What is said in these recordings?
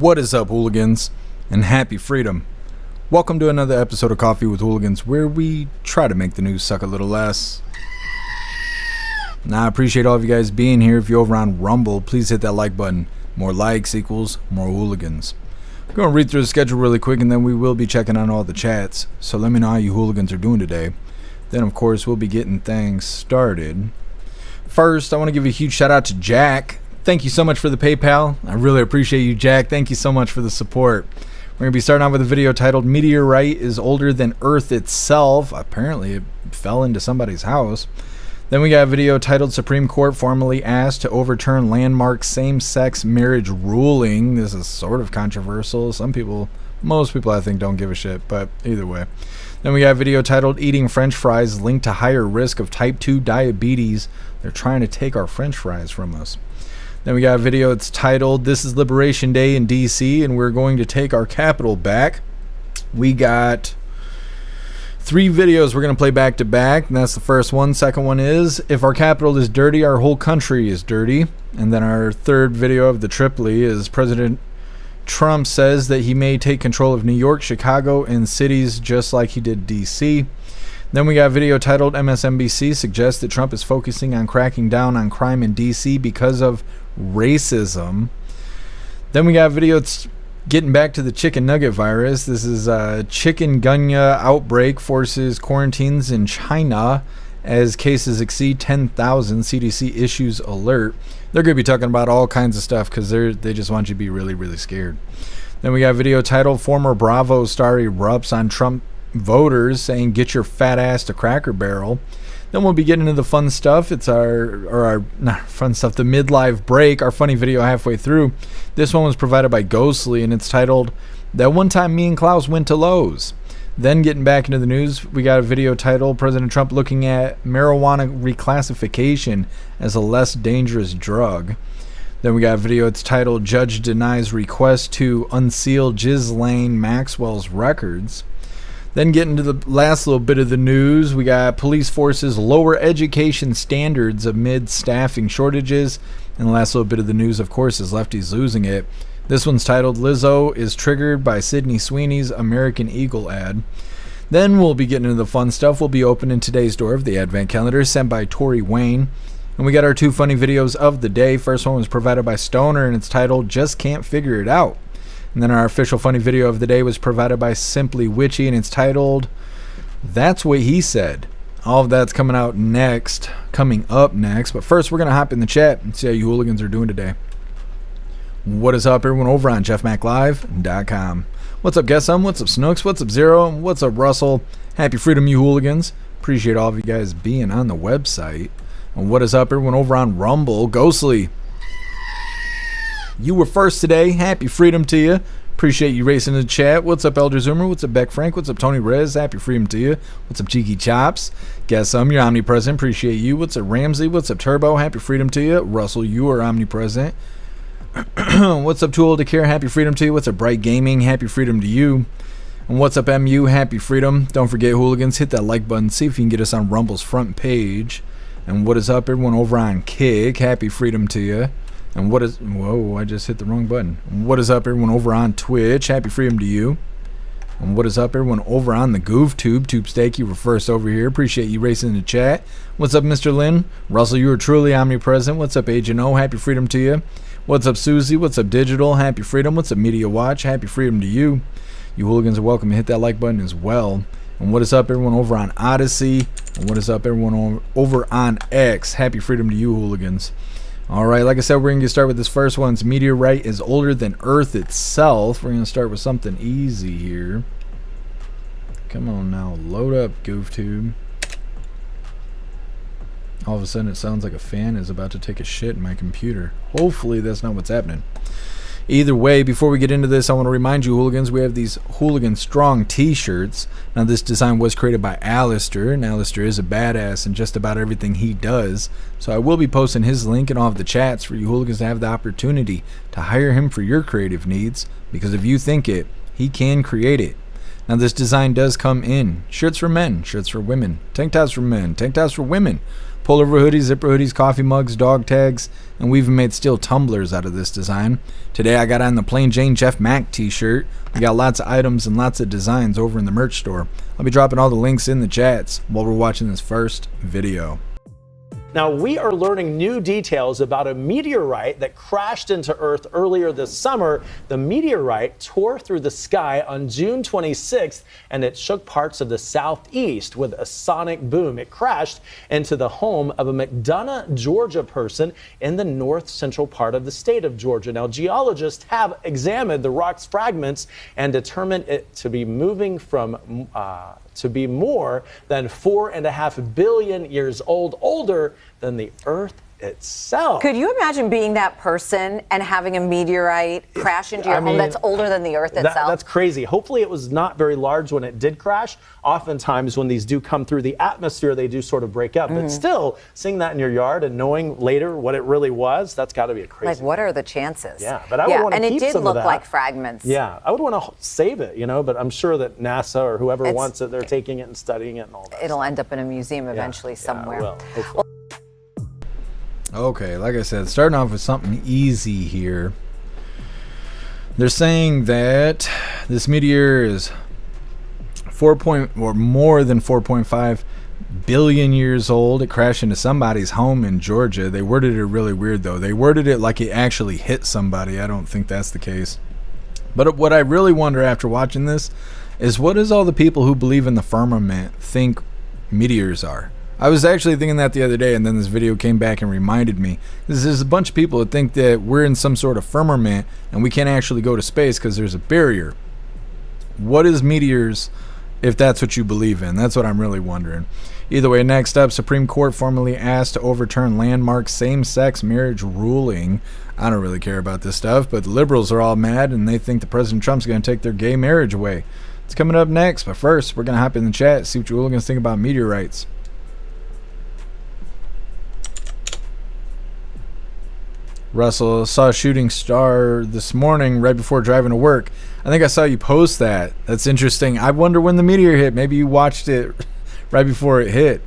What is up, hooligans, and happy freedom. Welcome to another episode of Coffee with Hooligans, where we try to make the news suck a little less. Now, I appreciate all of you guys being here. If you're over on Rumble, please hit that like button. More likes equals more hooligans. I'm going to read through the schedule really quick, and then we will be checking on all the chats. So let me know how you hooligans are doing today. Then, of course, we'll be getting things started. First, I want to give a huge shout out to Jack. Thank you so much for the PayPal. I really appreciate you, Jack. Thank you so much for the support. We're going to be starting out with a video titled Meteorite is older than Earth itself. Apparently, it fell into somebody's house. Then we got a video titled Supreme Court formally asked to overturn landmark same-sex marriage ruling. This is sort of controversial. Most people I think don't give a shit, but either way. Then we got a video titled Eating French Fries linked to higher risk of type 2 diabetes. They're trying to take our French fries from us. Then we got a video, it's titled, This is Liberation Day in D.C., and we're going to take our capital back. We got 3 videos we're going to play back to back, and that's the first one. Second one is, if our capital is dirty, our whole country is dirty. And then our third video of the Tripoli is President Trump says that he may take control of New York, Chicago, and cities just like he did D.C. Then we got a video titled MSNBC suggests that Trump is focusing on cracking down on crime in D.C. because of racism. Then we got a video that's getting back to the chicken nugget virus. This is a chikungunya outbreak forces quarantines in China as cases exceed 10,000. CDC issues alert. They're going to be talking about all kinds of stuff because they just want you to be really, really scared. Then we got a video titled Former Bravo star erupts on Trump voters saying get your fat ass to Cracker Barrel. Then we'll be getting into the fun stuff. It's the Midlife break, our funny video halfway through. This one was provided by Ghostly, and it's titled, That One Time Me and Klaus Went to Lowe's. Then getting back into the news, we got a video titled, President Trump looking at marijuana reclassification as a less dangerous drug. Then we got a video, it's titled, Judge Denies Request to Unseal Ghislaine Maxwell's Records. Then getting to the last little bit of the news, we got police forces lower education standards amid staffing shortages. And the last little bit of the news, of course, is lefties losing it. This one's titled, Lizo is triggered by Sydney Sweeney's American Eagle ad. Then we'll be getting into the fun stuff. We'll be opening today's door of the Advent Calendar sent by Tori Wayne. And we got our 2 funny videos of the day. First one was provided by Stoner, and it's titled, Just Can't Figure It Out. And then our official funny video of the day was provided by Simply Witchy, and it's titled, That's What He Said. All of that's coming up next. But first, we're going to hop in the chat and see how you hooligans are doing today. What is up, everyone, over on jeffmaclive.com. What's up, Guessum? What's up, Snooks? What's up, Zero? What's up, Russell? Happy freedom, you hooligans. Appreciate all of you guys being on the website. And what is up, everyone, over on Rumble? Ghostly. You were first today. Happy freedom to you. Appreciate you racing in the chat. What's up, Elder Zoomer? What's up, Beck Frank? What's up, Tony Rez? Happy freedom to you. What's up, Cheeky Chops? Guess you're omnipresent. Appreciate you. What's up, Ramsey? What's up, Turbo? Happy freedom to you. Russell, you are omnipresent. What's up, Too Old to Care? Happy freedom to you. What's up, Bright Gaming? Happy freedom to you. And what's up, MU? Happy freedom. Don't forget, hooligans, hit that like button. See if you can get us on Rumble's front page. And what is up, everyone over on Kick? Happy freedom to you. And what is... Whoa, I just hit the wrong button. What is up, everyone over on Twitch? Happy freedom to you. And what is up, everyone over on the GoofTube? TubeSteak, you were first over here. Appreciate you racing in the chat. What's up, Mr. Lynn? Russell, you are truly omnipresent. What's up, Agent O? Happy freedom to you. What's up, Susie? What's up, Digital? Happy freedom. What's up, Media Watch? Happy freedom to you. You hooligans are welcome to hit that like button as well. And what is up, everyone over on Odyssey? And what is up, everyone over on X? Happy freedom to you, hooligans. All right, like I said, we're going to get started with this first one. It's Meteorite is older than Earth itself. We're going to start with something easy here. Come on now, load up, GoofTube. All of a sudden, it sounds like a fan is about to take a shit in my computer. Hopefully, that's not what's happening. Either way, before we get into this, I want to remind you, hooligans, we have these Hooligan Strong t-shirts. Now, this design was created by Alistair, and Alistair is a badass in just about everything he does. So I will be posting his link in all of the chats for you hooligans to have the opportunity to hire him for your creative needs, because if you think it, he can create it. Now, this design does come in shirts for men, shirts for women, tank tops for men, tank tops for women, Pullover hoodies, zipper hoodies, coffee mugs, dog tags, and we even made steel tumblers out of this design. Today I got on the plain Jane Jeff Mac t-shirt. We got lots of items and lots of designs over in the merch store. I'll be dropping all the links in the chats while we're watching this first video. Now, we are learning new details about a meteorite that crashed into Earth earlier this summer. The meteorite tore through the sky on June 26th, and it shook parts of the southeast with a sonic boom. It crashed into the home of a McDonough, Georgia person in the north central part of the state of Georgia. Now, geologists have examined the rock's fragments and determined it to be moving from to be more than 4.5 billion years old, older than the Earth itself. Could you imagine being that person and having a meteorite crash into your home that's older than the Earth itself? That's crazy. Hopefully it was not very large when it did crash. Oftentimes when these do come through the atmosphere, they do sort of break up. But still, seeing that in your yard and knowing later what it really was, that's got to be a crazy. Like, what are the chances? Yeah, but I would want to keep some of that. And it did look like fragments. Yeah, I would want to save it, you know, but I'm sure that NASA or whoever wants it, they're taking it and studying it and all that. It'll end up in a museum eventually somewhere. Yeah, it will, Okay, like I said, starting off with something easy here. They're saying that this meteor is more than 4.5 billion years old. It crashed into somebody's home in Georgia. They worded it really weird, though. They worded it like it actually hit somebody. I don't think that's the case. But what I really wonder after watching this is, what does all the people who believe in the firmament think meteors are? I was actually thinking that the other day, and then this video came back and reminded me. There's a bunch of people that think that we're in some sort of firmament and we can't actually go to space because there's a barrier. What is meteors if that's what you believe in? That's what I'm really wondering. Either way, next up, Supreme Court formally asked to overturn landmark same-sex marriage ruling. I don't really care about this stuff, but the liberals are all mad and they think that President Trump's going to take their gay marriage away. It's coming up next, but first, we're going to hop in the chat, see what you hooligans think about meteorites. Russell, saw a shooting star this morning right before driving to work. I think I saw you post that. That's interesting. I wonder when the meteor hit. Maybe you watched it right before it hit.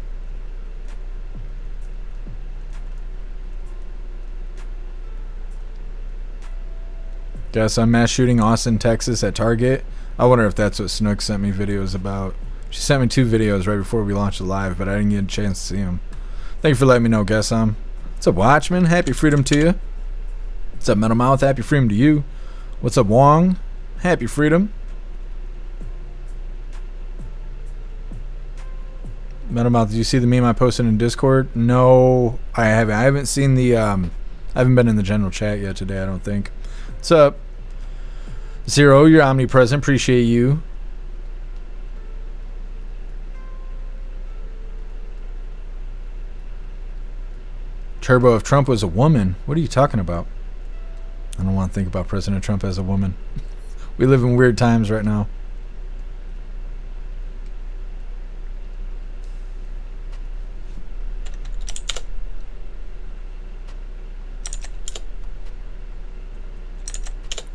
Got some mass shooting, Austin, Texas at Target. I wonder if that's what Snook sent me videos about. She sent me 2 videos right before we launched the live, but I didn't get a chance to see them. Thank you for letting me know, Guessam. What's up, Watchman? Happy freedom to you. What's up, Metal Mouth? Happy freedom to you. What's up, Wong? Happy freedom. Metal Mouth, did you see the meme I posted in Discord? No, I haven't. I haven't seen the, I haven't been in the general chat yet today, I don't think. What's up? Zero, you're omnipresent. Appreciate you. Turbo, if Trump was a woman, what are you talking about? I don't want to think about President Trump as a woman. We live in weird times right now.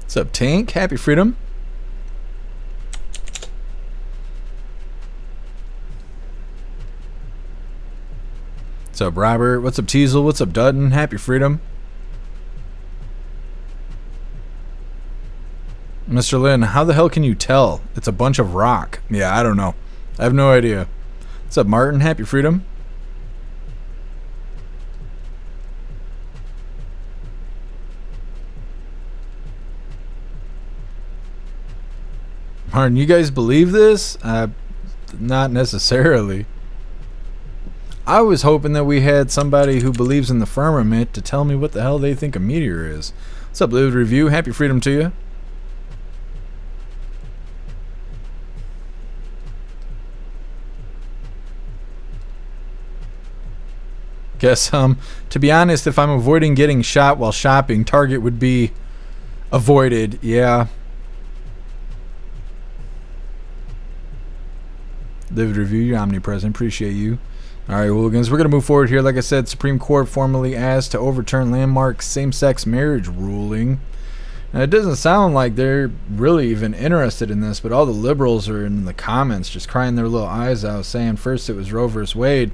What's up, Tank? Happy freedom. What's up, Robert? What's up, Teasel? What's up, Dutton? Happy freedom. Mr. Lin, how the hell can you tell? It's a bunch of rock. Yeah, I don't know. I have no idea. What's up, Martin? Happy freedom. Martin, you guys believe this? Not necessarily. I was hoping that we had somebody who believes in the firmament to tell me what the hell they think a meteor is. What's up, Live Review? Happy freedom to you. Guess, to be honest, if I'm avoiding getting shot while shopping, Target would be avoided. Yeah. Live Review, you're omnipresent. Appreciate you. All right, hooligans, we're going to move forward here. Like I said, Supreme Court formally asked to overturn landmark same-sex marriage ruling. Now, it doesn't sound like they're really even interested in this, but all the liberals are in the comments just crying their little eyes out, saying first it was Roe versus Wade,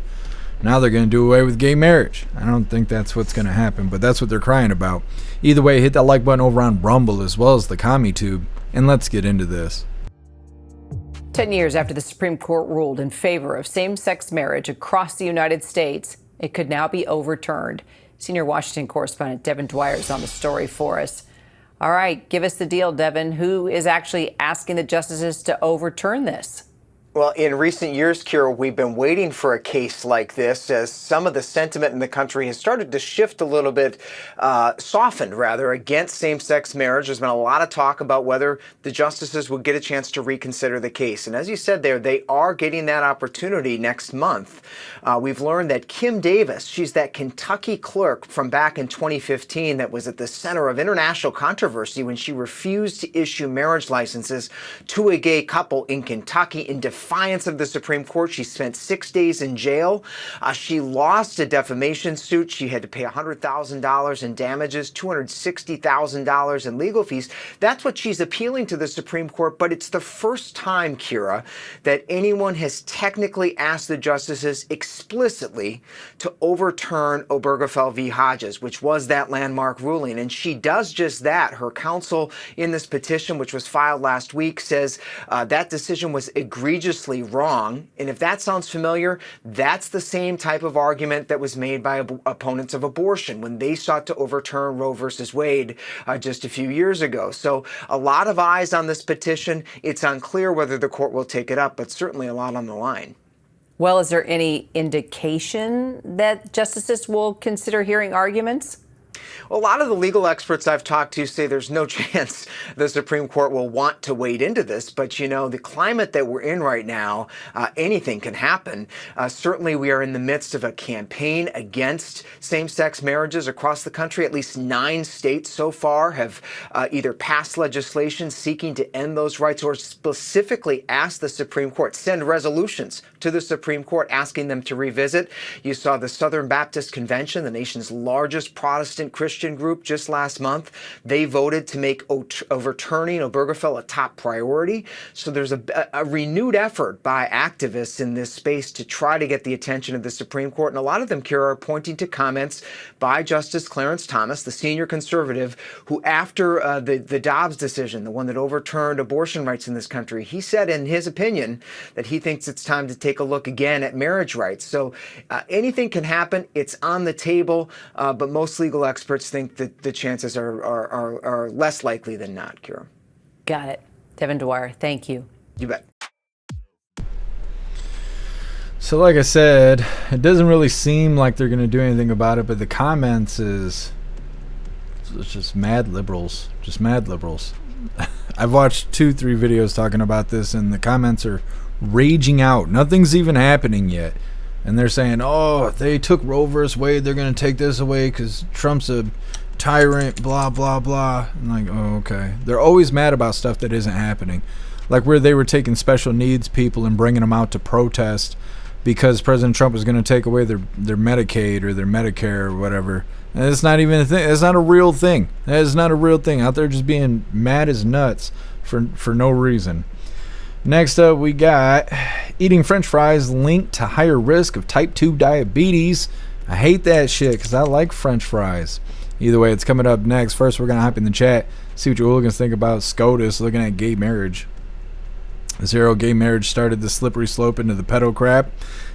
Now they're going to do away with gay marriage. I don't think that's what's going to happen, but that's what they're crying about. Either way, hit that like button over on Rumble as well as the CommuTube, and let's get into this. 10 years after the Supreme Court ruled in favor of same-sex marriage across the United States, it could now be overturned. Senior Washington correspondent Devin Dwyer is on the story for us. All right, give us the deal, Devin. Who is actually asking the justices to overturn this? Well, in recent years, Kira, we've been waiting for a case like this as some of the sentiment in the country has started to shift a little bit, softened rather, against same-sex marriage. There's been a lot of talk about whether the justices will get a chance to reconsider the case. And as you said there, they are getting that opportunity next month. We've learned that Kim Davis, she's that Kentucky clerk from back in 2015 that was at the center of international controversy when she refused to issue marriage licenses to a gay couple in Kentucky in defiance of the Supreme Court. She spent 6 days in jail. She lost a defamation suit. She had to pay $100,000 in damages, $260,000 in legal fees. That's what she's appealing to the Supreme Court, but it's the first time, Kira, that anyone has technically asked the justices explicitly to overturn Obergefell v. Hodges, which was that landmark ruling. And she does just that. Her counsel in this petition, which was filed last week, says that decision was egregiously wrong. And if that sounds familiar, that's the same type of argument that was made by opponents of abortion when they sought to overturn Roe versus Wade just a few years ago. So a lot of eyes on this petition. It's unclear whether the court will take it up, but certainly a lot on the line. Well, is there any indication that justices will consider hearing arguments? A lot of the legal experts I've talked to say there's no chance the Supreme Court will want to wade into this. But, you know, the climate that we're in right now, anything can happen. Certainly, we are in the midst of a campaign against same-sex marriages across the country. At least 9 states so far have either passed legislation seeking to end those rights or specifically asked the Supreme Court, send resolutions to the Supreme Court asking them to revisit. You saw the Southern Baptist Convention, the nation's largest Protestant Christian group, just last month. They voted to make overturning Obergefell a top priority. So there's a renewed effort by activists in this space to try to get the attention of the Supreme Court. And a lot of them, Kira, are pointing to comments by Justice Clarence Thomas, the senior conservative, who after the Dobbs decision, the one that overturned abortion rights in this country, he said in his opinion that he thinks it's time to take a look again at marriage rights. So anything can happen. It's on the table, but most legal experts think that the chances are less likely than not, Kira. Got it. Devin Dwyer, thank you. You bet. So like I said, it doesn't really seem like they're going to do anything about it, but the comments it's just mad liberals. Just mad liberals. I've watched 2-3 videos talking about this, and the comments are raging out. Nothing's even happening yet. And they're saying, oh, they took Roe versus Wade, they're going to take this away because Trump's a tyrant, blah, blah, blah. I'm like, oh, okay. They're always mad about stuff that isn't happening. Like where they were taking special needs people and bringing them out to protest because President Trump was going to take away their Medicaid or their Medicare or whatever. And it's not even a thing. It's not a real thing. That is not a real thing. Out there just being mad as nuts for no reason. Next up, we got eating French fries linked to higher risk of type 2 diabetes. I hate that shit because I like French fries. Either way, it's coming up next. First, we're going to hop in the chat, see what your hooligans think about SCOTUS looking at gay marriage. Zero gay marriage started the slippery slope into the pedo crap.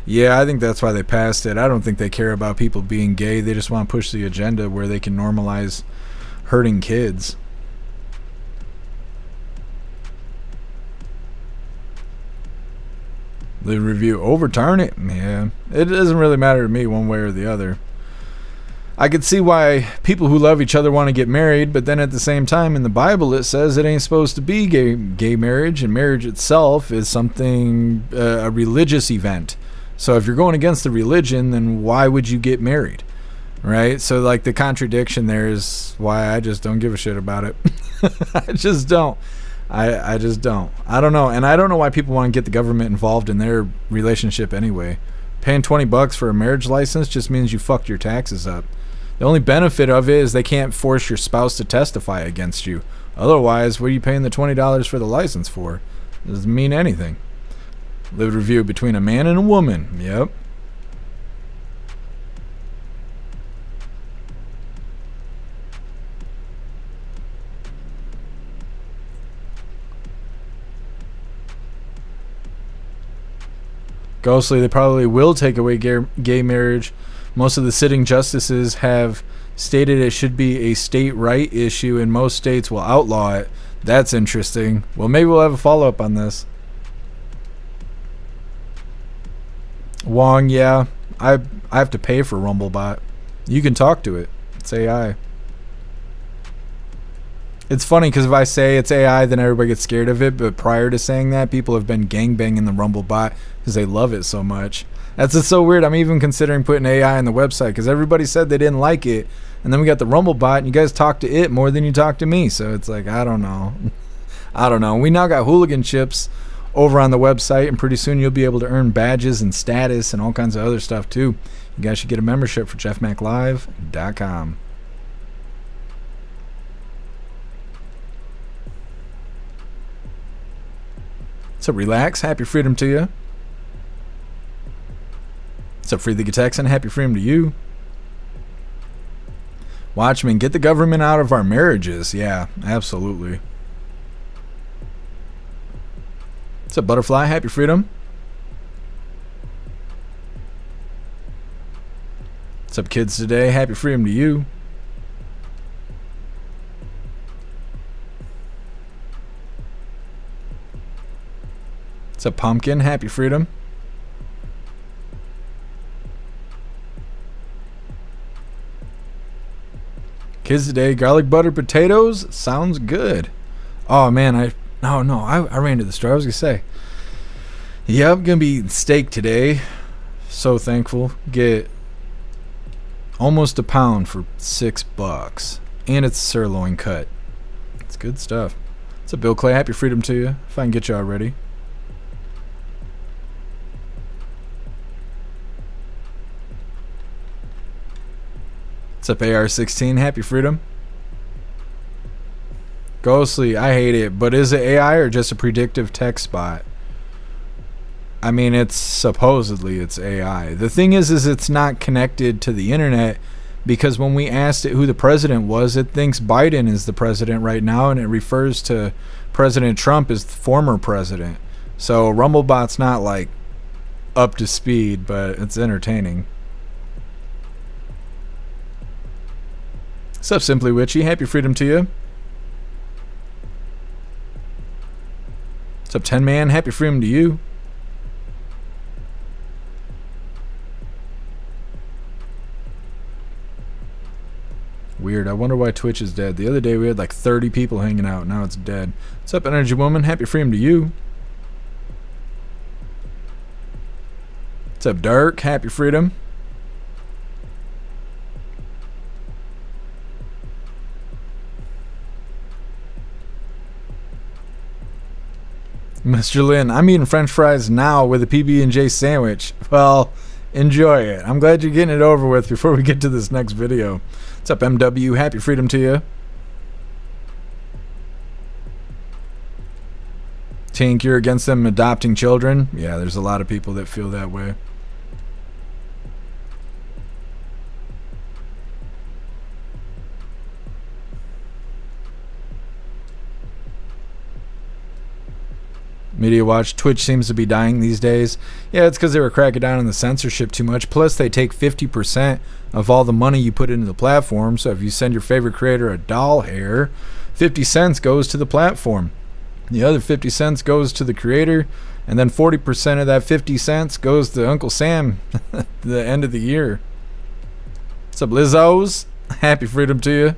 Yeah, I think that's why they passed it. I don't think they care about people being gay. They just want to push the agenda where they can normalize hurting kids. The review, overturn it? Yeah, it doesn't really matter to me one way or the other. I could see why people who love each other want to get married, but then at the same time in the Bible it says it ain't supposed to be gay marriage, and marriage itself is something, a religious event. So if you're going against the religion, then why would you get married? Right? So like the contradiction there is why I just don't give a shit about it. I just don't. I just don't. I don't know. And I don't know why people want to get the government involved in their relationship anyway. Paying $20 for a marriage license just means you fucked your taxes up. The only benefit of it is they can't force your spouse to testify against you. Otherwise, what are you paying the $20 for the license for? Doesn't mean anything. Lived review between a man and a woman. Yep. Ghostly, they probably will take away gay marriage. Most of the sitting justices have stated it should be a state right issue, and most states will outlaw it. That's interesting. Well, maybe we'll have a follow-up on this. Wong, yeah. I have to pay for Rumblebot. You can talk to it. It's AI. It's funny because if I say it's AI, then everybody gets scared of it. But prior to saying that, people have been gangbanging the Rumblebot because they love it so much. That's just so weird. I'm even considering putting AI on the website because everybody said they didn't like it. And then we got the Rumblebot, and you guys talk to it more than you talk to me. So it's like, I don't know. I don't know. We now got hooligan chips over on the website, and pretty soon you'll be able to earn badges and status and all kinds of other stuff too. You guys should get a membership for jeffmaclive.com. So relax, happy freedom to you. So free the Texan, happy freedom to you. Watchmen, get the government out of our marriages. Yeah, absolutely. What's up, Butterfly? Happy freedom. What's up, kids today? Happy freedom to you. What's up, Pumpkin? Happy freedom. Kids today, garlic butter potatoes sounds good. Oh man, I ran to the store. I was gonna say, yep, gonna be eating steak today. So thankful. Get almost a pound for $6, and it's sirloin cut. It's good stuff. What's up, Bill Clay? Happy freedom to you. If I can get you already. What's up, AR16? Happy freedom. Ghostly, I hate it, but is it AI or just a predictive text bot? I mean, it's supposedly it's AI. The thing is it's not connected to the internet, because when we asked it who the president was, it thinks Biden is the president right now, and it refers to President Trump as the former president. So Rumblebot's not like up to speed, but it's entertaining. What's up, Simply Witchy? Happy freedom to you. What's up, 10 Man? Happy freedom to you. Weird. I wonder why Twitch is dead. The other day we had like 30 people hanging out. Now it's dead. What's up, Energy Woman? Happy freedom to you. What's up, Dark? Happy freedom. Mr. Lynn, I'm eating french fries now with a PB&J sandwich. Well, enjoy it. I'm glad you're getting it over with before we get to this next video. What's up, MW? Happy freedom to you. Tink, you're against them adopting children? Yeah, there's a lot of people that feel that way. Media Watch, Twitch seems to be dying these days. Yeah, it's because they were cracking down on the censorship too much. Plus, they take 50% of all the money you put into the platform. So if you send your favorite creator a doll hair, 50 cents goes to the platform. The other 50 cents goes to the creator. And then 40% of that 50 cents goes to Uncle Sam at the end of the year. What's up, Lizos? Happy freedom to you.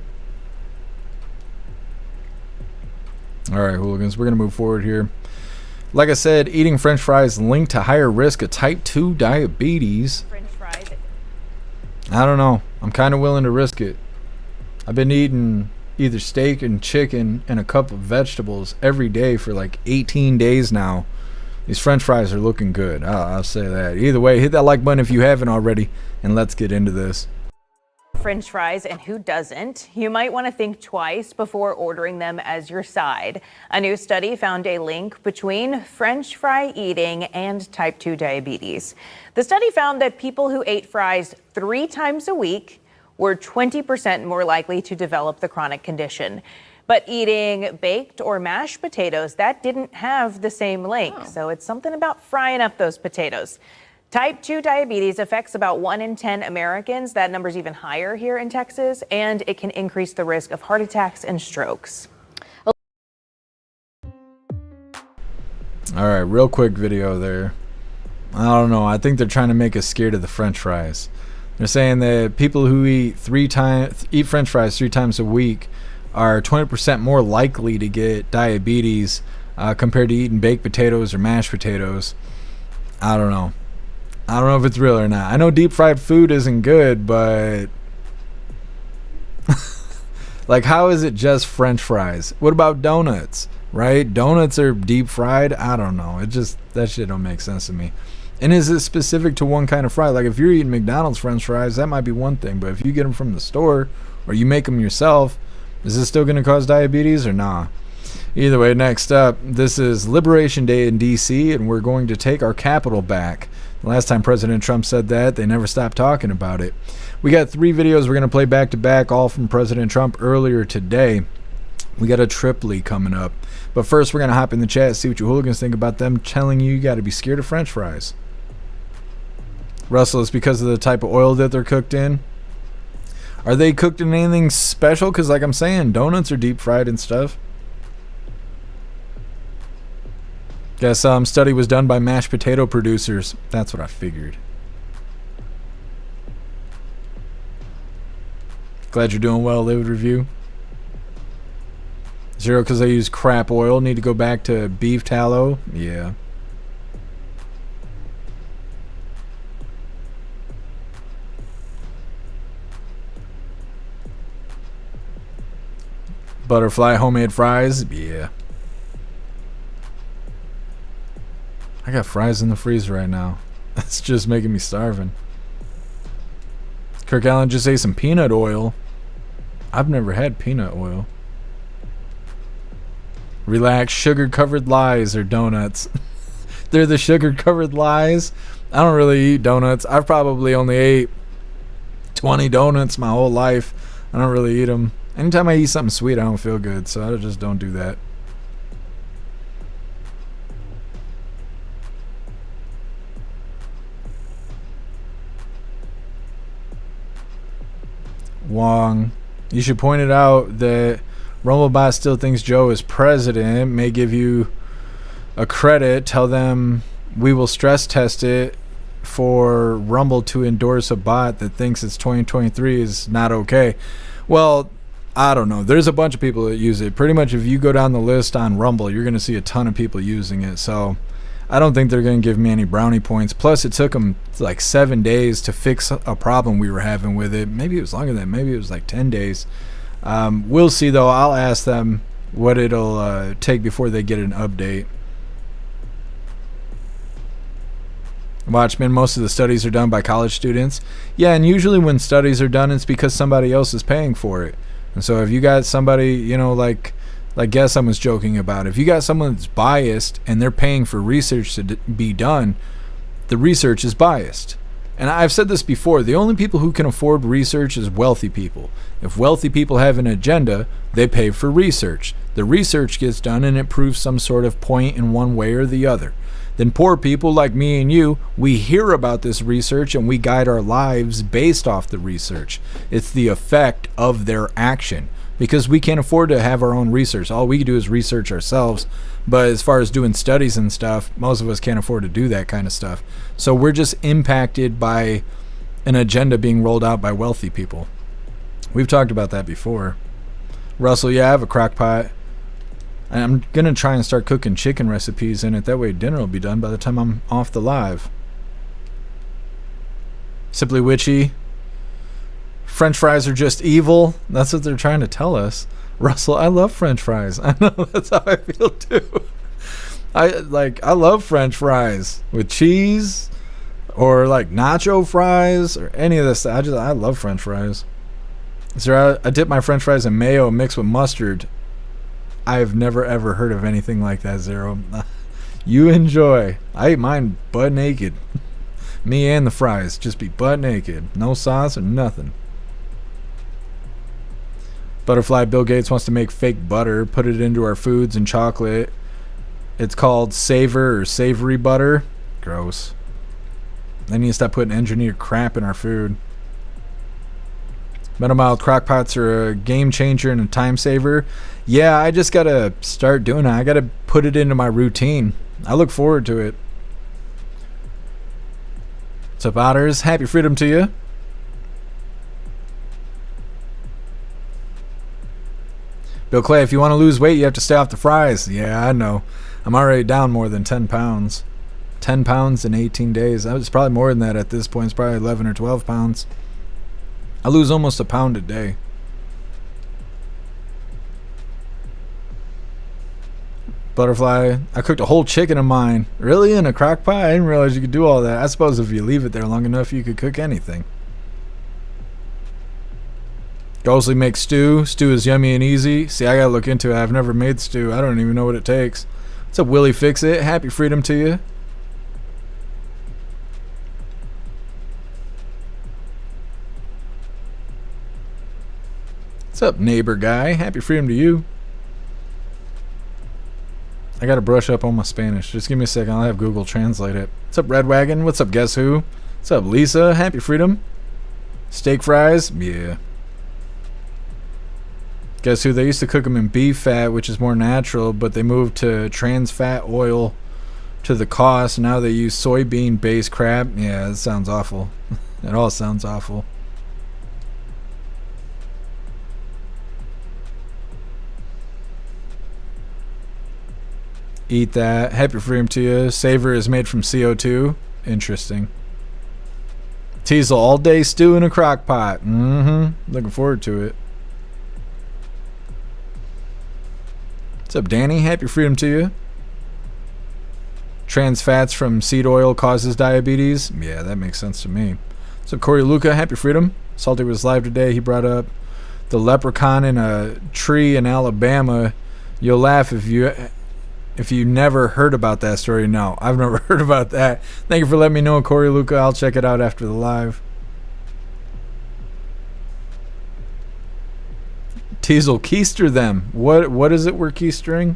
All right, hooligans, we're going to move forward here. Like I said, eating french fries linked to higher risk of type 2 diabetes. French fries. I don't know. I'm kind of willing to risk it. I've been eating either steak and chicken and a cup of vegetables every day for like 18 days now. These french fries are looking good. I'll say that. Either way, hit that like button if you haven't already, and let's get into this. French fries, and who doesn't? You might want to think twice before ordering them as your side. A new study found a link between French fry eating and type 2 diabetes. The study found that people who ate fries 3 times a week were 20% more likely to develop the chronic condition. But eating baked or mashed potatoes, that didn't have the same link. So it's something about frying up those potatoes. Type 2 diabetes affects about 1 in 10 Americans. That number's even higher here in Texas, and it can increase the risk of heart attacks and strokes. All right, real quick video there. I don't know. I think they're trying to make us scared of the French fries. They're saying that people who eat French fries 3 times a week are 20% more likely to get diabetes compared to eating baked potatoes or mashed potatoes. I don't know. I don't know if it's real or not. I know deep fried food isn't good, but like, how is it just French fries? What about donuts? Right? Donuts are deep fried. I don't know. That shit don't make sense to me. And is it specific to one kind of fry? Like, if you're eating McDonald's French fries, that might be one thing. But if you get them from the store or you make them yourself, is this still going to cause diabetes or nah? Either way, next up, this is Liberation Day in D.C., and we're going to take our capital back. The last time President Trump said that, they never stopped talking about it. We got 3 videos we're going to play back to back, all from President Trump earlier today. We got a triply coming up. But first, we're going to hop in the chat, see what you hooligans think about them telling you got to be scared of French fries. Russell, it's because of the type of oil that they're cooked in. Are they cooked in anything special? Because like I'm saying, donuts are deep fried and stuff. Guess study was done by mashed potato producers. That's what I figured. Glad you're doing well, Livid Review. 0 because I use crap oil. Need to go back to beef tallow. Yeah. Butterfly homemade fries. Yeah. I got fries in the freezer right now. That's just making me starving. Kirk Allen just ate some peanut oil. I've never had peanut oil. Relax, sugar-covered lies are donuts. They're the sugar-covered lies. I don't really eat donuts. I've probably only ate 20 donuts my whole life. I don't really eat them. Anytime I eat something sweet, I don't feel good, so I just don't do that. Wong, you should point it out that Rumblebot still thinks Joe is president. May give you a credit. Tell them we will stress test it for Rumble to endorse a bot that thinks it's 2023 is not okay. Well, I don't know. There's a bunch of people that use it. Pretty much if you go down the list on Rumble, you're going to see a ton of people using it. So I don't think they're going to give me any brownie points. Plus, it took them like 7 days to fix a problem we were having with it. Maybe it was longer than that. Maybe it was like 10 days. We'll see, though. I'll ask them what it'll take before they get an update. Watchmen, most of the studies are done by college students. Yeah, and usually when studies are done, it's because somebody else is paying for it. And so if you got somebody, you know, like Guess I was joking about, if you got someone that's biased and they're paying for research to be done, the research is biased. And I've said this before, the only people who can afford research is wealthy people. If wealthy people have an agenda, they pay for research. The research gets done and it proves some sort of point in one way or the other. Then poor people like me and you, we hear about this research and we guide our lives based off the research. It's the effect of their action. Because we can't afford to have our own research. All we do is research ourselves. But as far as doing studies and stuff, most of us can't afford to do that kind of stuff. So we're just impacted by an agenda being rolled out by wealthy people. We've talked about that before. Russell, yeah, I have a crock pot. I'm going to try and start cooking chicken recipes in it. That way dinner will be done by the time I'm off the live. Simply Witchy. French fries are just evil. That's what they're trying to tell us. Russell, I love French fries. I know, that's how I feel too. I love French fries with cheese or like nacho fries or any of this. I love French fries. So I dip my French fries in mayo mixed with mustard. I've never ever heard of anything like that, Zero. You enjoy. I eat mine butt naked. Me and the fries just be butt naked. No sauce or nothing. Butterfly Bill Gates wants to make fake butter, put it into our foods and chocolate. It's called savor or savory butter. Gross. They need to stop putting engineered crap in our food. Metal Mild Crockpots are a game changer and a time saver. Yeah, I just gotta start doing it. I gotta put it into my routine. I look forward to it. What's up, Otters? Happy freedom to you. Bill Clay, if you want to lose weight, you have to stay off the fries. Yeah, I know. I'm already down more than 10 pounds. 10 pounds in 18 days. It's probably more than that at this point. It's probably 11 or 12 pounds. I lose almost a pound a day. Butterfly, I cooked a whole chicken of mine. Really? In a crock pot? I didn't realize you could do all that. I suppose if you leave it there long enough, you could cook anything. Ghostly makes stew. Stew is yummy and easy. See, I gotta look into it. I've never made stew. I don't even know what it takes. What's up, Willie Fix It? Happy freedom to you. What's up, neighbor guy? Happy freedom to you. I gotta brush up on my Spanish. Just give me a second. I'll have Google translate it. What's up, Red Wagon? What's up, Guess Who? What's up, Lisa? Happy freedom. Steak fries? Yeah. Guess Who? They used to cook them in beef fat, which is more natural, but they moved to trans fat oil to the cost. Now they use soybean-based crap. Yeah, it sounds awful. It all sounds awful. Eat that. Happy freedom to you. Savor is made from CO2. Interesting. Teasel all day stew in a crock pot. Looking forward to it. What's up, Danny? Happy freedom to you. Trans fats from seed oil causes diabetes. Yeah, that makes sense to me. What's up, Corey Luca? Happy freedom. Salty was live today. He brought up the leprechaun in a tree in Alabama. You'll laugh if you never heard about that story. No, I've never heard about that. Thank you for letting me know, Corey Luca. I'll check it out after the live. Teasel, keister them. What is it we're keistering?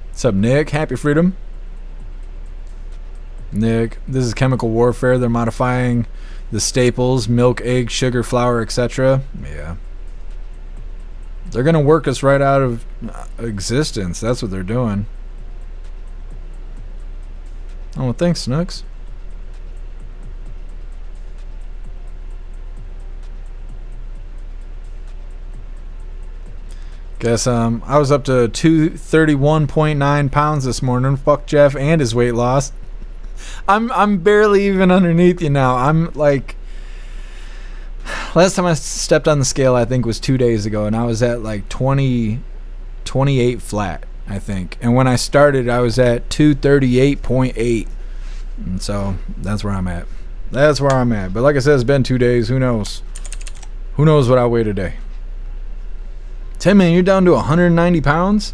What's up, Nick? Happy freedom. Nick, this is chemical warfare. They're modifying the staples, milk, egg, sugar, flour, etc. Yeah. They're going to work us right out of existence. That's what they're doing. Oh, well, thanks, Snooks. Guess I was up to 231.9 pounds this morning. Fuck Jeff and his weight loss. I'm barely even underneath you now. I'm like, last time I stepped on the scale, I think was 2 days ago, and I was at like 28 flat, I think. And when I started, I was at 238.8. And so that's where I'm at. That's where I'm at. But like I said, it's been 2 days. Who knows? Who knows what I'll weigh today? Tim, man, you're down to 190 pounds?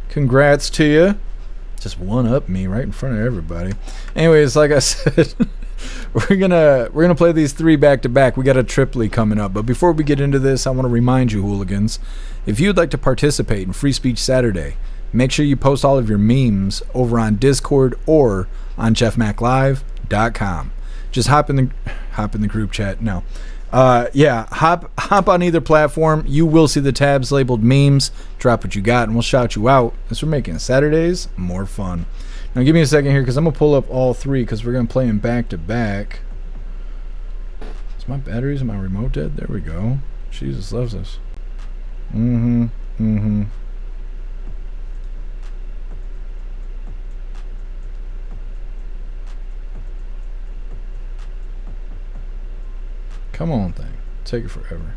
Congrats to you. Just one up me right in front of everybody. Anyways, like I said, we're gonna play these three back to back. We got a triply coming up, but before we get into this, I want to remind you, hooligans, if you'd like to participate in Free Speech Saturday, make sure you post all of your memes over on Discord or on jeffmaclive.com. Just hop in the group chat. No. Hop on either platform. You will see the tabs labeled memes. Drop what you got and we'll shout you out as we're making Saturdays more fun. Now give me a second here because I'm going to pull up all three because we're going to play them back to back. Is my batteries and my remote dead? There we go. Jesus loves us. Come on, thing. Take it forever.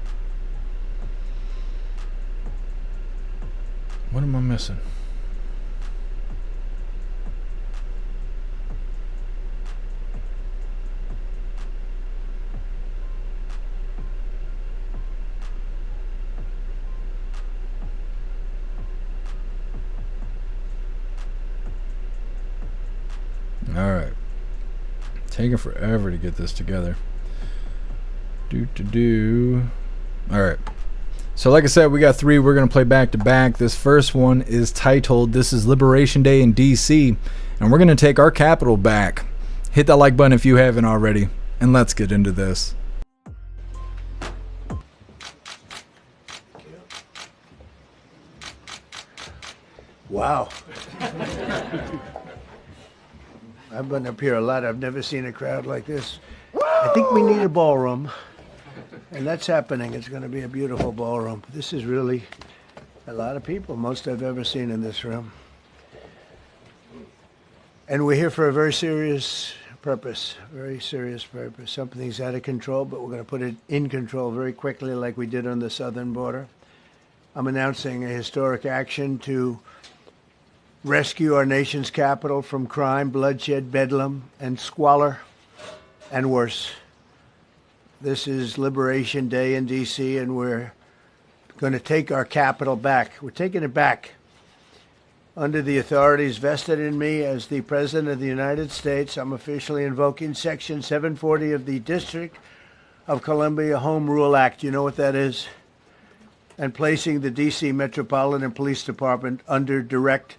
What am I missing? All right. Taking forever to get this together. All right. So like I said, we got 3 we're going to play back to back. This first one is titled, This is Liberation Day in D.C., and we're going to take our capital back. Hit that like button if you haven't already, and let's get into this. Wow. I've been up here a lot. I've never seen a crowd like this. I think we need a ballroom, and that's happening. It's going to be a beautiful ballroom. This is really a lot of people, most I've ever seen in this room. And we're here for a very serious purpose, very serious purpose. Something's out of control, but we're going to put it in control very quickly like we did on the southern border. I'm announcing a historic action to rescue our nation's capital from crime, bloodshed, bedlam, and squalor, and worse. This is Liberation Day in D.C., and we're going to take our capital back. We're taking it back. Under the authorities vested in me as the President of the United States, I'm officially invoking Section 740 of the District of Columbia Home Rule Act. You know what that is? And placing the D.C. Metropolitan Police Department under direct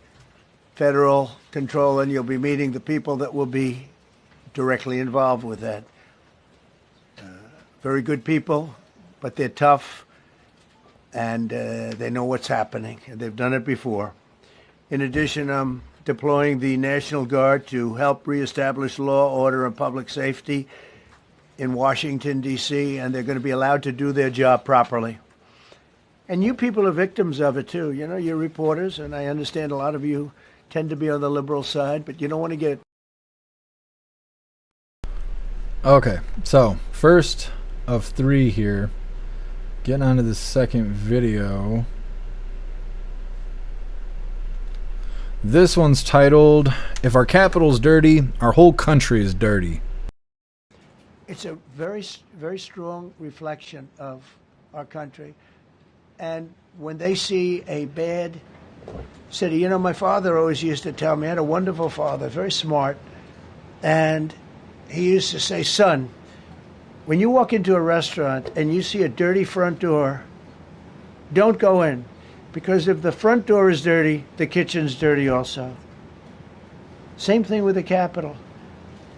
federal control, and you'll be meeting the people that will be directly involved with that. Very good people, but they're tough, and they know what's happening, and they've done it before. In addition, I'm deploying the National Guard to help reestablish law, order, and public safety in Washington, D.C., and they're going to be allowed to do their job properly. And you people are victims of it, too. You know, you're reporters, and I understand a lot of you tend to be on the liberal side, but you don't want to get... Okay, so first of 3 here. Getting on to the second video. This one's titled, If Our Capital's Dirty, Our Whole Country is Dirty. It's a very, very strong reflection of our country. And when they see a bad city, you know, my father always used to tell me, I had a wonderful father, very smart, and he used to say, son, when you walk into a restaurant and you see a dirty front door, don't go in. Because if the front door is dirty, the kitchen's dirty also. Same thing with the Capitol.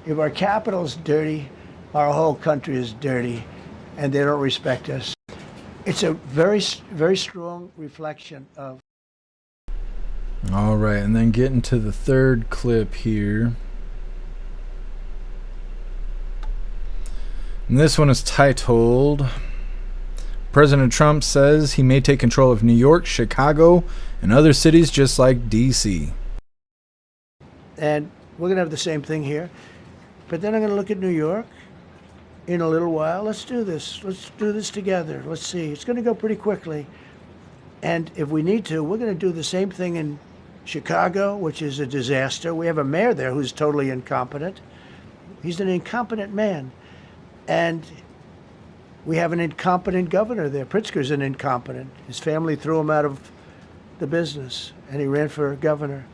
If our Capitol's dirty, our whole country is dirty, and they don't respect us. It's a very, very strong reflection of... All right, and then getting to the third clip here. And this one is titled, President Trump says he may take control of New York, Chicago, and other cities just like D.C. And we're going to have the same thing here. But then I'm going to look at New York in a little while. Let's do this. Let's do this together. Let's see. It's going to go pretty quickly. And if we need to, we're going to do the same thing in Chicago, which is a disaster. We have a mayor there who's totally incompetent. He's an incompetent man. And we have an incompetent governor there. Pritzker's an incompetent. His family threw him out of the business, and he ran for governor.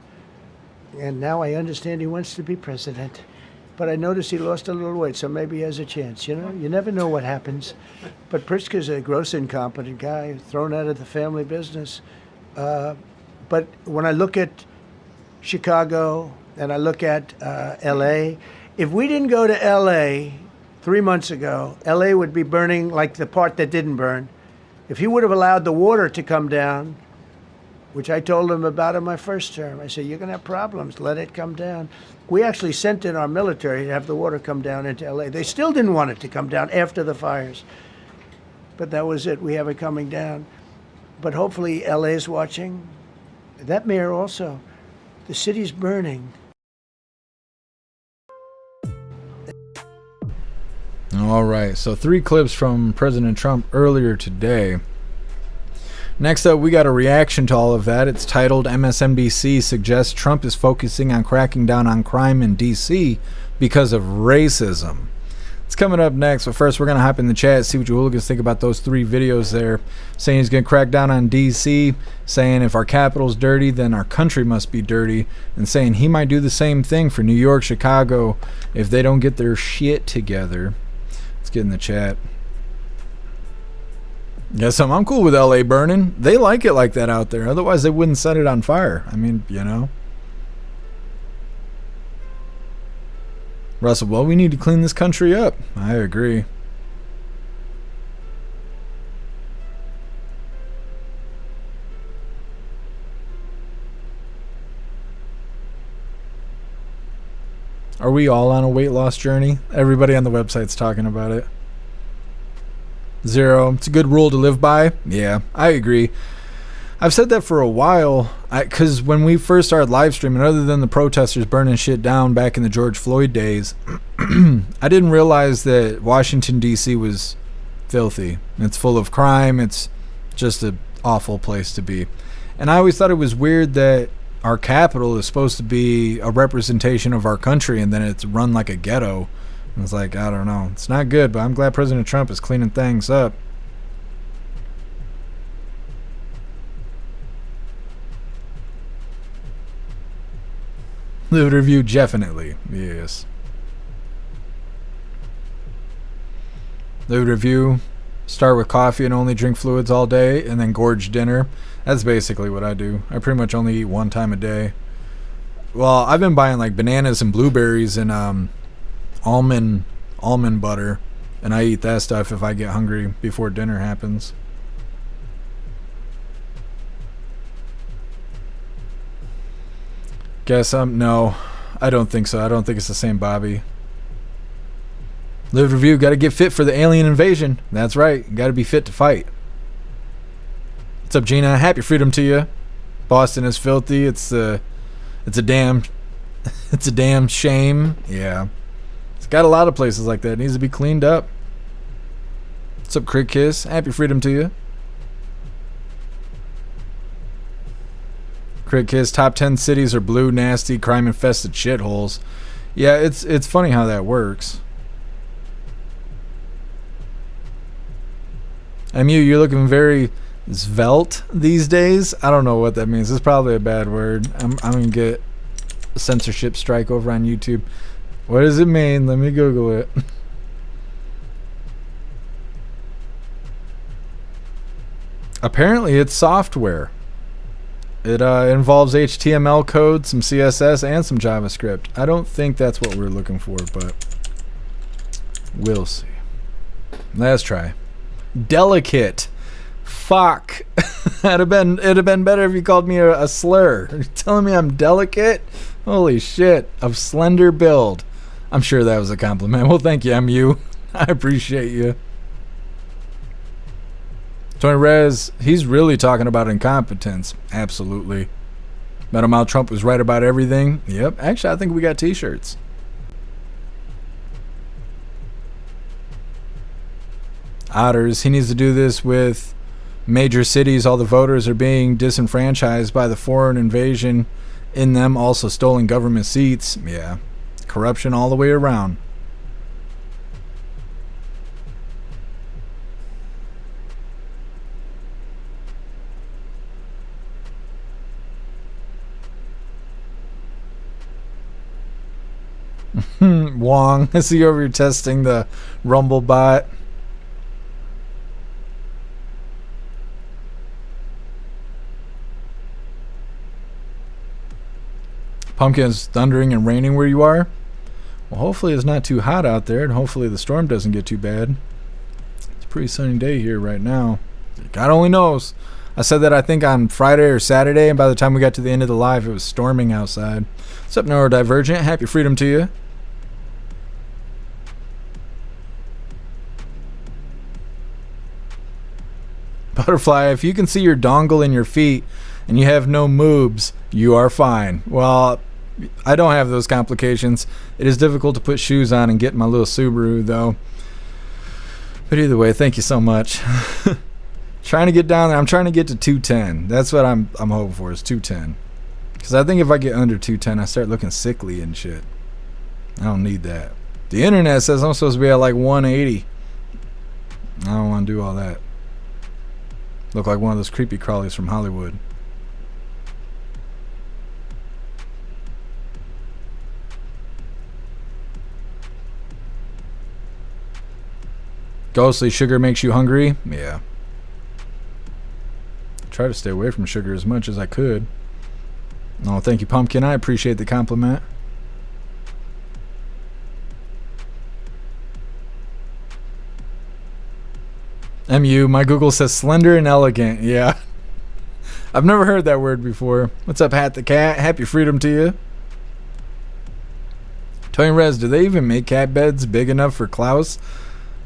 And now I understand he wants to be president. But I noticed he lost a little weight, so maybe he has a chance. You know, you never know what happens. But Pritzker's a gross incompetent guy, thrown out of the family business. But when I look at Chicago and I look at L.A., if we didn't go to L.A. 3 months ago, L.A. would be burning like the part that didn't burn. If he would have allowed the water to come down, which I told him about in my first term, I said, you're going to have problems, let it come down. We actually sent in our military to have the water come down into L.A. They still didn't want it to come down after the fires. But that was it. We have it coming down. But hopefully L.A. is watching. That mayor also. The city's burning. All right, so 3 clips from President Trump earlier today. Next up, we got a reaction to all of that. It's titled, MSNBC suggests Trump is focusing on cracking down on crime in D.C. because of racism. It's coming up next, but first we're going to hop in the chat, see what you hooligans think about those 3 videos there. Saying he's going to crack down on D.C., saying if our capital's dirty, then our country must be dirty, and saying he might do the same thing for New York, Chicago, if they don't get their shit together. Let's get in the chat. Yes, I'm cool with L.A. burning. They like it like that out there. Otherwise, they wouldn't set it on fire. I mean, you know. Russell, well, we need to clean this country up. I agree. Are we all on a weight loss journey? Everybody on the website's talking about it. 0. It's a good rule to live by. Yeah, I agree. I've said that for a while, because when we first started live streaming, other than the protesters burning shit down back in the George Floyd days, I didn't realize that Washington, D.C. was filthy. It's full of crime. It's just an awful place to be. And I always thought it was weird that our capital is supposed to be a representation of our country, and then it's run like a ghetto. And it's like, I don't know. It's not good, but I'm glad President Trump is cleaning things up. The review, definitely. Yes. The review, start with coffee and only drink fluids all day, and then gorge dinner. That's basically what I do. I pretty much only eat 1 time a day. Well, I've been buying like bananas and blueberries and almond butter, and I eat that stuff if I get hungry before dinner happens. Guess no, I don't think so. I don't think it's the same Bobby. Live review, gotta get fit for the alien invasion. That's right, gotta be fit to fight. What's up, Gina? Happy freedom to you. Boston is filthy. It's a damn shame. Yeah, it's got a lot of places like that. It needs to be cleaned up. What's up, Crit Kiss? Happy freedom to you. Crit Kiss, top 10 cities are blue, nasty, crime-infested shitholes. Yeah, it's funny how that works. MU, you're looking very svelte these days. I don't know what that means. It's probably a bad word. I'm gonna get a censorship strike over on YouTube. What does it mean? Let me Google it. Apparently, it's software. It involves HTML code, some CSS, and some JavaScript. I don't think that's what we're looking for, but we'll see. Let's try. Delicate. Fuck. it'd have been better if you called me a slur. Are you telling me I'm delicate? Holy shit. Of slender build. I'm sure that was a compliment. Well, thank you, MU. I appreciate you. Tony Rez, he's really talking about incompetence. Absolutely. Metal Mouth Trump was right about everything. Yep. Actually, I think we got t-shirts. Otters, he needs to do this with major cities. All the voters are being disenfranchised by the foreign invasion in them, also stolen government seats. Yeah. Corruption all the way around. Wong, I see you over here testing the Rumble bot. Pumpkin's thundering and raining where you are. Well, hopefully it's not too hot out there, and hopefully the storm doesn't get too bad. It's a pretty sunny day here right now. God only knows. I said that I think on Friday or Saturday, and by the time we got to the end of the live, it was storming outside. What's up, Neurodivergent? Happy freedom to you. Butterfly, if you can see your dongle in your feet and you have no moobs, you are fine. Well, I don't have those complications. It is difficult to put shoes on and get in my little Subaru, though. But either way, thank you so much. Trying to get down there. I'm trying to get to 210. That's what I'm hoping for, is 210. Because I think if I get under 210, I start looking sickly and shit. I don't need that. The internet says I'm supposed to be at like 180. I don't want to do all that. Look like one of those creepy crawlies from Hollywood. Ghostly sugar makes you hungry? Yeah. I try to stay away from sugar as much as I could. Oh, thank you, Pumpkin. I appreciate the compliment. MU, my Google says slender and elegant. Yeah. I've never heard that word before. What's up, Hat the Cat? Happy freedom to you. Tony Rez, do they even make cat beds big enough for Klaus?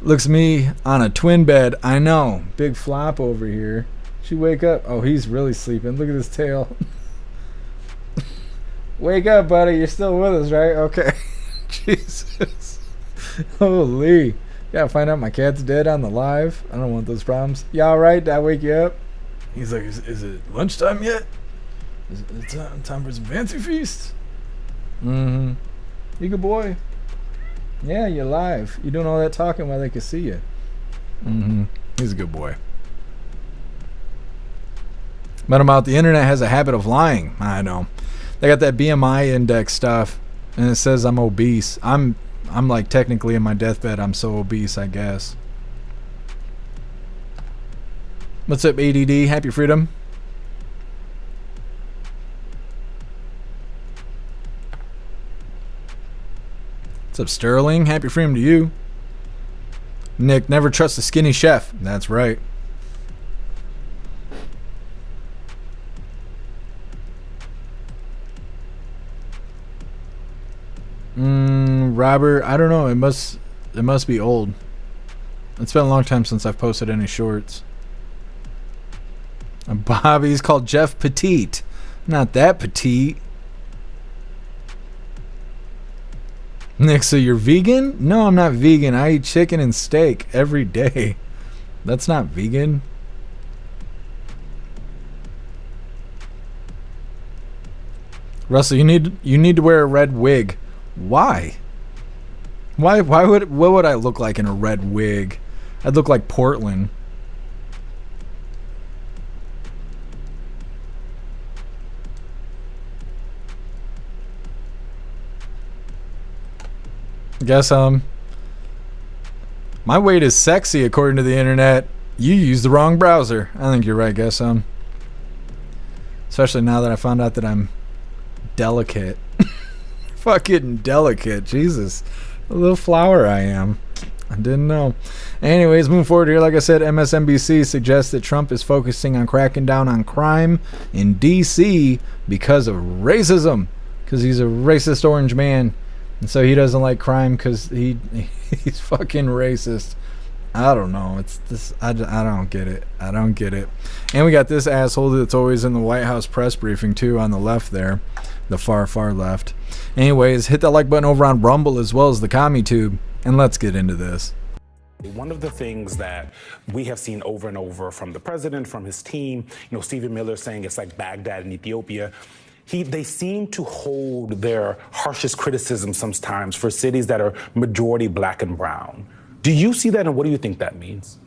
Looks me on a twin bed. I know. Big flop over here. She wake up. Oh, he's really sleeping. Look at his tail. Wake up, buddy. You're still with us, right? Okay. Jesus. Holy. Gotta find out my cat's dead on the live. I don't want those problems. You alright? Did I wake you up? He's like, is it lunchtime yet? Is it time for some fancy feast? Mm-hmm. You good boy. Yeah, you're live. You're doing all that talking while they can see you. Mm-hmm. He's a good boy. But about the internet has a habit of lying. I know. They got that BMI index stuff, and it says I'm obese. I'm like technically in my deathbed. I'm so obese, I guess. What's up, ADD? Happy freedom. What's up, Sterling? Happy freedom to you. Nick, never trust a skinny chef. That's right. Robert, I don't know. It must be old. It's been a long time since I've posted any shorts. Bobby's called Jeff Petite. Not that petite. Nick, so you're vegan? No, I'm not vegan. I eat chicken and steak every day. That's not vegan. Russell, you need to wear a red wig. Why? What would I look like in a red wig? I'd look like Portland. Guess my weight is sexy according to the internet. You used the wrong browser. I think you're right, guess especially now that I found out that I'm delicate. Fucking delicate. Jesus. A little flower I am. I didn't know. Anyways, moving forward here, like I said, MSNBC suggests that Trump is focusing on cracking down on crime in D.C. because of racism. Because he's a racist orange man. And so he doesn't like crime because he's fucking racist. I don't know. It's this. I don't get it. I don't get it. And we got this asshole that's always in the White House press briefing too on the left there. The far left. Anyways, hit that like button over on Rumble as well as the CommuTube. And let's get into this. One of the things that we have seen over and over from the president, from his team, Stephen Miller saying it's like Baghdad in Ethiopia. They seem to hold their harshest criticism sometimes for cities that are majority black and brown. Do you see that, and what do you think that means?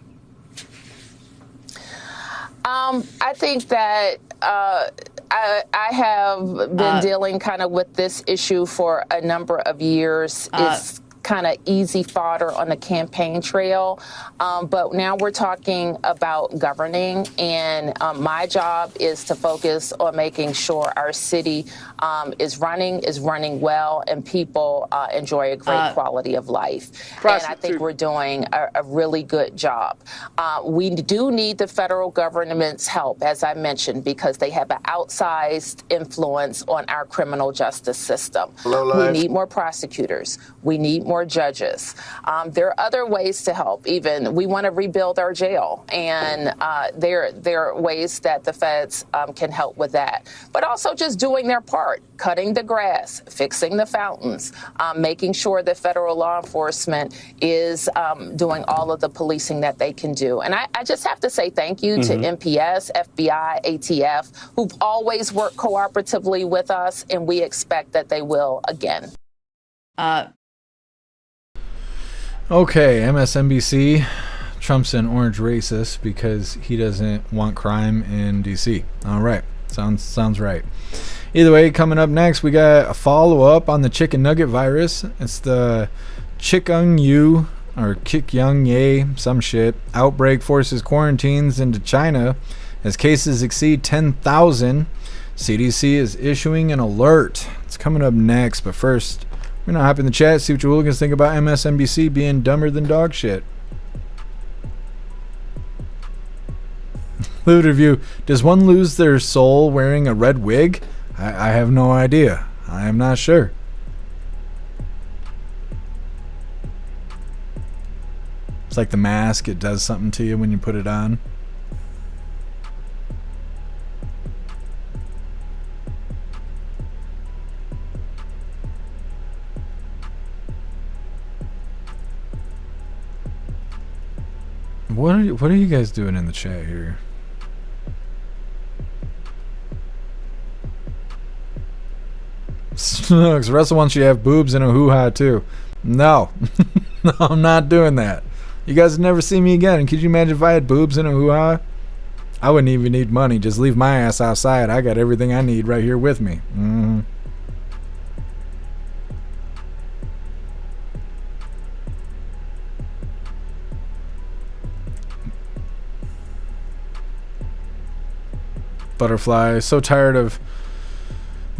I think that I have been dealing kind of with this issue for a number of years. It's kind of easy fodder on the campaign trail. But now we're talking about governing, and my job is to focus on making sure our city is running well, and people enjoy a great quality of life. And I think we're doing a really good job. We do need the federal government's help, as I mentioned, because they have an outsized influence on our criminal justice system. We need more prosecutors. We need more judges. There are other ways to help. Even we want to rebuild our jail, and there are ways that the feds can help with that. But also just doing their part, cutting the grass, fixing the fountains, making sure that federal law enforcement is doing all of the policing that they can do. And I just have to say thank you to MPS, FBI, ATF, who've always worked cooperatively with us, and we expect that they will again. Okay, MSNBC. Trump's an orange racist because he doesn't want crime in D.C. All right. Sounds right. Either way, coming up next, we got a follow-up on the chicken nugget virus. It's the Chikungunya or Kikyung-Ye, some shit. Outbreak forces quarantines into China as cases exceed 10,000. CDC is issuing an alert. It's coming up next, but first, we're gonna hop in the chat, see what you hooligans think about MSNBC being dumber than dog shit. Leave a review. Does one lose their soul wearing a red wig? I have no idea. I am not sure. It's like the mask. It does something to you when you put it on. What are you guys doing in the chat here? Snooks, Russell wants you to have boobs and a hoo-ha too. No. No, I'm not doing that. You guys would never see me again. Could you imagine if I had boobs and a hoo-ha? I wouldn't even need money. Just leave my ass outside. I got everything I need right here with me. Butterfly, so tired of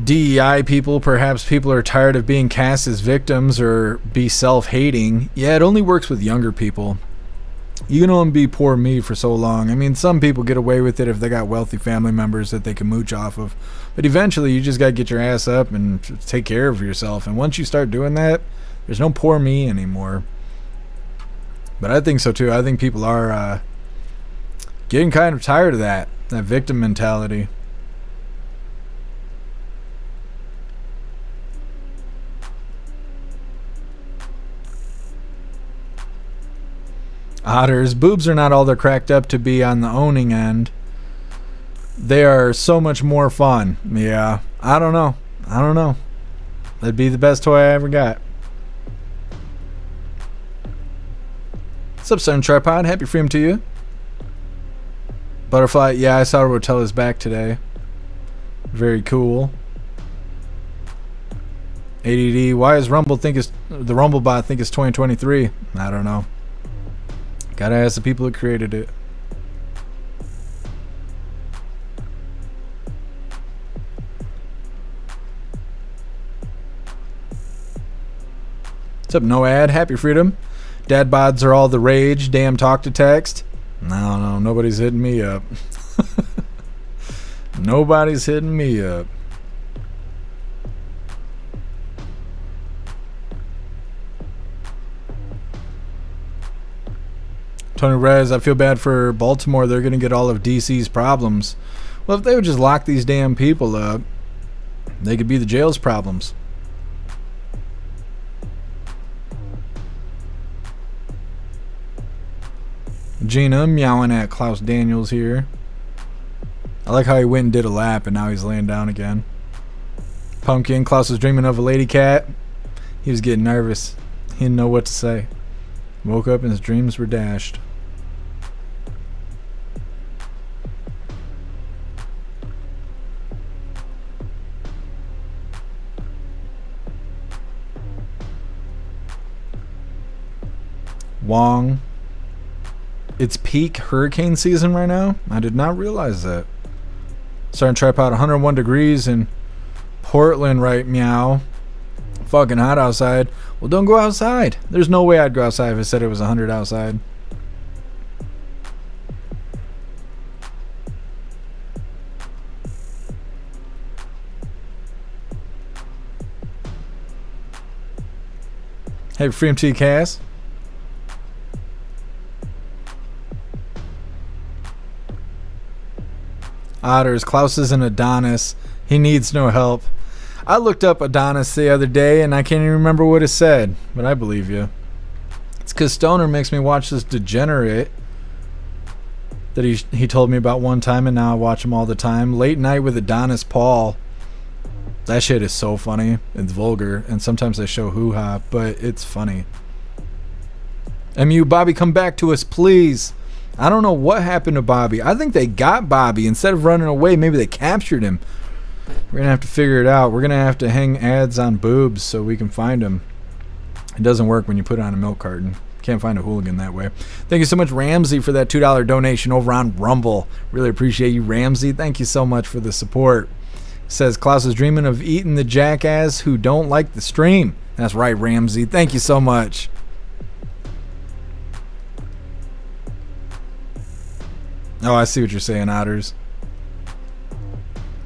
DEI people. Perhaps people are tired of being cast as victims or be self-hating. Yeah, it only works with younger people. You can only be poor me for so long. I mean, some people get away with it if they got wealthy family members that they can mooch off of. But eventually, you just got to get your ass up and take care of yourself. And once you start doing that, there's no poor me anymore. But I think so too. I think people are getting kind of tired of that victim mentality. Otters, boobs are not all they're cracked up to be on the owning end. They are so much more fun. Yeah, I don't know. That'd be the best toy I ever got. What's up, Sun Tripod? Happy freedom to you. Butterfly, yeah, I saw Rotella's back today. Very cool. ADD, why does the Rumblebot think it's 2023? I don't know. Gotta ask the people who created it. What's up, Noad? Happy freedom. Dad bods are all the rage. Damn talk to text. No, nobody's hitting me up. Nobody's hitting me up. Tony Rez, I feel bad for Baltimore. They're going to get all of DC's problems. Well, if they would just lock these damn people up, they could be the jail's problems. Gina meowing at Klaus Daniels here. I like how he went and did a lap and now he's laying down again. Pumpkin, Klaus was dreaming of a lady cat. He was getting nervous. He didn't know what to say. Woke up and his dreams were dashed. Wong. It's peak hurricane season right now? I did not realize that. Starting tripod 101 degrees in Portland, right? Meow. Fucking hot outside. Well, don't go outside. There's no way I'd go outside if it said it was 100 outside. Hey, Freedom T Cass. Otters, Klaus is an Adonis. He needs no help. I looked up Adonis the other day and I can't even remember what it said, but I believe you. It's because Stoner makes me watch this degenerate that he told me about one time, and now I watch him all the time. Late Night with Adonis Paul. That shit is so funny. It's vulgar, and sometimes they show hoo-ha, but it's funny. MU, Bobby, come back to us, please. I don't know what happened to Bobby. I think they got Bobby. Instead of running away, maybe they captured him. We're going to have to figure it out. We're going to have to hang ads on boobs so we can find him. It doesn't work when you put it on a milk carton. Can't find a hooligan that way. Thank you so much, Ramsey, for that $2 donation over on Rumble. Really appreciate you, Ramsey. Thank you so much for the support. Says Klaus is dreaming of eating the jackass who don't like the stream. That's right, Ramsey. Thank you so much. Oh, I see what you're saying, Otters.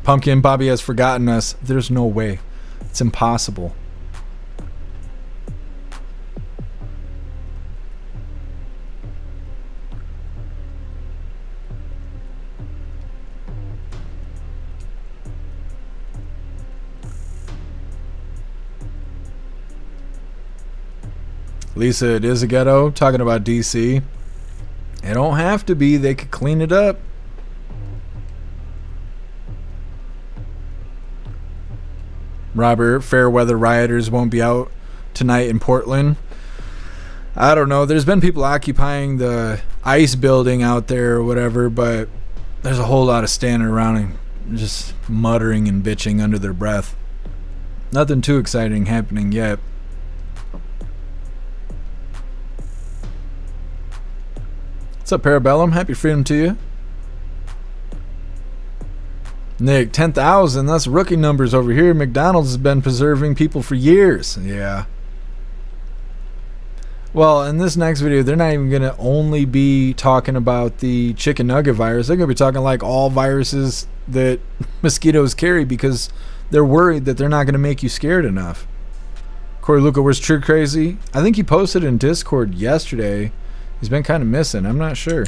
Pumpkin, Bobby has forgotten us. There's no way. It's impossible. Lisa, it is a ghetto. Talking about DC. It don't have to be. They could clean it up. Robert, fair weather rioters won't be out tonight in Portland. I don't know. There's been people occupying the ICE building out there or whatever, but there's a whole lot of standing around and just muttering and bitching under their breath. Nothing too exciting happening yet. What's up, Parabellum? Happy freedom to you. Nick, 10,000. That's rookie numbers over here. McDonald's has been preserving people for years. Yeah. Well, in this next video, they're not even going to only be talking about the chicken nugget virus. They're going to be talking like all viruses that mosquitoes carry because they're worried that they're not going to make you scared enough. Corey Luca, where's True Crazy? I think he posted in Discord yesterday. He's been kind of missing. I'm not sure.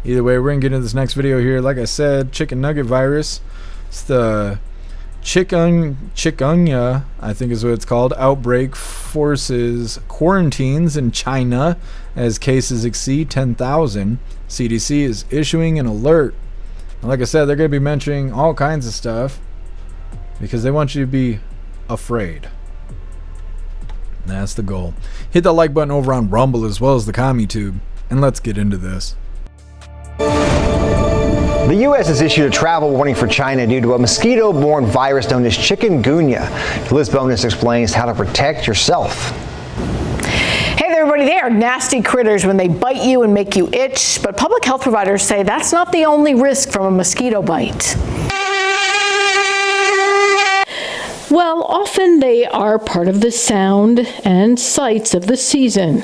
Either way, we're going to get into this next video here. Like I said, chicken nugget virus. It's the chikungunya, I think is what it's called. Outbreak forces quarantines in China as cases exceed 10,000. CDC is issuing an alert. And like I said, they're going to be mentioning all kinds of stuff because they want you to be afraid. That's the goal. Hit that like button over on Rumble as well as the CommuTube, and let's get into this. The U.S. has issued a travel warning for China due to a mosquito-borne virus known as chikungunya. Liz Bonus explains how to protect yourself. Hey there, everybody. They are nasty critters when they bite you and make you itch, but public health providers say that's not the only risk from a mosquito bite. Well, often they are part of the sound and sights of the season.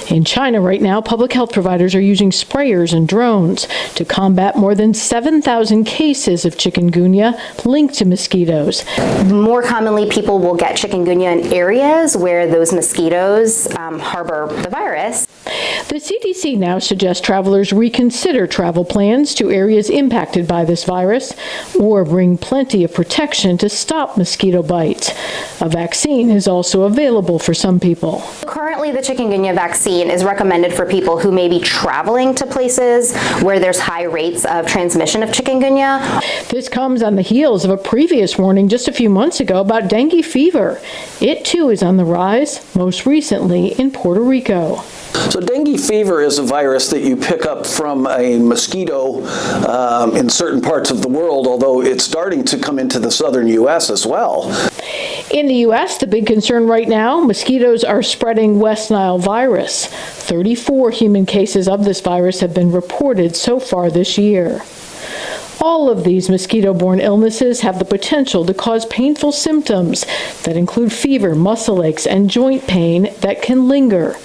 In China right now, public health providers are using sprayers and drones to combat more than 7,000 cases of chikungunya linked to mosquitoes. More commonly, people will get chikungunya in areas where those mosquitoes harbor the virus. The CDC now suggests travelers reconsider travel plans to areas impacted by this virus or bring plenty of protection to stop mosquito bites. A vaccine is also available for some people. Currently, the chikungunya vaccine is recommended for people who may be traveling to places where there's high rates of transmission of chikungunya. This comes on the heels of a previous warning just a few months ago about dengue fever. It too is on the rise, most recently in Puerto Rico. So dengue fever is a virus that you pick up from a mosquito in certain parts of the world, although it's starting to come into the southern U.S. as well. In the U.S., the big concern right now, mosquitoes are spreading West Nile virus. 34 human cases of this virus have been reported so far this year. All of these mosquito-borne illnesses have the potential to cause painful symptoms that include fever, muscle aches, and joint pain that can linger.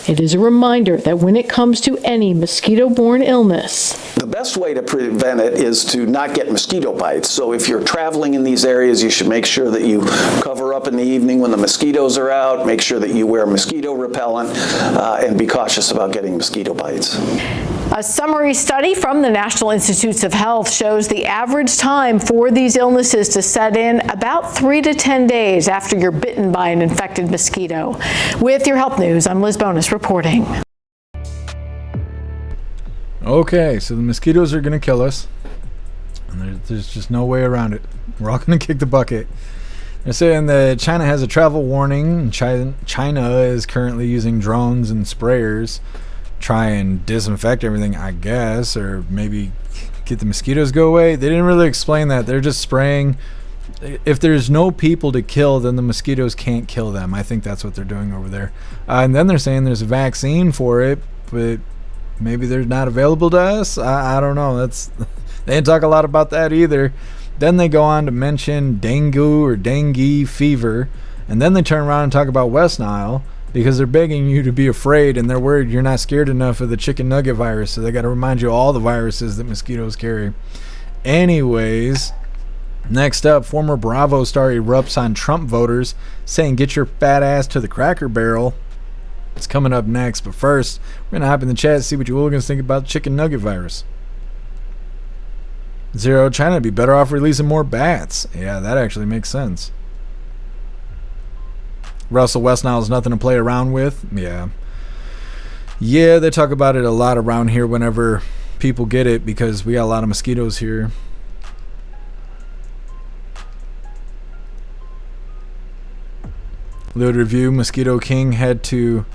It is a reminder that when it comes to any mosquito-borne illness, the best way to prevent it is to not get mosquito bites. So if you're traveling in these areas, you should make sure that you cover up in the evening when the mosquitoes are out, make sure that you wear mosquito repellent, and be cautious about getting mosquito bites. A summary study from the National Institutes of Health shows the average time for these illnesses to set in about 3 to 10 days after you're bitten by an infected mosquito. With your health news, I'm Liz Bonus reporting. Okay, so the mosquitoes are going to kill us. And there's just no way around it. We're all going to kick the bucket. They're saying that China has a travel warning. China is currently using drones and sprayers, try and disinfect everything, I guess, or maybe get the mosquitoes go away. They didn't really explain that. They're just spraying. If there's no people to kill, then the mosquitoes can't kill them. I think that's what they're doing over there. And then they're saying there's a vaccine for it, but maybe they're not available to us. I don't know. They didn't talk a lot about that either. Then they go on to mention dengue or dengue fever, and then they turn around and talk about West Nile because they're begging you to be afraid, and they're worried you're not scared enough of the chicken nugget virus, so they got to remind you of all the viruses that mosquitoes carry. Anyways, next up, former Bravo star erupts on Trump voters, saying get your fat ass to the Cracker Barrel. It's coming up next, but first, we're going to hop in the chat and see what you hooligans think about the chicken nugget virus. Zero, China would be better off releasing more bats. Yeah, that actually makes sense. Russell, West Nile is nothing to play around with. Yeah, they talk about it a lot around here whenever people get it because we got a lot of mosquitoes here. Load review, Mosquito King had to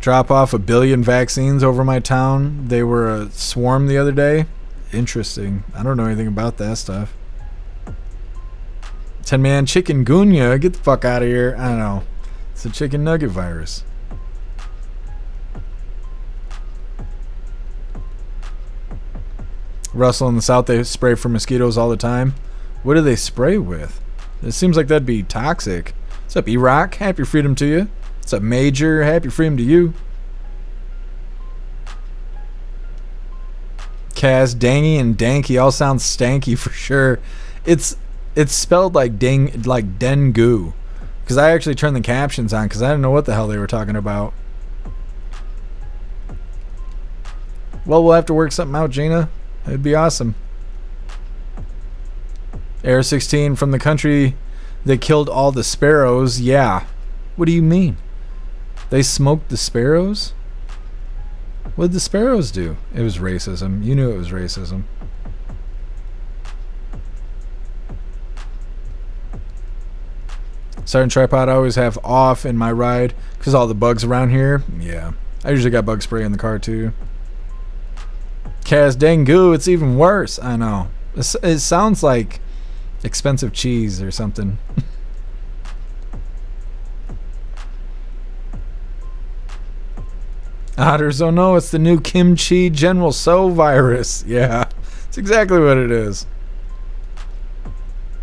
drop off 1 billion vaccines over my town. They were a swarm the other day. Interesting. I don't know anything about that stuff. 10-man chikungunya. Get the fuck out of here. I don't know. It's a chicken nugget virus. Russell, in the South, they spray for mosquitoes all the time. What do they spray with? It seems like that'd be toxic. What's up, E-Rock? Happy freedom to you. What's up, Major? Happy freedom to you. Kaz, Dangy, and Danky all sound stanky for sure. It's spelled like dengue, because I actually turned the captions on because I didn't know what the hell they were talking about. Well, we'll have to work something out, Gina. It'd be awesome. Air 16 from the country that killed all the sparrows. Yeah. What do you mean? They smoked the sparrows? What did the sparrows do? It was racism. You knew it was racism. Sergeant Tripod I always have off in my ride because all the bugs around here. Yeah. I usually got bug spray in the car too. Kaz dengue, it's even worse. I know. It sounds like expensive cheese or something. Otters, oh no, it's the new kimchi General So virus. Yeah, it's exactly what it is.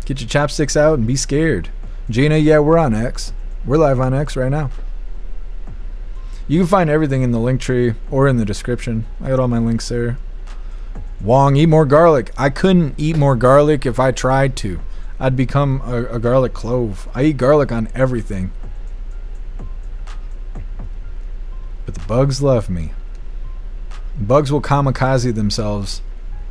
Get your chopsticks out and be scared. Gina, yeah, we're on X. We're live on X right now. You can find everything in the link tree or in the description. I got all my links there. Wong, eat more garlic. I couldn't eat more garlic if I tried to. I'd become a garlic clove. I eat garlic on everything. But the bugs love me. Bugs will kamikaze themselves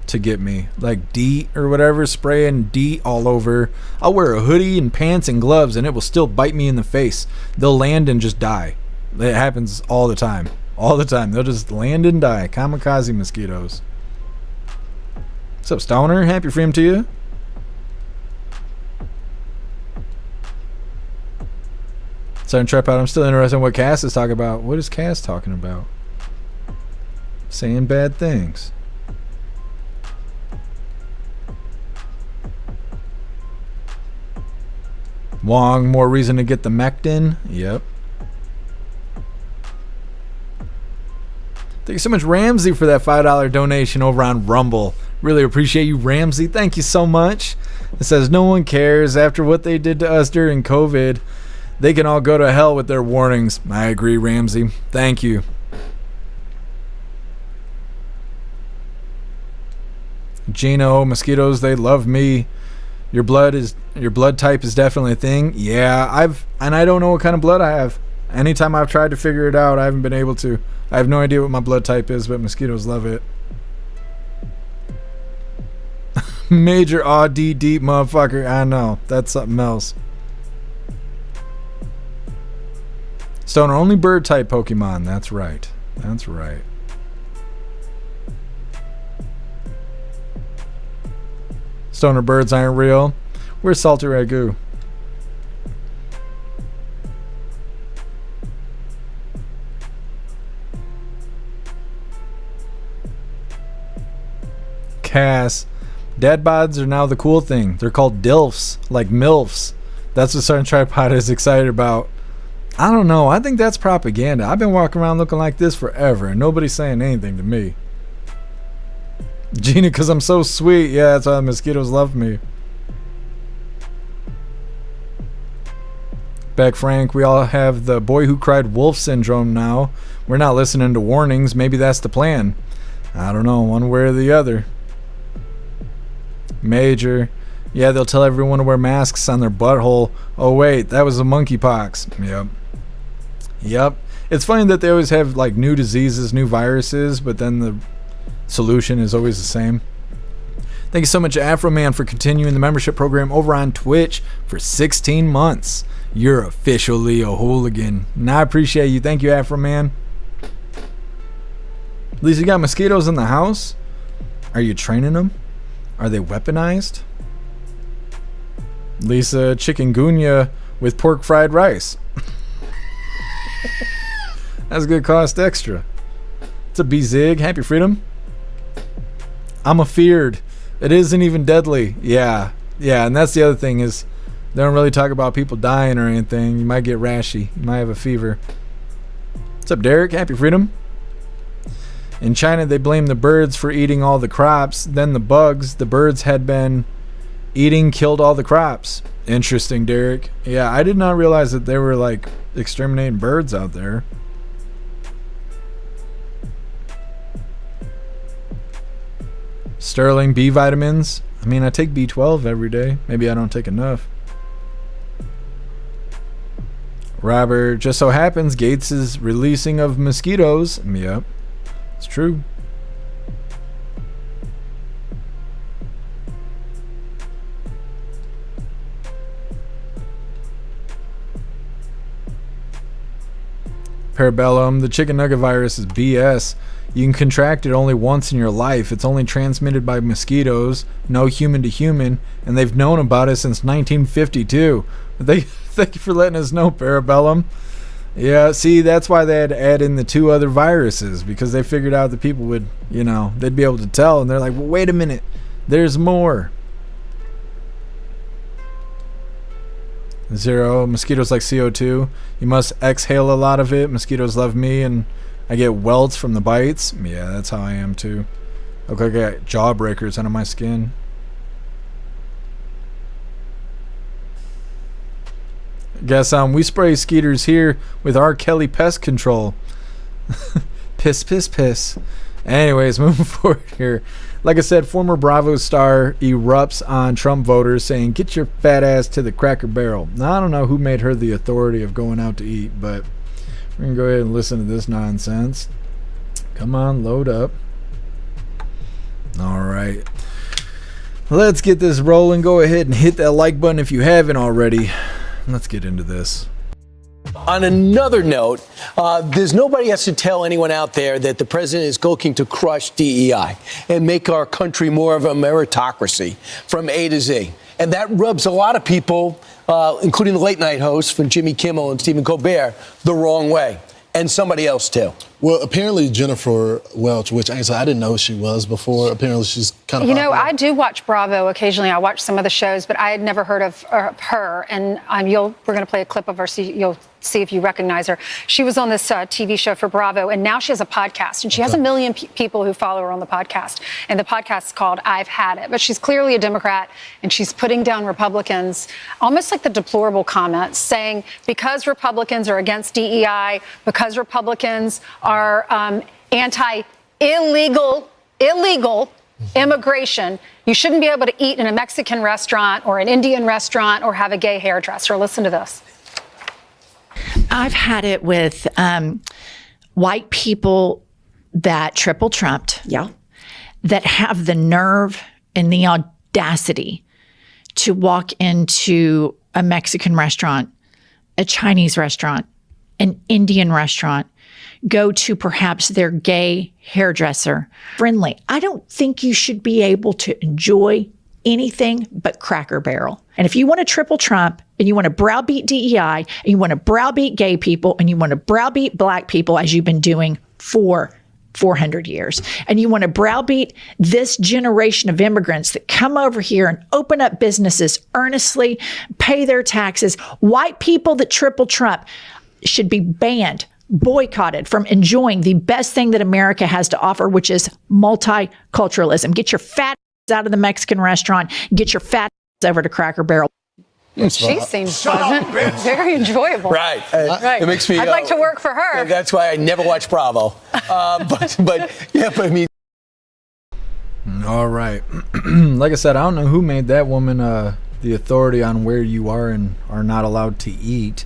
to get me. Like DEET or whatever, spraying DEET all over. I'll wear a hoodie and pants and gloves and it will still bite me in the face. They'll land and just die. It happens all the time. All the time. They'll just land and die. Kamikaze mosquitoes. What's up, Stoner? Happy freedom to you. Southern Trip Out, I'm still interested in what Cass is talking about. What is Cass talking about? Saying bad things. Wong, more reason to get the Mectin. Yep. Thank you so much, Ramsey, for that $5 donation over on Rumble. Really appreciate you, Ramsey. Thank you so much. It says, no one cares. After what they did to us during COVID, they can all go to hell with their warnings. I agree, Ramsey. Thank you. Gino, mosquitoes, they love me. Your blood type is definitely a thing. Yeah, I don't know what kind of blood I have. Anytime I've tried to figure it out, I haven't been able to. I have no idea what my blood type is, but mosquitoes love it. Major AUD deep motherfucker. I know. That's something else. Stoner, only bird type Pokemon. That's right. That's right. Stoner birds aren't real. Where's Salty Ragu? Cass. Dad bods are now the cool thing. They're called DILFs, like MILFs. That's what Sergeant Tripod is excited about. I don't know. I think that's propaganda. I've been walking around looking like this forever, and nobody's saying anything to me. Gina, because I'm so sweet. Yeah, that's why the mosquitoes love me. Beck Frank, we all have the boy who cried wolf syndrome now. We're not listening to warnings. Maybe that's the plan. I don't know, one way or the other. Major, yeah, they'll tell everyone to wear masks on their butthole. Oh wait, that was the monkeypox. Yep. It's funny that they always have like new diseases, new viruses, but then the solution is always the same. Thank you so much, Afro Man, for continuing the membership program over on Twitch for 16 months. You're officially a hooligan, and I appreciate you. Thank you, Afro Man. At least you got mosquitoes in the house. Are you training them? Are they weaponized? Lisa, chikungunya with pork fried rice. That's good cost extra. It's a B-Zig. Happy Freedom. I'm afeared. It isn't even deadly. Yeah, and that's the other thing is they don't really talk about people dying or anything. You might get rashy. You might have a fever. What's up, Derek? Happy Freedom. In China, they blame the birds for eating all the crops. Then the bugs the birds had been eating killed all the crops. Interesting, Derek. Yeah, I did not realize that they were like exterminating birds out there. Sterling, B vitamins. I mean, I take B12 every day. Maybe I don't take enough. Robert, just so happens Gates is releasing of mosquitoes. Yep. It's true. Parabellum, the chicken nugget virus is BS. You can contract it only once in your life. It's only transmitted by mosquitoes, no human to human, and they've known about it since 1952. Thank you for letting us know, Parabellum. Yeah, see, that's why they had to add in the 2 other viruses, because they figured out that people would, they'd be able to tell, and they're like, well, wait a minute, there's more. Zero, mosquitoes like CO2. You must exhale a lot of it. Mosquitoes love me, and I get welts from the bites. Yeah, that's how I am too. Okay, I got jawbreakers under my skin. Guess we spray skeeters here with R. Kelly pest control. Piss, piss, piss. Anyways, moving forward here. Like I said, former Bravo star erupts on Trump voters saying, get your fat ass to the Cracker Barrel. Now, I don't know who made her the authority of going out to eat, but we're going to go ahead and listen to this nonsense. Come on, load up. All right. Let's get this rolling. Go ahead and hit that like button if you haven't already. Let's get into this. On another note, there's nobody has to tell anyone out there that the president is looking to crush DEI and make our country more of a meritocracy from A to Z. And that rubs a lot of people, including the late night hosts from Jimmy Kimmel and Stephen Colbert, the wrong way. And somebody else, too. Well, apparently Jennifer Welch, which I didn't know who she was before. Apparently she's kind of popular. I do watch Bravo occasionally. I watch some of the shows, but I had never heard of her. And we're going to play a clip of her so you'll see if you recognize her. She was on this TV show for Bravo, and now she has a podcast. And she has 1 million people who follow her on the podcast. And the podcast is called I've Had It. But she's clearly a Democrat, and she's putting down Republicans, almost like the deplorable comments, saying because Republicans are against DEI, because Republicans are anti-illegal immigration, you shouldn't be able to eat in a Mexican restaurant or an Indian restaurant or have a gay hairdresser. Listen to this. I've had it with white people that triple trumped. Yeah. That have the nerve and the audacity to walk into a Mexican restaurant, a Chinese restaurant, an Indian restaurant, go to perhaps their gay hairdresser, friendly. I don't think you should be able to enjoy anything but Cracker Barrel. And if you want to triple Trump and you want to browbeat DEI and you want to browbeat gay people and you want to browbeat black people as you've been doing for 400 years. And you want to browbeat this generation of immigrants that come over here and open up businesses earnestly, pay their taxes. White people that triple Trump should be banned, boycotted from enjoying the best thing that America has to offer, which is multiculturalism. Get your fat out of the Mexican restaurant, get your fat over to Cracker Barrel. She seems pleasant, very enjoyable. Right. Right. It makes me. I'd like to work for her. That's why I never watch Bravo. But I mean. All right. Like I said, I don't know who made that woman the authority on where you are and are not allowed to eat.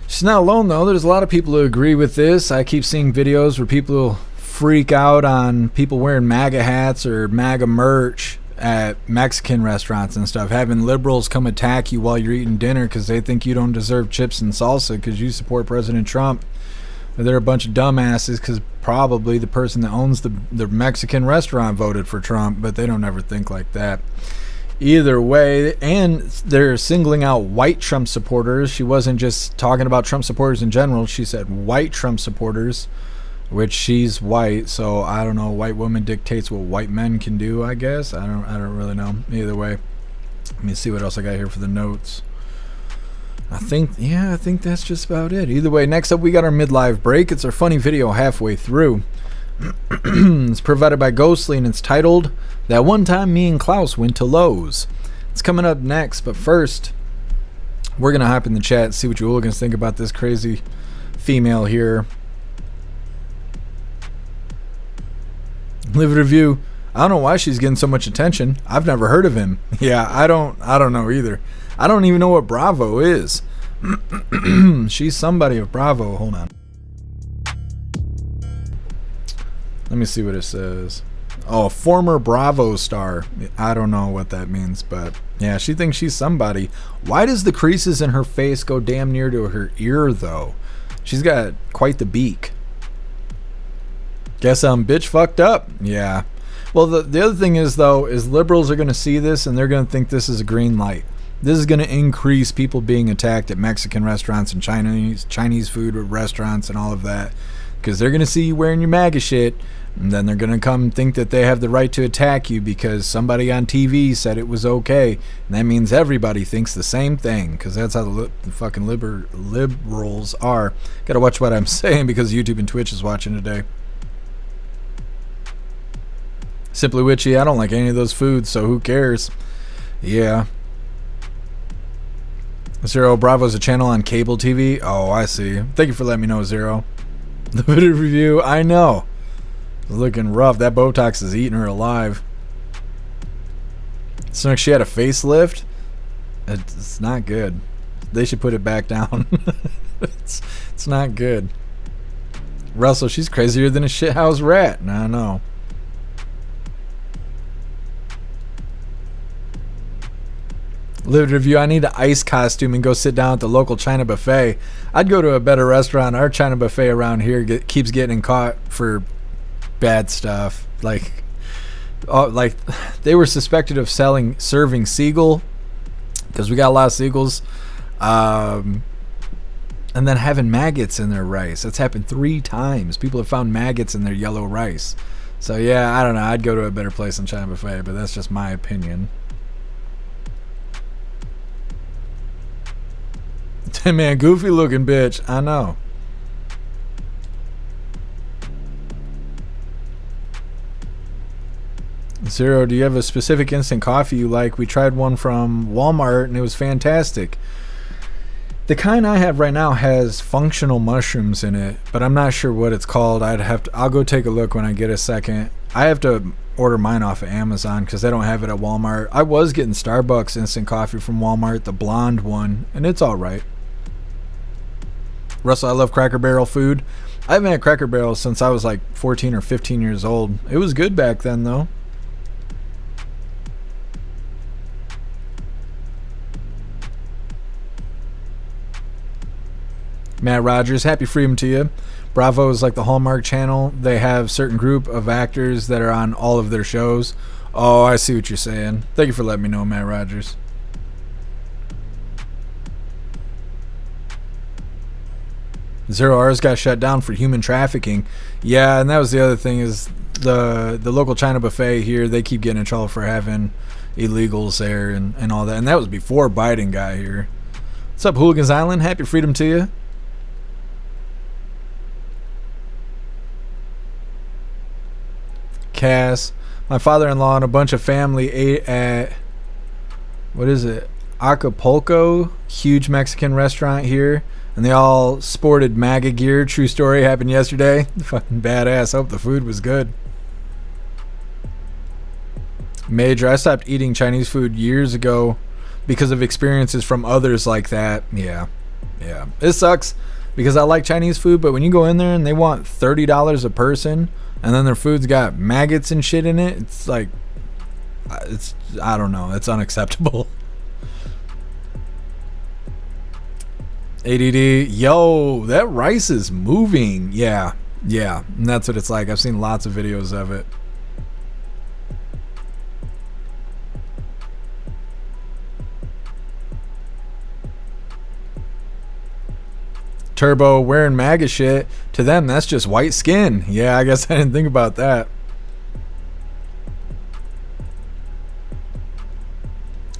She's not alone, though. There's a lot of people who agree with this. I keep seeing videos where people freak out on people wearing MAGA hats or MAGA merch at Mexican restaurants and stuff, having liberals come attack you while you're eating dinner because they think you don't deserve chips and salsa because you support President Trump. They're a bunch of dumbasses because probably the person that owns the Mexican restaurant voted for Trump, but they don't ever think like that. Either way, and they're singling out white Trump supporters. She wasn't just talking about Trump supporters in general. She said white Trump supporters, which she's white, so I don't know. White woman dictates what white men can do, I guess. I don't really know. Either way, let me see what else I got here for the notes. I think that's just about it. Either way, next up we got our midlife break. It's our funny video halfway through. It's provided by Ghostly and it's titled "That One Time Me and Klaus Went to Lowe's." It's coming up next, but first we're gonna hop in the chat and see what you hooligans think about this crazy female here. Leave a review. I don't know why she's getting so much attention. I've never heard of him. Yeah, I don't know either. I don't even know what Bravo is. She's somebody of Bravo. Hold on. Let me see what it says. Oh, former Bravo star. I don't know what that means, but yeah, she thinks she's somebody. Why does the creases in her face go damn near to her ear, though? She's got quite the beak. Guess I'm bitch fucked up. Yeah. Well, the other thing is, though, is liberals are going to see this and they're going to think this is a green light. This is going to increase people being attacked at Mexican restaurants and Chinese food restaurants and all of that. Because they're going to see you wearing your MAGA shit, and then they're going to come think that they have the right to attack you because somebody on TV said it was okay. And that means everybody thinks the same thing, because that's how the fucking liberals are. Got to watch what I'm saying because YouTube and Twitch is watching today. Simply Witchy, I don't like any of those foods, so who cares? Yeah. Zero Bravo's a channel on cable TV. Oh, I see. Thank you for letting me know, Zero. The video review, I know. It's looking rough. That Botox is eating her alive. So she had a facelift. It's not good. They should put it back down. It's not good. Russell, she's crazier than a shithouse rat. I know. Live review, I need an ice costume and go sit down at the local China buffet. I'd go to a better restaurant. Our China buffet around here keeps getting caught for bad stuff. Like they were suspected of serving seagull, because we got a lot of seagulls, and then having maggots in their rice. That's happened 3 times. People have found maggots in their yellow rice. So yeah, I don't know. I'd go to a better place than China buffet, but that's just my opinion. Man, goofy looking bitch. I know. Zero, do you have a specific instant coffee you like? We tried one from Walmart and it was fantastic. The kind I have right now has functional mushrooms in it, but I'm not sure what it's called. I'll go take a look when I get a second. I have to order mine off of Amazon because they don't have it at Walmart. I was getting Starbucks instant coffee from Walmart, the blonde one, and it's all right. Russell, I love Cracker Barrel food. I haven't had Cracker Barrel since I was like 14 or 15 years old. It was good back then, though. Matt Rogers, happy freedom to you. Bravo is like the Hallmark Channel. They have certain group of actors that are on all of their shows. Oh, I see what you're saying. Thank you for letting me know, Matt Rogers. Zero Hours got shut down for human trafficking. Yeah, and that was the other thing is the local China buffet here, they keep getting in trouble for having illegals there and all that. And that was before Biden got here. What's up, Hooligans Island? Happy freedom to you. Cass, my father-in-law and a bunch of family ate at, what is it, Acapulco, huge Mexican restaurant here, and they all sported MAGA gear. True story, happened yesterday. Fucking badass. Hope the food was good. Major, I stopped eating Chinese food years ago because of experiences from others like that. Yeah. It sucks because I like Chinese food, but when you go in there and they want $30 a person and then their food's got maggots and shit in it, it's like, I don't know, it's unacceptable. ADD, yo, that rice is moving. Yeah, and that's what it's like. I've seen lots of videos of it. Turbo wearing MAGA shit, to them that's just white skin. Yeah, I guess I didn't think about that.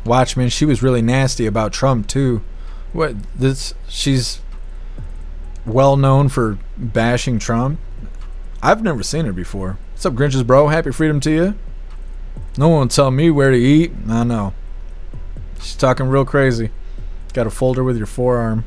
Watchmen, she was really nasty about Trump too. She's well known for bashing Trump. I've never seen her before. What's up, Grinches bro? Happy freedom to you. No one tell me where to eat. I know. She's talking real crazy. Got a folder with your forearm.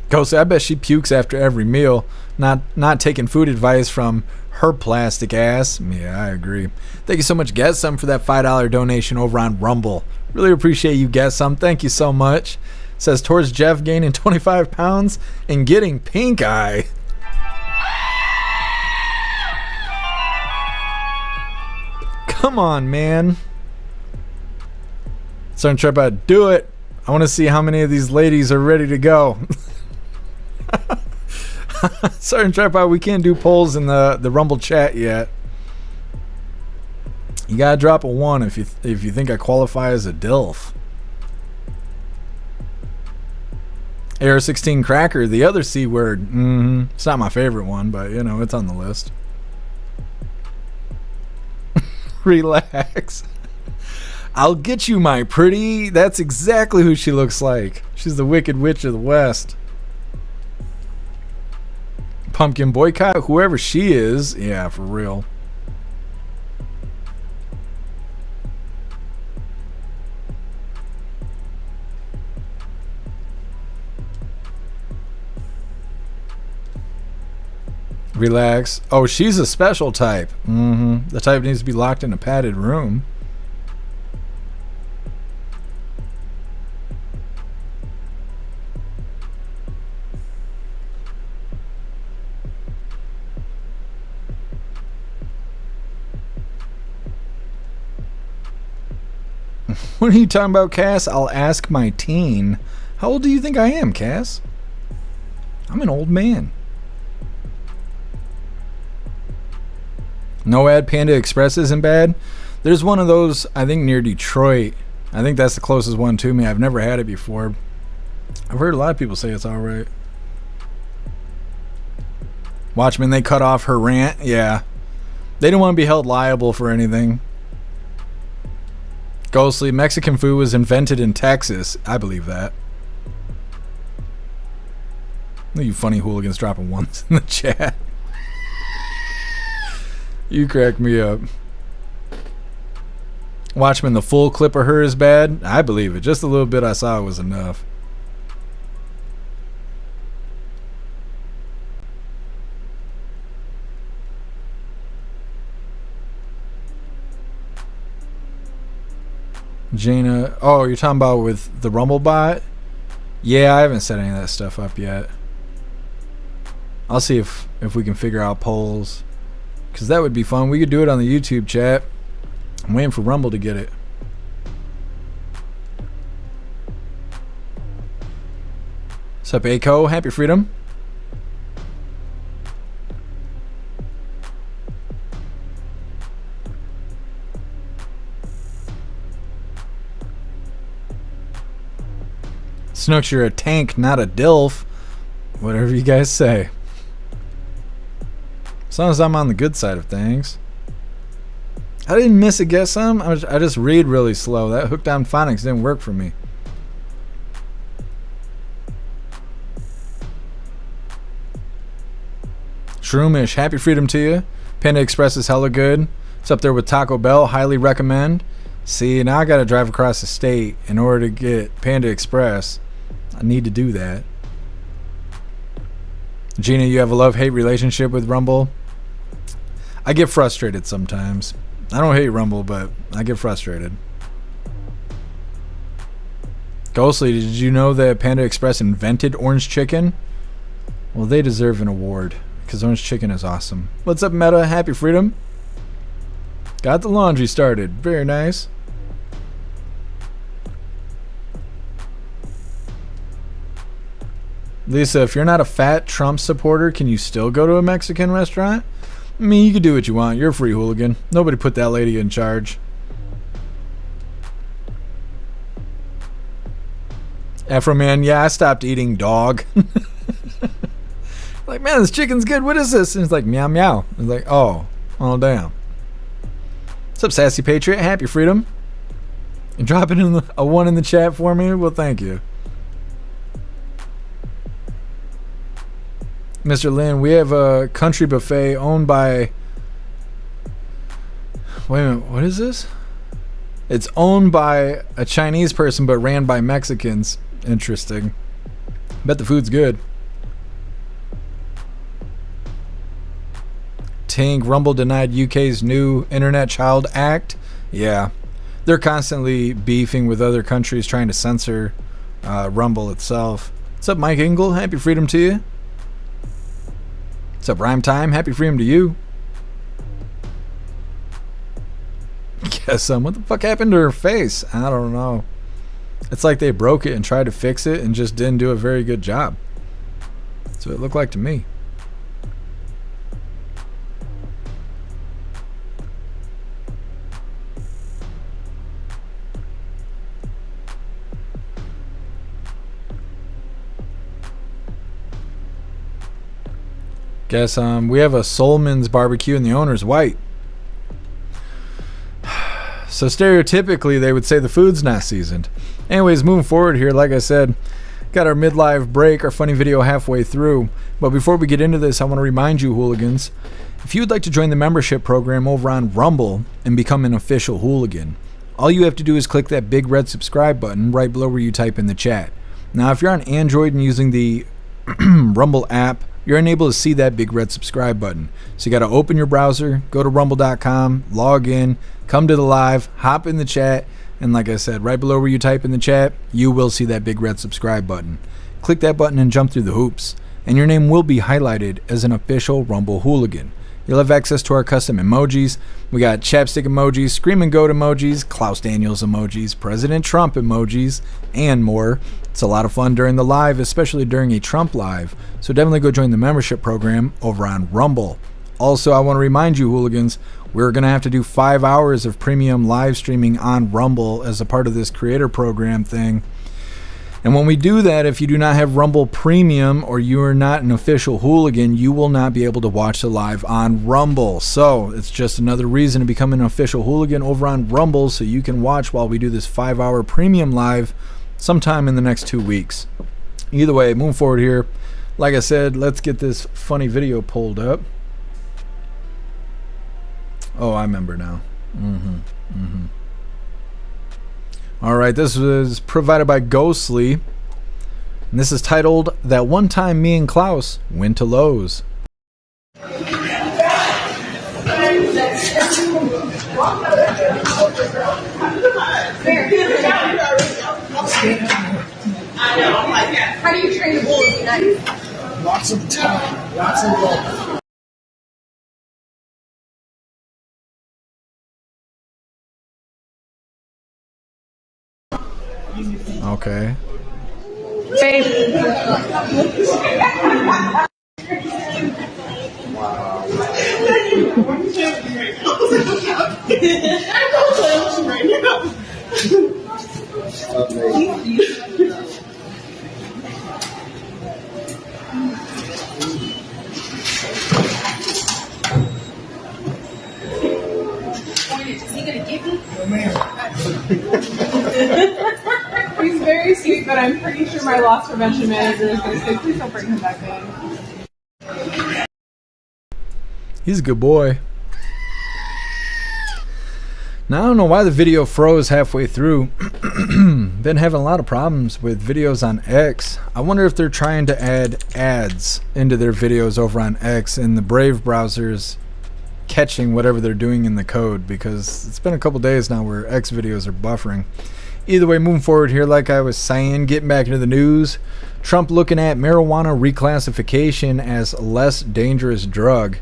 Ghost, I bet she pukes after every meal. Not taking food advice from her plastic ass. Yeah, I agree. Thank you so much, Get Some, for that $5 donation over on Rumble. Really appreciate you, Get Some. Thank you so much. Says towards Jeff gaining 25 pounds and getting pink eye. Come on, man. Starting to try to do it. I want to see how many of these ladies are ready to go. Sorry, Tripod, we can't do polls in the Rumble chat yet. You gotta drop a 1 if you think I qualify as a DILF. AR-16 Cracker, the other C word. It's not my favorite one, but you know, it's on the list. Relax. I'll get you, my pretty. That's exactly who she looks like. She's the Wicked Witch of the West. Pumpkin boycott, whoever she is. Yeah, for real. Relax. Oh, she's a special type. The type needs to be locked in a padded room. What are you talking about, Cass? I'll ask my teen. How old do you think I am, Cass? I'm an old man. No ad Panda Express isn't bad. There's one of those, I think, near Detroit. I think that's the closest one to me. I've never had it before. I've heard a lot of people say it's alright. Watchmen, they cut off her rant. Yeah. They didn't want to be held liable for anything. Ghostly, Mexican food was invented in Texas. I believe that. Look, you funny hooligans dropping ones in the chat. You crack me up. Watchmen, the full clip of her is bad. I believe it. Just a little bit I saw was enough. Jaina, oh, you're talking about with the Rumble bot? Yeah, I haven't set any of that stuff up yet. I'll see if we can figure out polls, because that would be fun. We could do it on the YouTube chat. I'm waiting for Rumble to get it. What's up, Aiko? Happy freedom. Snooks, you're a tank, not a DILF. Whatever you guys say. As long as I'm on the good side of things. I didn't miss a guess some. I just read really slow. That hooked on phonics didn't work for me. Shroomish, happy freedom to you. Panda Express is hella good. It's up there with Taco Bell. Highly recommend. See, now I gotta drive across the state in order to get Panda Express. I need to do that. Gina, you have a love-hate relationship with Rumble? I get frustrated sometimes. I don't hate Rumble, but I get frustrated. Ghostly, did you know that Panda Express invented orange chicken? Well, they deserve an award, because orange chicken is awesome. What's up, Meta? Happy freedom? Got the laundry started. Very nice. Lisa, if you're not a fat Trump supporter, can you still go to a Mexican restaurant? I mean, you can do what you want. You're a free hooligan. Nobody put that lady in charge. Afro Man, yeah, I stopped eating dog. Like, man, this chicken's good. What is this? And it's like, meow, meow. It's like, oh damn. What's up, Sassy Patriot? Happy freedom. And dropping in a 1 in the chat for me? Well, thank you. Mr. Lin, we have a country buffet owned by... Wait a minute, what is this? It's owned by a Chinese person but ran by Mexicans. Interesting. Bet the food's good. Tink, Rumble denied UK's new Internet Child Act. Yeah. They're constantly beefing with other countries trying to censor Rumble itself. What's up, Mike Ingle? Happy freedom to you. What's up, Rhyme Time? Happy freedom to you. Guess what the fuck happened to her face? I don't know. It's like they broke it and tried to fix it and just didn't do a very good job. That's what it looked like to me. Guess we have a Solman's barbecue and the owner's white. So stereotypically they would say the food's not seasoned. Anyways, moving forward here, like I said, got our midlife break, our funny video halfway through. But before we get into this, I want to remind you, hooligans, if you would like to join the membership program over on Rumble and become an official hooligan, all you have to do is click that big red subscribe button right below where you type in the chat. Now, if you're on Android and using the Rumble app, you're unable to see that big red subscribe button. So you got to open your browser, go to rumble.com, log in, come to the live, hop in the chat, and like I said, right below where you type in the chat, you will see that big red subscribe button. Click that button and jump through the hoops, and your name will be highlighted as an official Rumble hooligan. You'll have access to our custom emojis. We got chapstick emojis, scream and goat emojis, Klaus Daniels emojis, President Trump emojis, and more. It's a lot of fun during the live, especially during a Trump live. So definitely go join the membership program over on Rumble. Also, I want to remind you, hooligans, we're going to have to do 5 hours of premium live streaming on Rumble as a part of this creator program thing. And when we do that, if you do not have Rumble Premium or you are not an official hooligan, you will not be able to watch the live on Rumble. So it's just another reason to become an official hooligan over on Rumble so you can watch while we do this 5-hour premium live sometime in the next 2 weeks. Either way, moving forward here, like I said, let's get this funny video pulled up. Oh, I remember now. All right, this was provided by Ghostly, and this is titled "That One Time Me and Klaus Went to Lowe's." How do you train the bull to be nice? Lots of time, lots of love. Okay. gonna give me? He's very sweet, but I'm pretty sure my loss prevention manager is gonna say, please don't bring him back in. He's a good boy. Now, I don't know why the video froze halfway through. Been having a lot of problems with videos on X. I wonder if they're trying to add ads into their videos over on X and the Brave browser's catching whatever they're doing in the code, because it's been a couple days now where X videos are buffering. Either way, moving forward here, like I was saying, getting back into the news, Trump looking at marijuana reclassification as a less dangerous drug.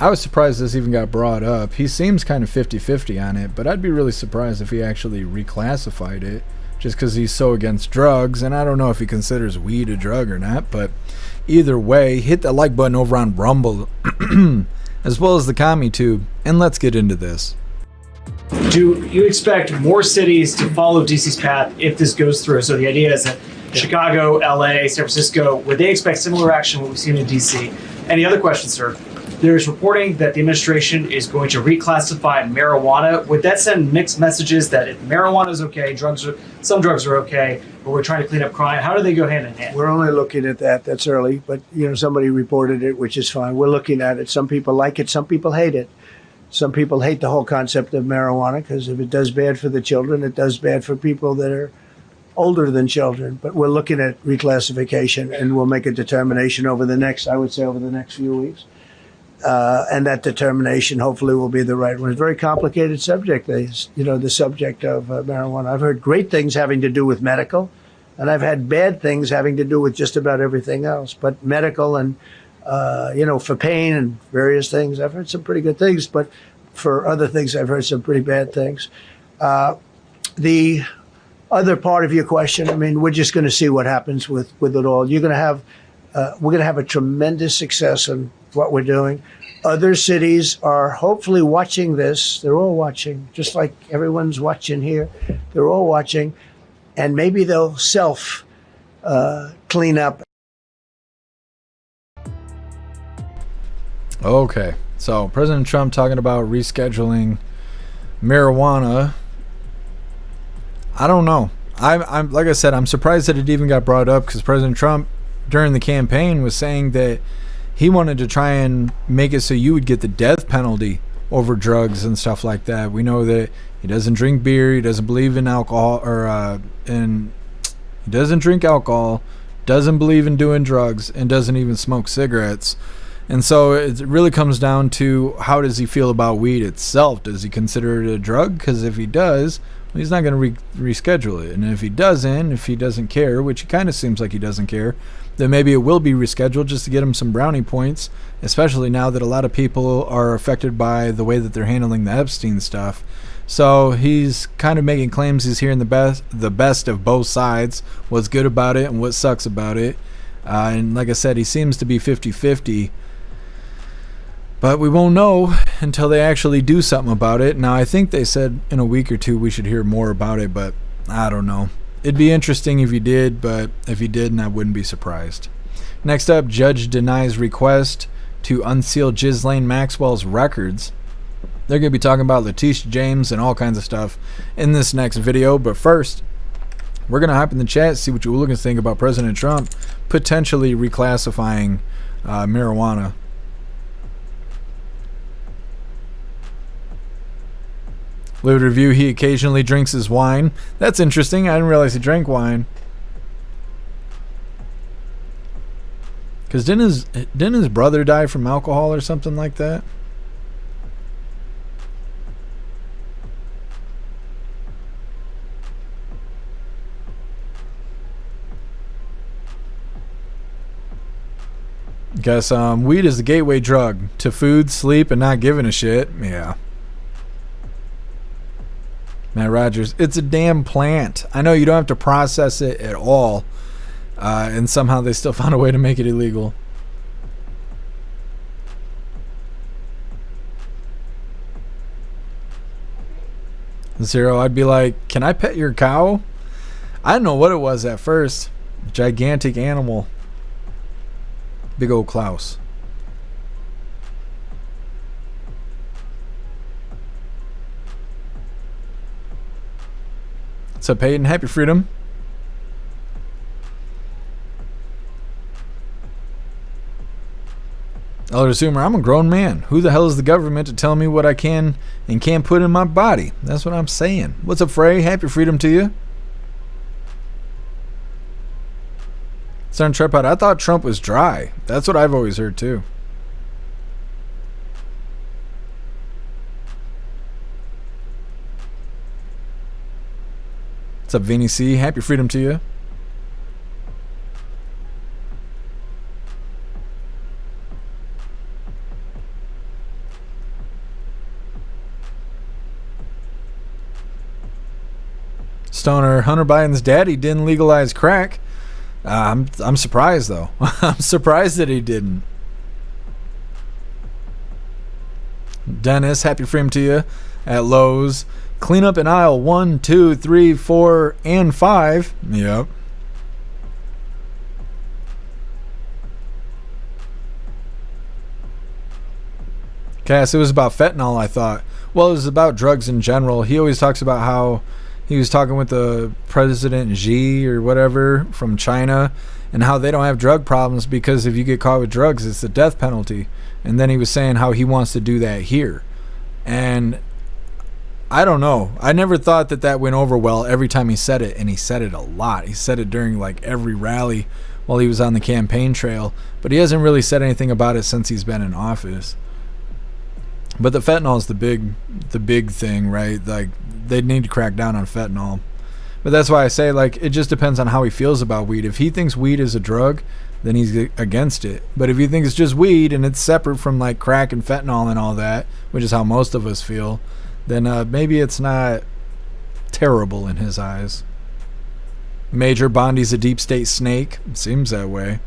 I was surprised this even got brought up. He seems kind of 50-50 on it, but I'd be really surprised if he actually reclassified it, just because he's so against drugs, and I don't know if he considers weed a drug or not, but either way, hit that like button over on Rumble, as well as the CommuTube, and let's get into this. Do you expect more cities to follow DC's path if this goes through? So the idea is that Chicago, LA, San Francisco, would they expect similar action to what we've seen in DC? And the other question, sir, there's reporting that the administration is going to reclassify marijuana. Would that send mixed messages that if marijuana is okay, some drugs are okay, but we're trying to clean up crime? How do they go hand in hand? We're only looking at that. That's early, but somebody reported it, which is fine. We're looking at it. Some people like it. Some people hate it. Some people hate the whole concept of marijuana because if it does bad for the children, it does bad for people that are older than children. But we're looking at reclassification, and we'll make a determination over the next few weeks. And that determination hopefully will be the right one. It's a very complicated subject, the subject of marijuana. I've heard great things having to do with medical, and I've had bad things having to do with just about everything else. But medical and, for pain and various things, I've heard some pretty good things. But for other things, I've heard some pretty bad things. The other part of your question, I mean, we're just going to see what happens with it all. We're going to have a tremendous success in what we're doing. Other cities are hopefully watching this. They're all watching, just like everyone's watching here. They're all watching, and maybe they'll clean up. Okay, so President Trump talking about rescheduling marijuana. I don't know. I'm like I said, I'm surprised that it even got brought up, because President Trump during the campaign was saying that he wanted to try and make it so you would get the death penalty over drugs and stuff like that. We know that he doesn't drink beer, he doesn't believe in alcohol, and he doesn't drink alcohol, doesn't believe in doing drugs, and doesn't even smoke cigarettes. And so it really comes down to, how does he feel about weed itself? Does he consider it a drug? Because if he does, well, he's not going to reschedule it. And if he doesn't care, which he kind of seems like he doesn't care, then maybe it will be rescheduled just to get him some brownie points, especially now that a lot of people are affected by the way that they're handling the Epstein stuff. So he's kind of making claims he's hearing the best of both sides, what's good about it and what sucks about it. And like I said, he seems to be 50-50. But we won't know until they actually do something about it. Now, I think they said in a week or two we should hear more about it, but I don't know. It'd be interesting if he did, but if he didn't, I wouldn't be surprised. Next up, judge denies request to unseal Ghislaine Maxwell's records. They're going to be talking about Letitia James and all kinds of stuff in this next video. But first, we're going to hop in the chat, see what you hooligans think about President Trump potentially reclassifying marijuana. Live review, he occasionally drinks his wine. That's interesting. I didn't realize he drank wine. Because didn't his brother die from alcohol or something like that? Guess weed is the gateway drug to food, sleep, and not giving a shit. Yeah. Matt Rogers, it's a damn plant. I know you don't have to process it at all, and somehow they still found a way to make it illegal. Zero, I'd be like, can I pet your cow? I didn't know what it was at first. Gigantic animal. Big old Klaus. What's up, Hayden? Happy freedom. Elder Zoomer, I'm a grown man. Who the hell is the government to tell me what I can and can't put in my body? That's what I'm saying. What's up, Frey? Happy freedom to you. Son Tripod, I thought Trump was dry. That's what I've always heard too. What's up, Vinny C? Happy freedom to you. Stoner, Hunter Biden's daddy didn't legalize crack. I'm surprised though. I'm surprised that he didn't. Dennis, happy freedom to you at Lowe's. Clean up in aisle 1, 2, 3, 4, and 5. Yep. Cass, it was about fentanyl, I thought. Well, it was about drugs in general. He always talks about how he was talking with the President Xi or whatever from China and how they don't have drug problems because if you get caught with drugs, it's the death penalty. And then he was saying how he wants to do that here. And I don't know. I never thought that went over well every time he said it, and he said it a lot. He said it during like every rally while he was on the campaign trail, but he hasn't really said anything about it since he's been in office. But the fentanyl is the big thing, right? Like they need to crack down on fentanyl. But that's why I say like it just depends on how he feels about weed. If he thinks weed is a drug, then he's against it. But if he thinks it's just weed and it's separate from like crack and fentanyl and all that, which is how most of us feel, then maybe it's not terrible in his eyes. Major Bondi's a deep state snake. It seems that way.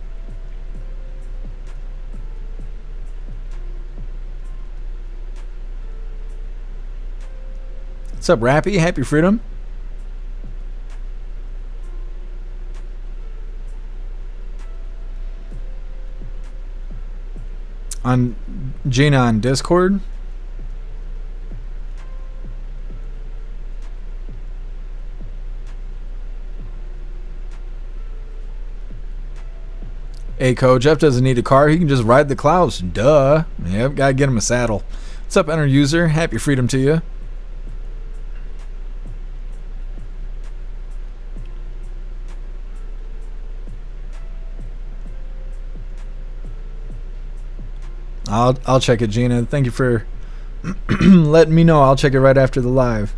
What's up, Rappy? Happy freedom. On Gina on Discord. Hey, Co, Jeff doesn't need a car. He can just ride the clouds. Duh. Yep, gotta get him a saddle. What's up, Enter User? Happy freedom to you. I'll check it, Gina. Thank you for letting me know. I'll check it right after the live.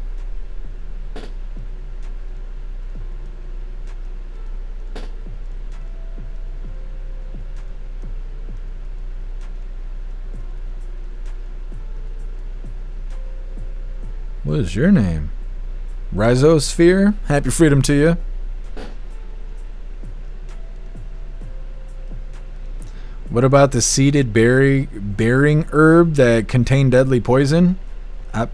What is your name? Rhizosphere? Happy freedom to you. What about the seeded bearing herb that contained deadly poison? I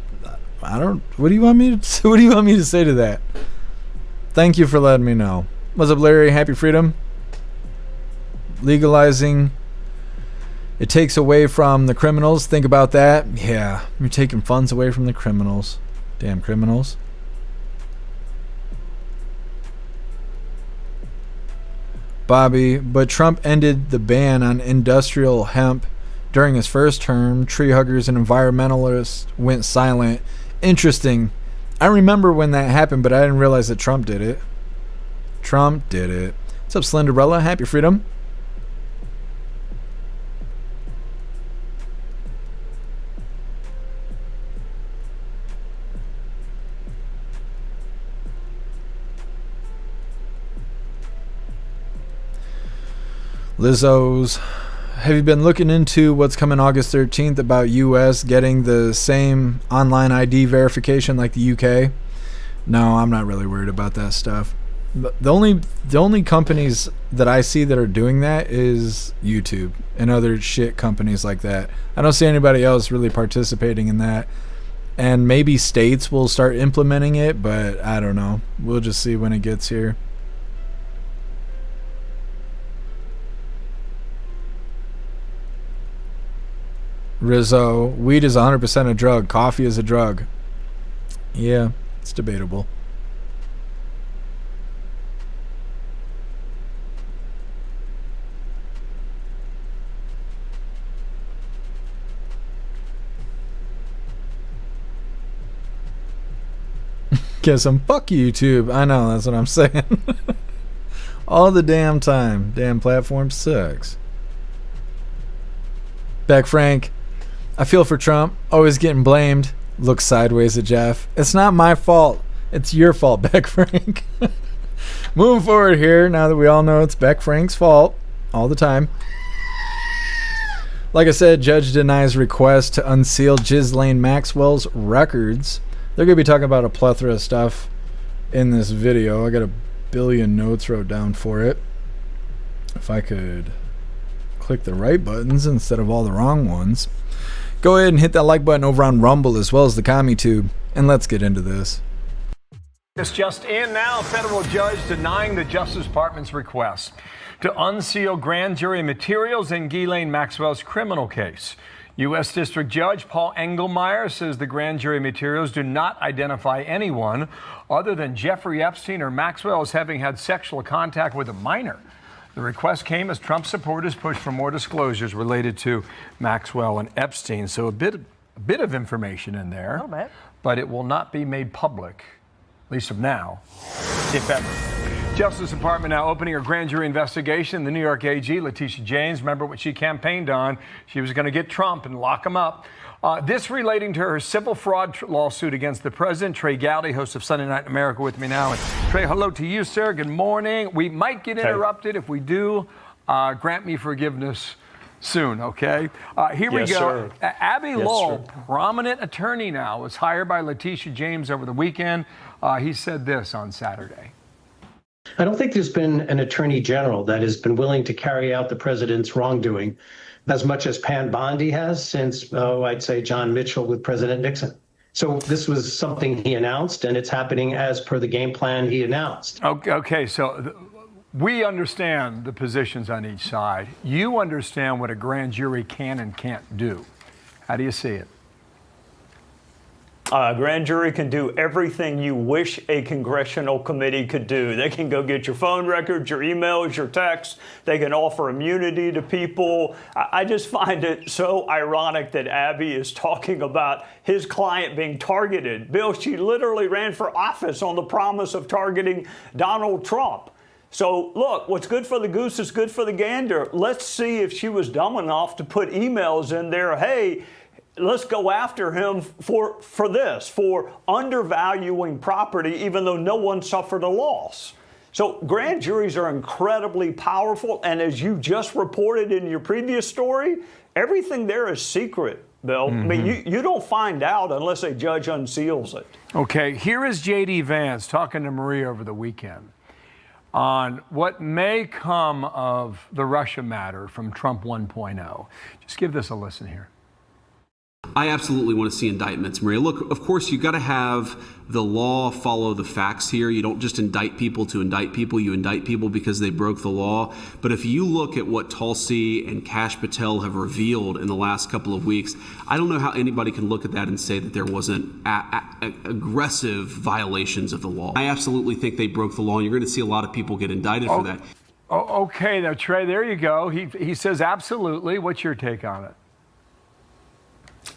don't. What do you want me to? What do you want me to say to that? Thank you for letting me know. What's up, Larry? Happy freedom. Legalizing. It takes away from the criminals. Think about that. Yeah, you're taking funds away from the criminals. Damn criminals. Bobby, but Trump ended the ban on industrial hemp during his first term. Tree huggers and environmentalists went silent. Interesting. I remember when that happened, but I didn't realize that Trump did it. Trump did it. What's up, Slenderella? Happy freedom. Lizo's. Have you been looking into what's coming August 13th about US getting the same online ID verification like the UK? No, I'm not really worried about that stuff. The only companies that I see that are doing that is YouTube and other shit companies like that. I don't see anybody else really participating in that. And maybe states will start implementing it, but I don't know. We'll just see when it gets here. Rizzo, weed is 100% a drug. Coffee is a drug. Yeah, it's debatable. Kiss him. Fuck YouTube. I know, that's what I'm saying. All the damn time. Damn platform sucks. Beck Frank. I feel for Trump. Always getting blamed. Looks sideways at Jeff. It's not my fault. It's your fault, Beck Frank. Moving forward here, now that we all know it's Beck Frank's fault all the time. Like I said, judge denies request to unseal Ghislaine Maxwell's records. They're going to be talking about a plethora of stuff in this video. I got a billion notes wrote down for it. If I could click the right buttons instead of all the wrong ones. Go ahead and hit that like button over on Rumble as well as the CommuTube. And let's get into this. It's just in now. Federal judge denying the Justice Department's request to unseal grand jury materials in Ghislaine Maxwell's criminal case. U.S. District Judge Paul Engelmeyer says the grand jury materials do not identify anyone other than Jeffrey Epstein or Maxwell as having had sexual contact with a minor. The request came as Trump supporters pushed for more disclosures related to Maxwell and Epstein. So a bit of information in there, but it will not be made public. At least of now, if ever. Justice Department now opening a grand jury investigation. The New York AG, Letitia James, remember what she campaigned on? She was going to get Trump and lock him up. This relating to her civil fraud lawsuit against the president. Trey Gowdy, host of Sunday Night in America, with me now. And Trey, hello to you, sir. Good morning. We might get interrupted. If we do, grant me forgiveness soon, okay? Here we go. Sir. Abby Lowell, prominent attorney now, was hired by Letitia James over the weekend. He said this on Saturday. I don't think there's been an attorney general that has been willing to carry out the president's wrongdoing as much as Pam Bondi has since, I'd say John Mitchell with President Nixon. So this was something he announced, and it's happening as per the game plan he announced. Okay, so we understand the positions on each side. You understand what a grand jury can and can't do. How do you see it? A grand jury can do everything you wish a congressional committee could do. They can go get your phone records, your emails, your texts. They can offer immunity to people. I just find it so ironic that Abby is talking about his client being targeted. Bill, she literally ran for office on the promise of targeting Donald Trump. So, look, what's good for the goose is good for the gander. Let's see if she was dumb enough to put emails in there, hey, let's go after him for this, for undervaluing property, even though no one suffered a loss. So grand juries are incredibly powerful. And as you just reported in your previous story, everything there is secret, Bill. I mean, you don't find out unless a judge unseals it. Okay, here is J.D. Vance talking to Marie over the weekend on what may come of the Russia matter from Trump 1.0. Just give this a listen here. I absolutely want to see indictments, Maria. Look, of course, you've got to have the law follow the facts here. You don't just indict people to indict people. You indict people because they broke the law. But if you look at what Tulsi and Kash Patel have revealed in the last couple of weeks, I don't know how anybody can look at that and say that there wasn't aggressive violations of the law. I absolutely think they broke the law, and you're going to see a lot of people get indicted for that. Okay, now, Trey, there you go. He says absolutely. What's your take on it?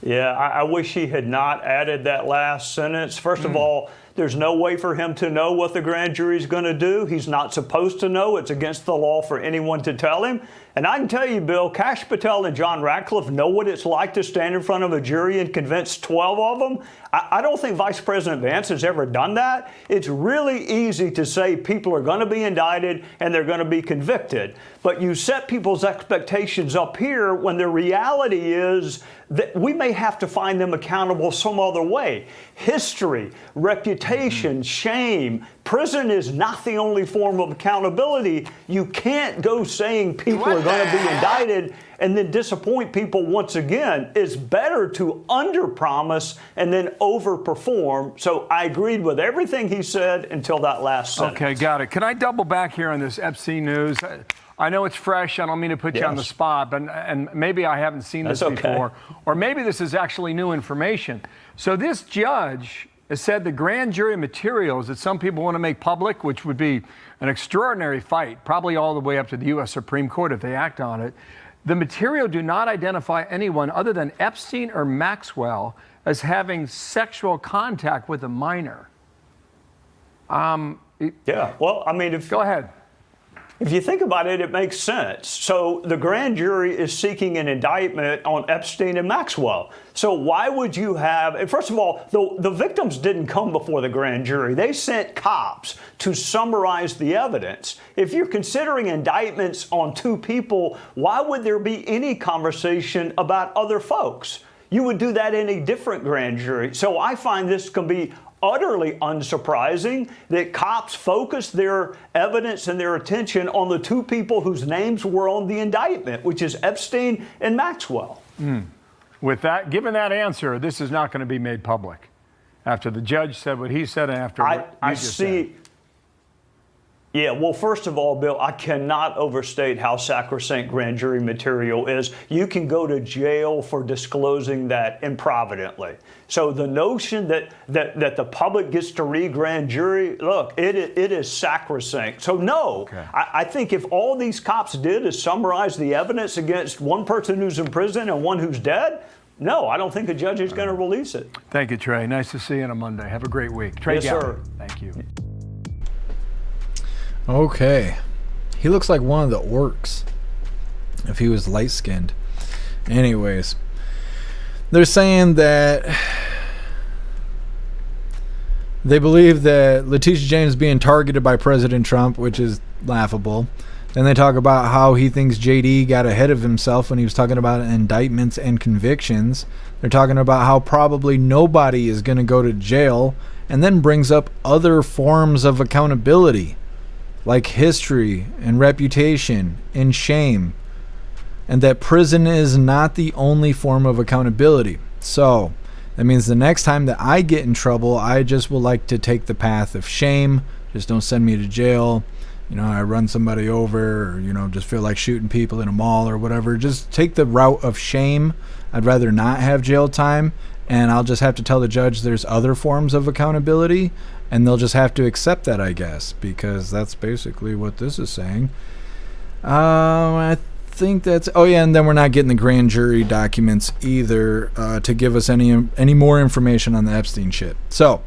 Yeah, I wish he had not added that last sentence. First of all, there's no way for him to know what the grand jury is going to do. He's not supposed to know. It's against the law for anyone to tell him. And I can tell you, Bill, Kash Patel and John Ratcliffe know what it's like to stand in front of a jury and convince 12 of them. I don't think Vice President Vance has ever done that. It's really easy to say people are going to be indicted and they're going to be convicted. But you set people's expectations up here when the reality is that we may have to find them accountable some other way. History, reputation, shame. Prison is not the only form of accountability. You can't go saying people are going to be indicted and then disappoint people once again. It's better to underpromise and then overperform. So I agreed with everything he said until that last sentence. Okay, got it. Can I double back here on this Epstein news? I know it's fresh. I don't mean to put you on the spot, but and maybe I haven't seen this before, or maybe this is actually new information. So this judge has said the grand jury materials that some people want to make public, which would be an extraordinary fight, probably all the way up to the U.S. Supreme Court if they act on it. The material do not identify anyone other than Epstein or Maxwell as having sexual contact with a minor. Yeah, well, I mean, go ahead. If you think about it, it makes sense. So the grand jury is seeking an indictment on Epstein and Maxwell. So why would you have, and first of all, the victims didn't come before the grand jury. They sent cops to summarize the evidence. If you're considering indictments on two people, why would there be any conversation about other folks? You would do that in a different grand jury. So I find this can be utterly unsurprising that cops focus their evidence and their attention on the two people whose names were on the indictment, which is Epstein and Maxwell. With that, given that answer, this is not going to be made public. After the judge said what he said and after what you just said. Yeah, well, first of all, Bill, I cannot overstate how sacrosanct grand jury material is. You can go to jail for disclosing that improvidently. So the notion that the public gets to read grand jury, look, it is sacrosanct. So no, I think if all these cops did is summarize the evidence against one person who's in prison and one who's dead, no, I don't think a judge is going to release it. Thank you, Trey. Nice to see you on a Monday. Have a great week. Trey Yes, Gowdy. sir. Thank you. Okay. He looks like one of the orcs if he was light-skinned. Anyways, they're saying that they believe that Letitia James is being targeted by President Trump, which is laughable. Then they talk about how he thinks JD got ahead of himself when he was talking about indictments and convictions. They're talking about how probably nobody is going to go to jail, and then brings up other forms of accountability, like history and reputation and shame, and that prison is not the only form of accountability. So that means the next time that I get in trouble, I just will like to take the path of shame. Just don't send me to jail. You know, I run somebody over, or, you know, just feel like shooting people in a mall or whatever. Just take the route of shame. I'd rather not have jail time, and I'll just have to tell the judge there's other forms of accountability, and they'll just have to accept that, I guess, because that's basically what this is saying. I think that's... Oh, yeah, and then we're not getting the grand jury documents either to give us any more information on the Epstein shit. So,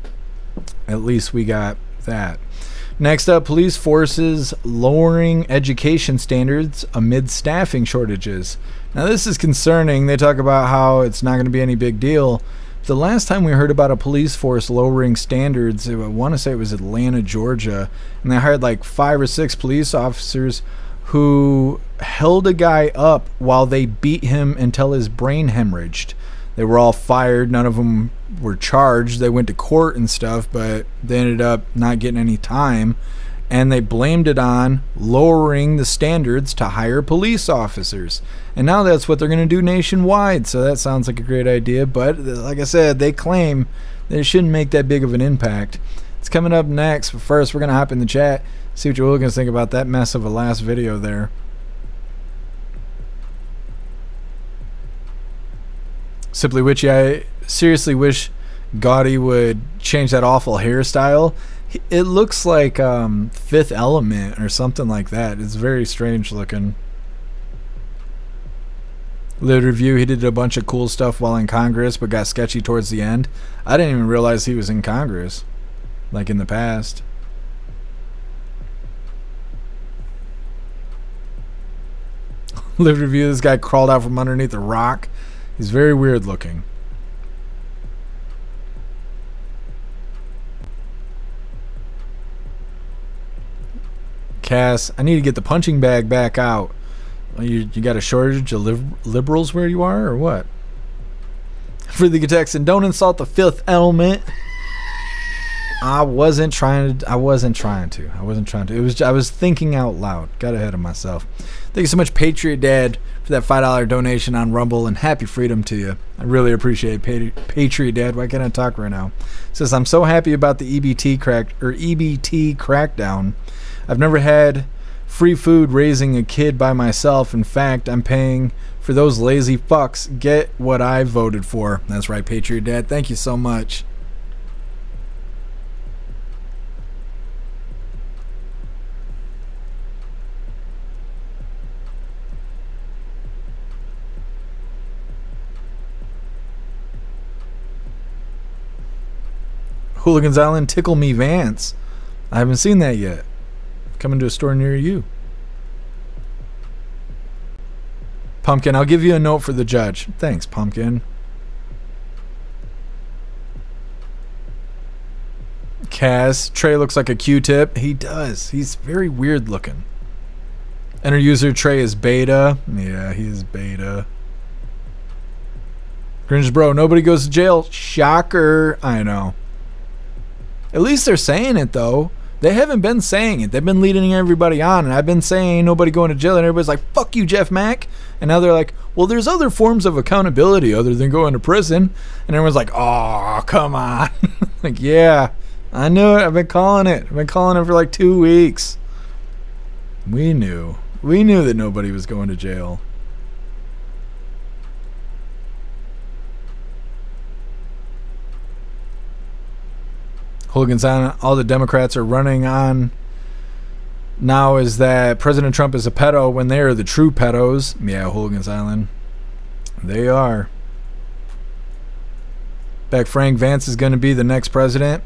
at least we got that. Next up, police forces lowering education standards amid staffing shortages. Now, this is concerning. They talk about how it's not going to be any big deal. The last time we heard about a police force lowering standards, I want to say it was Atlanta, Georgia, and they hired like 5 or 6 police officers who held a guy up while they beat him until his brain hemorrhaged. They were all fired. None of them were charged. They went to court and stuff, but they ended up not getting any time. And they blamed it on lowering the standards to hire police officers. And now that's what they're going to do nationwide. So that sounds like a great idea. But like I said, they claim that it shouldn't make that big of an impact. It's coming up next. But first, we're going to hop in the chat, see what your hooligans think about that mess of a last video there. Simply Witchy, I seriously wish Gaudy would change that awful hairstyle. It looks like Fifth Element or something like that. It's very strange looking. Lit Review, he did a bunch of cool stuff while in Congress, but got sketchy towards the end. I didn't even realize he was in Congress, like in the past. Lit Review, this guy crawled out from underneath a rock. He's very weird looking. Cass, I need to get the punching bag back out. You got a shortage of liberals where you are, or what? For the Texan, don't insult the Fifth Element. I wasn't trying to. I was thinking out loud. Got ahead of myself. Thank you so much, Patriot Dad, for that $5 donation on Rumble, and happy freedom to you. I really appreciate Patriot Dad. Why can't I talk right now? Says, I'm so happy about the EBT crackdown. I've never had free food raising a kid by myself. In fact, I'm paying for those lazy fucks. Get what I voted for. That's right, Patriot Dad. Thank you so much. Hooligans Island, Tickle Me Vance. I haven't seen that yet. Coming to a store near you. Pumpkin, I'll give you a note for the judge. Thanks, Pumpkin. Cass, Trey looks like a Q-tip. He does. He's very weird looking. Enter user Trey is beta. Yeah, he is beta. Grinch bro, nobody goes to jail. Shocker. I know. At least they're saying it though. They haven't been saying it. They've been leading everybody on, and I've been saying ain't nobody going to jail, and everybody's like, fuck you, Jeff Mack. And now they're like, well, there's other forms of accountability other than going to prison. And everyone's like, oh, come on. Like, yeah, I knew it. I've been calling it. I've been calling it for like 2 weeks. We knew. We knew that nobody was going to jail. Hooligans on all the Democrats are running on now is that President Trump is a pedo when they are the true pedos. Yeah, Hooligans Island. They are. Bet Frank Vance is going to be the next president.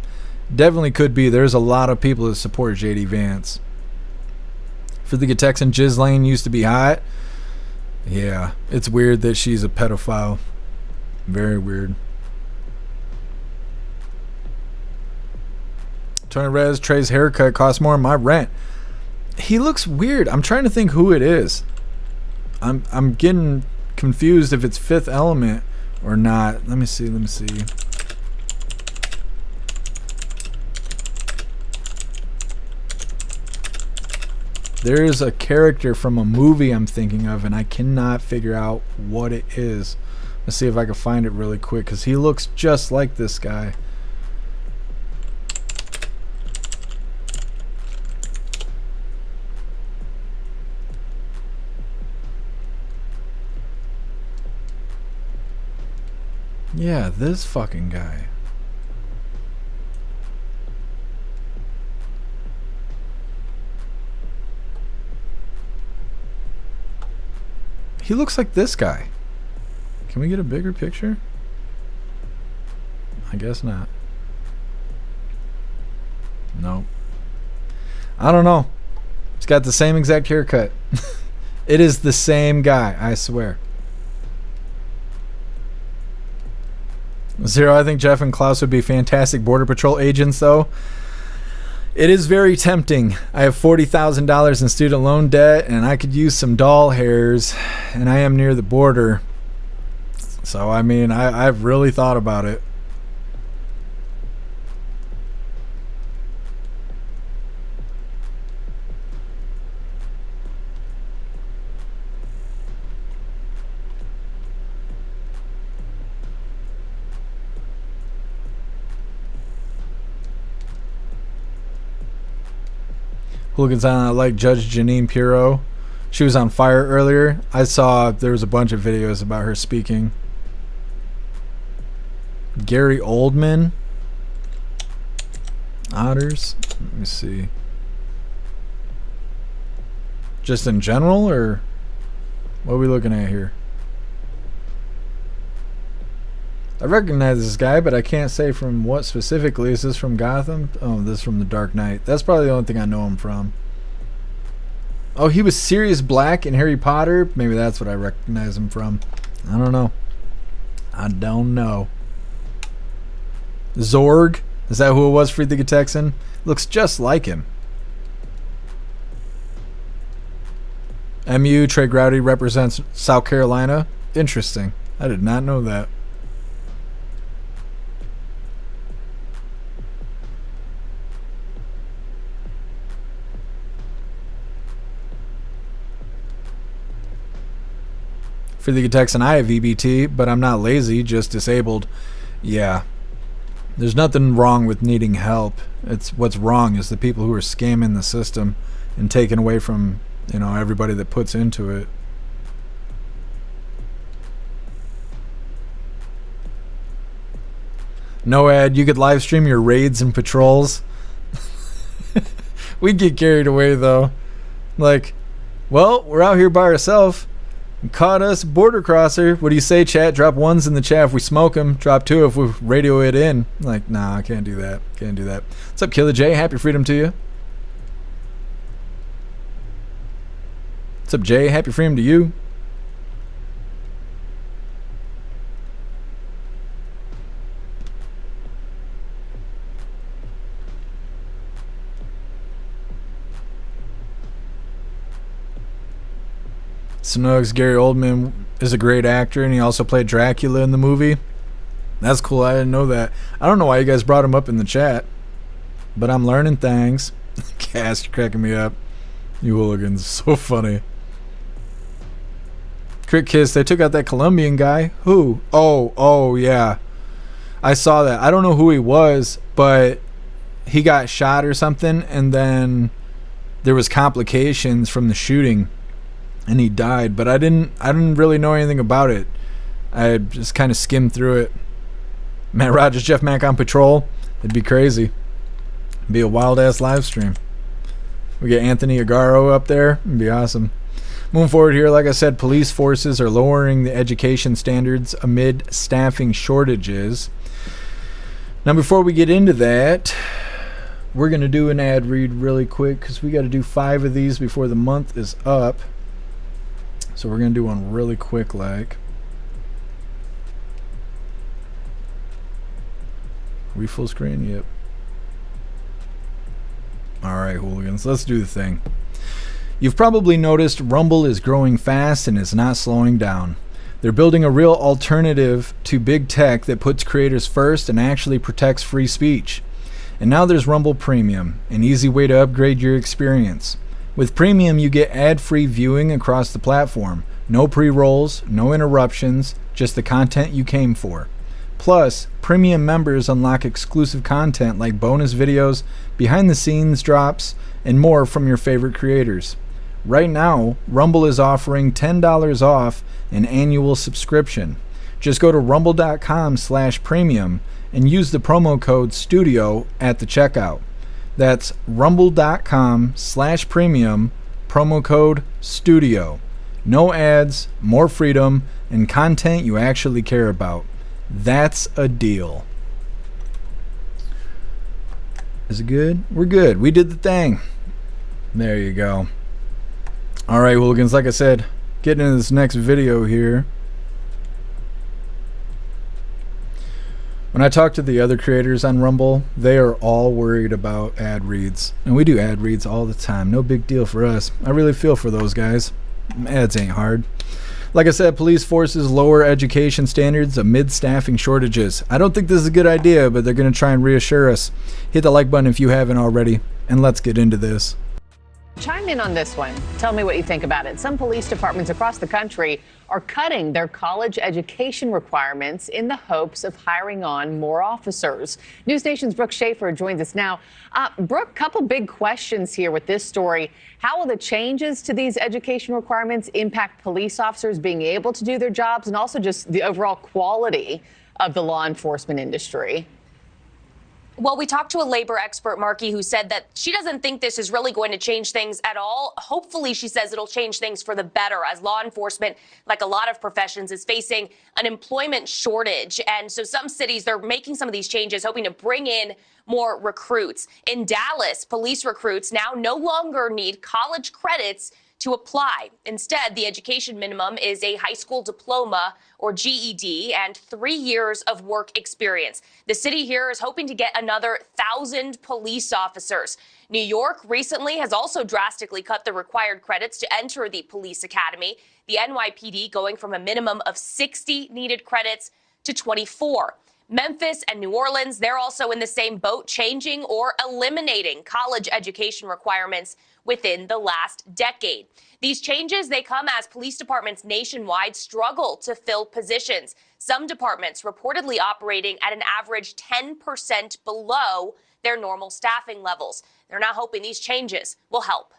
Definitely could be. There's a lot of people that support JD Vance. For the Texan, Jiz Lane used to be hot. Yeah, it's weird that she's a pedophile. Very weird. Tony Rez, Trey's haircut costs more than my rent. He looks weird. I'm trying to think who it is. I'm getting confused if it's Fifth Element or not. Let me see. There's a character from a movie I'm thinking of, and I cannot figure out what it is. Let's see if I can find it really quick, because he looks just like this guy. Yeah, this fucking guy. He looks like this guy. Can we get a bigger picture? I guess not. Nope. I don't know. He's got the same exact haircut. It is the same guy, I swear. Zero, I think Jeff and Klaus would be fantastic Border Patrol agents, though. It is very tempting. I have $40,000 in student loan debt, and I could use some doll hairs, and I am near the border. So, I mean, I've really thought about it. Hooligans Island, I like Judge Janine Pirro. She was on fire earlier. I saw there was a bunch of videos about her speaking. Gary Oldman. Otters. Let me see. Just in general, or what are we looking at here? I recognize this guy, but I can't say from what specifically. Is this from Gotham? Oh, this is from The Dark Knight. That's probably the only thing I know him from. Oh, he was Sirius Black in Harry Potter. Maybe that's what I recognize him from. I don't know. I don't know. Zorg? Is that who it was, Freed the Texan? Looks just like him. MU, Trey Groudy represents South Carolina. Interesting. I did not know that. For the Texan, I have EBT, but I'm not lazy, just disabled. Yeah. There's nothing wrong with needing help. It's what's wrong is the people who are scamming the system and taking away from, you know, everybody that puts into it. No ad, you could live stream your raids and patrols. We'd get carried away though. Like, well, we're out here by ourselves. Caught us, border crosser. What do you say, chat? Drop 1s in the chat if we smoke them. Drop 2 if we radio it in. Like, nah, I can't do that. Can't do that. What's up, Killer J? Happy freedom to you. What's up, Jay? Happy freedom to you. Snugs, Gary Oldman is a great actor, and he also played Dracula in the movie. That's cool. I didn't know that. I don't know why you guys brought him up in the chat, but I'm learning things. Cass, you're cracking me up. You hooligans, so funny. Crit Kiss, they took out that Colombian guy. Who? Oh, yeah. I saw that. I don't know who he was, but he got shot or something, and then there was complications from the shooting. And he died, but I didn't really know anything about it. I just kind of skimmed through it. Matt Rogers, Jeff Mack on patrol. It'd be crazy. It'd be a wild ass live stream. We get Anthony Agaro up there. It'd be awesome. Moving forward here, like I said, police forces are lowering the education standards amid staffing shortages. Now, before we get into that, we're going to do an ad read really quick because we got to do 5 of these before the month is up. So we're going to do one really quick like. Are we full screen? Yep. Alright, hooligans, let's do the thing. You've probably noticed Rumble is growing fast and is not slowing down. They're building a real alternative to big tech that puts creators first and actually protects free speech. And now there's Rumble Premium, an easy way to upgrade your experience. With Premium, you get ad-free viewing across the platform. No pre-rolls, no interruptions, just the content you came for. Plus, Premium members unlock exclusive content like bonus videos, behind-the-scenes drops, and more from your favorite creators. Right now, Rumble is offering $10 off an annual subscription. Just go to rumble.com/premium and use the promo code STUDIO at the checkout. That's rumble.com/premium, promo code STUDIO. No ads, more freedom, and content you actually care about. That's a deal. Is it good? We're good. We did the thing. There you go. Alright, hooligans, like I said, getting into this next video here. When I talk to the other creators on Rumble, they are all worried about ad reads. And we do ad reads all the time. No big deal for us. I really feel for those guys. Ads ain't hard. Like I said, police forces lower education standards amid staffing shortages. I don't think this is a good idea, but they're going to try and reassure us. Hit the like button if you haven't already, and let's get into this. Chime in on this one. Tell me what you think about it. Some police departments across the country are cutting their college education requirements in the hopes of hiring on more officers. News Nation's Brooke Schaefer joins us now. Brooke, couple big questions here with this story. How will the changes to these education requirements impact police officers being able to do their jobs and also just the overall quality of the law enforcement industry? Well, we talked to a labor expert, Markey, who said that she doesn't think this is really going to change things at all. Hopefully, she says it'll change things for the better, as law enforcement, like a lot of professions, is facing an employment shortage. And so some cities, they're making some of these changes, hoping to bring in more recruits. In Dallas, police recruits now no longer need college credits to apply. Instead, the education minimum is a high school diploma or GED and 3 years of work experience. The city here is hoping to get another 1,000 police officers. New York recently has also drastically cut the required credits to enter the police academy. The NYPD going from a minimum of 60 needed credits to 24. Memphis and New Orleans, they're also in the same boat, changing or eliminating college education requirements within the last decade. These changes, they come as police departments nationwide struggle to fill positions. Some departments reportedly operating at an average 10% below their normal staffing levels. They're now hoping these changes will help.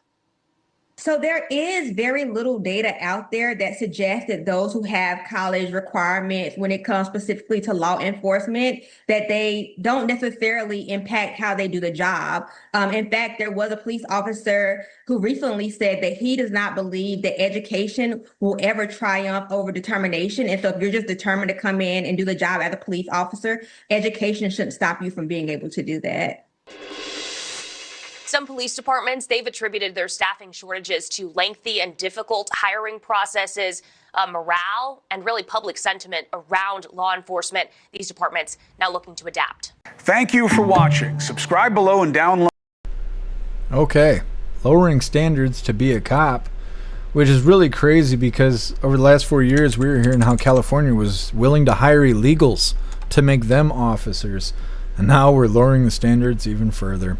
So there is very little data out there that suggests that those who have college requirements when it comes specifically to law enforcement, that they don't necessarily impact how they do the job. In fact, there was a police officer who recently said that he does not believe that education will ever triumph over determination. And so if you're just determined to come in and do the job as a police officer, education shouldn't stop you from being able to do that. Some police departments, they've attributed their staffing shortages to lengthy and difficult hiring processes, morale, and really public sentiment around law enforcement. These departments now looking to adapt. Thank you for watching. Subscribe below and download. Okay, lowering standards to be a cop, which is really crazy because over the last 4 years we were hearing how California was willing to hire illegals to make them officers, and now we're lowering the standards even further.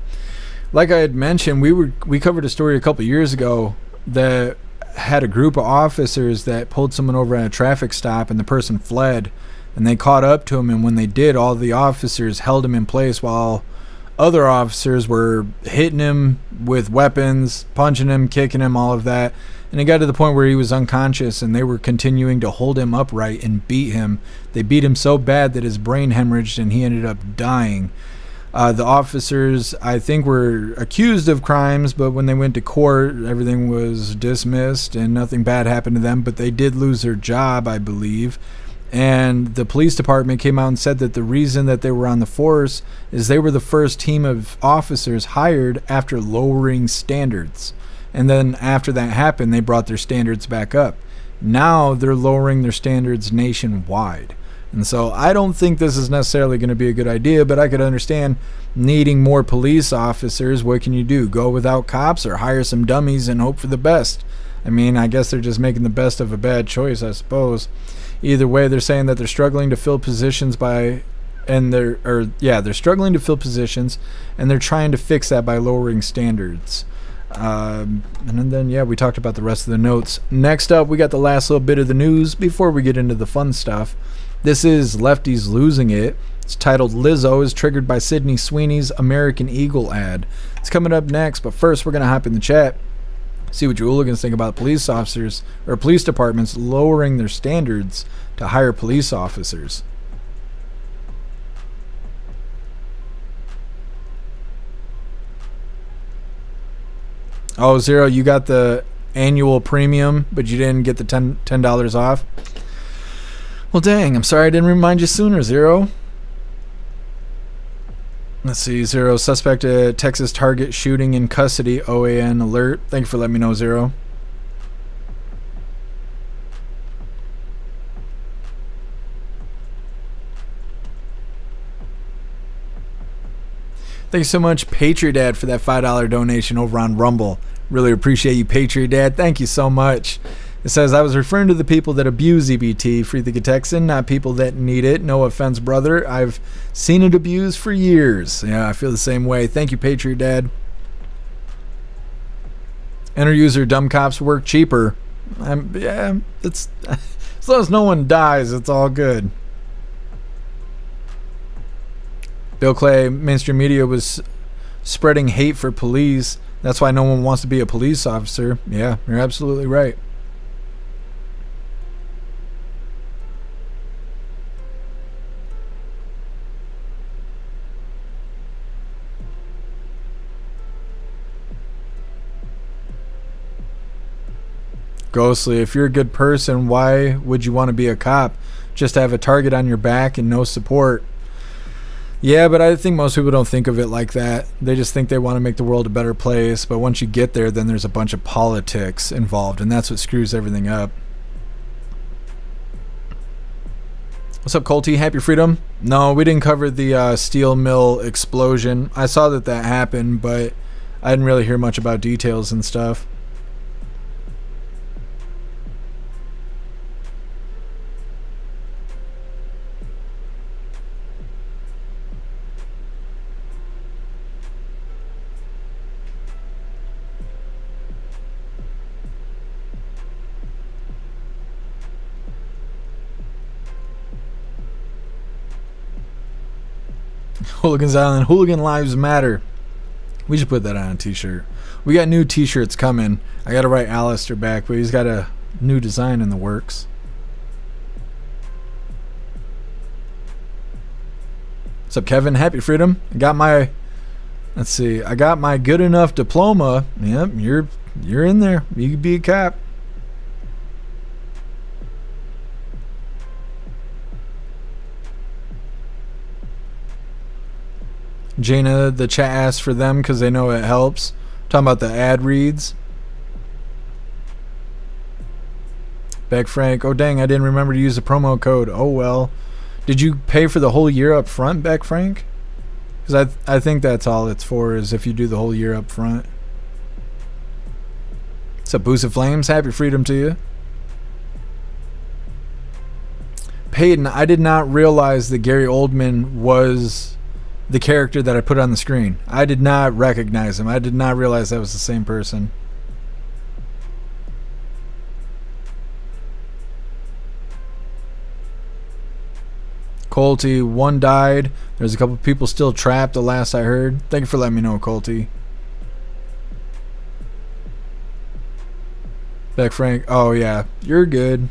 Like I had mentioned, we covered a story a couple years ago that had a group of officers that pulled someone over at a traffic stop, and the person fled, and they caught up to him, and when they did, all the officers held him in place while other officers were hitting him with weapons, punching him, kicking him, all of that. And it got to the point where he was unconscious, and they were continuing to hold him upright and beat him. They beat him so bad that his brain hemorrhaged and he ended up dying. The officers, I think, were accused of crimes, but when they went to court, everything was dismissed and nothing bad happened to them. But they did lose their job, I believe. And the police department came out and said that the reason that they were on the force is they were the first team of officers hired after lowering standards. And then after that happened, they brought their standards back up. Now they're lowering their standards nationwide. And so I don't think this is necessarily going to be a good idea, but I could understand needing more police officers. What can you do? Go without cops or hire some dummies and hope for the best? I mean, I guess they're just making the best of a bad choice, I suppose. Either way, they're saying that they're struggling to fill positions they're struggling to fill positions, and they're trying to fix that by lowering standards. And then, we talked about the rest of the notes. Next up, we got the last little bit of the news before we get into the fun stuff. This is Lefties Losing It. It's titled Lizo is triggered by Sydney Sweeney's American Eagle ad. It's coming up next, but first we're going to hop in the chat, see what you hooligans think about police officers or police departments lowering their standards to hire police officers. Oh, Zero, you got the annual premium, but you didn't get the $10 off? Well, dang, I'm sorry I didn't remind you sooner, Zero. Let's see, Zero, suspect at Texas Target shooting in custody, OAN alert. Thank you for letting me know, Zero. Thank you so much, Patriot Dad, for that $5 donation over on Rumble. Really appreciate you, Patriot Dad. Thank you so much. It says, I was referring to the people that abuse EBT, free the Texan, not people that need it. No offense, brother. I've seen it abused for years. Yeah, I feel the same way. Thank you, Patriot Dad. Enter user dumb cops work cheaper. It's as long as no one dies, it's all good. Bill Clay, mainstream media was spreading hate for police. That's why no one wants to be a police officer. Yeah, you're absolutely right. Ghostly, if you're a good person, why would you want to be a cop? Just to have a target on your back and no support. Yeah, but I think most people don't think of it like that. They just think they want to make the world a better place. But once you get there, then there's a bunch of politics involved, and that's what screws everything up. What's up, Colty? Happy Freedom? No, we didn't cover the steel mill explosion. I saw that happened, but I didn't really hear much about details and stuff. Hooligans Island, Hooligan Lives Matter. We should put that on a t-shirt. We got new t-shirts coming. I got to write Alistair back, but he's got a new design in the works. What's up, Kevin? Happy Freedom. I got my, let's see, I got my good enough diploma. Yep, you're in there. You could be a cop. Jaina, the chat asks for them because they know it helps. Talking about the ad reads. Beck Frank, oh dang, I didn't remember to use the promo code. Oh well. Did you pay for the whole year up front, Beck Frank? Because I think that's all it's for, is if you do the whole year up front. What's up, Boost of Flames? Happy Freedom to you. Peyton, I did not realize that Gary Oldman was the character that I put on the screen. I did not recognize him. I did not realize that was the same person. Colty, one died. There's a couple people still trapped, the last I heard. Thank you for letting me know, Colty. Beck Frank, oh yeah, you're good.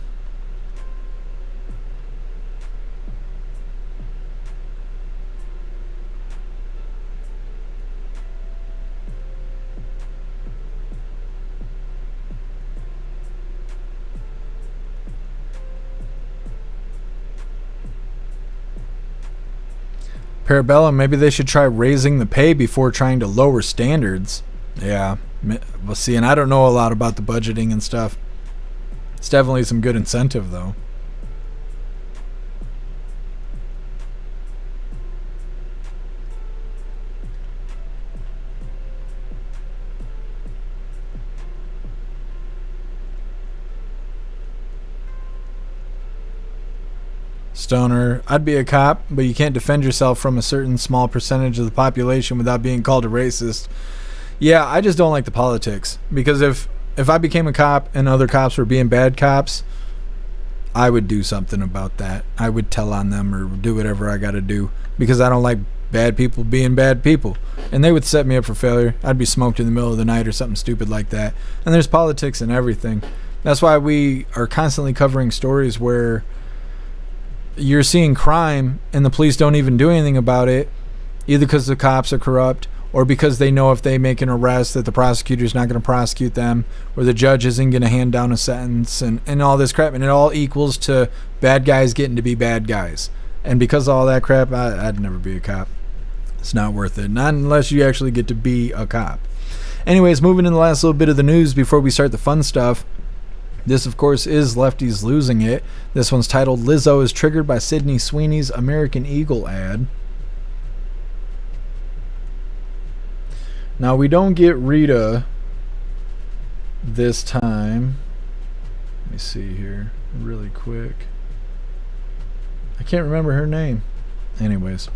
Parabellum, maybe they should try raising the pay before trying to lower standards. Yeah, well, see, and I don't know a lot about the budgeting and stuff. It's definitely some good incentive, though. Stoner, I'd be a cop, but you can't defend yourself from a certain small percentage of the population without being called a racist. Yeah, I just don't like the politics. Because if I became a cop and other cops were being bad cops, I would do something about that. I would tell on them or do whatever I got to do. Because I don't like bad people being bad people. And they would set me up for failure. I'd be smoked in the middle of the night or something stupid like that. And there's politics in everything. That's why we are constantly covering stories where you're seeing crime and the police don't even do anything about it, either because the cops are corrupt or because they know if they make an arrest that the prosecutor's not going to prosecute them or the judge isn't going to hand down a sentence and all this crap. And it all equals to bad guys getting to be bad guys. And because of all that crap, I'd never be a cop. It's not worth it. Not unless you actually get to be a cop. Anyways, moving in the last little bit of the news before we start the fun stuff. This, of course, is Lefties Losing It. This one's titled, Lizo is triggered by Sydney Sweeney's American Eagle ad. Now, we don't get Rita this time. Let me see here really quick. I can't remember her name. Anyways,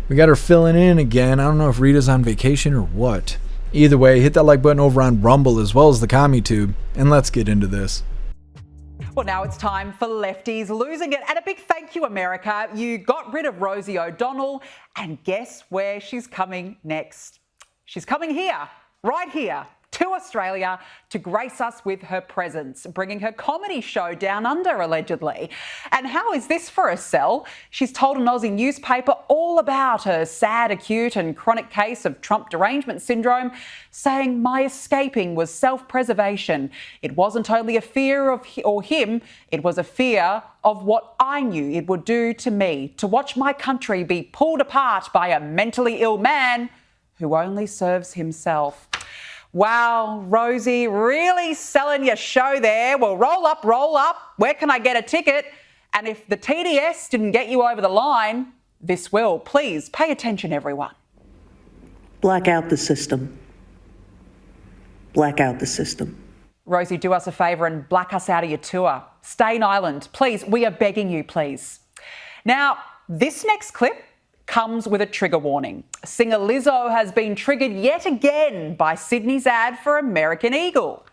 we got her filling in again. I don't know if Rita's on vacation or what. Either way, hit that like button over on Rumble as well as the CommuTube, and let's get into this. Well, now it's time for Lefties Losing It. And a big thank you, America. You got rid of Rosie O'Donnell, and guess where she's coming next? She's coming here, right here, to Australia to grace us with her presence, bringing her comedy show Down Under, allegedly. And how is this for a sell? She's told an Aussie newspaper all about her sad, acute and chronic case of Trump derangement syndrome, saying, my escaping was self-preservation. It wasn't only a fear of him, it was a fear of what I knew it would do to me, to watch my country be pulled apart by a mentally ill man who only serves himself. Wow, Rosie, really selling your show there. Well, roll up, roll up. Where can I get a ticket? And if the TDS didn't get you over the line, this will. Please pay attention, everyone. Black out the system. Black out the system. Rosie, do us a favour and black us out of your tour. Stay Island, please. We are begging you, please. Now, this next clip comes with a trigger warning. Singer Lizo has been triggered yet again by Sydney's ad for American Eagle.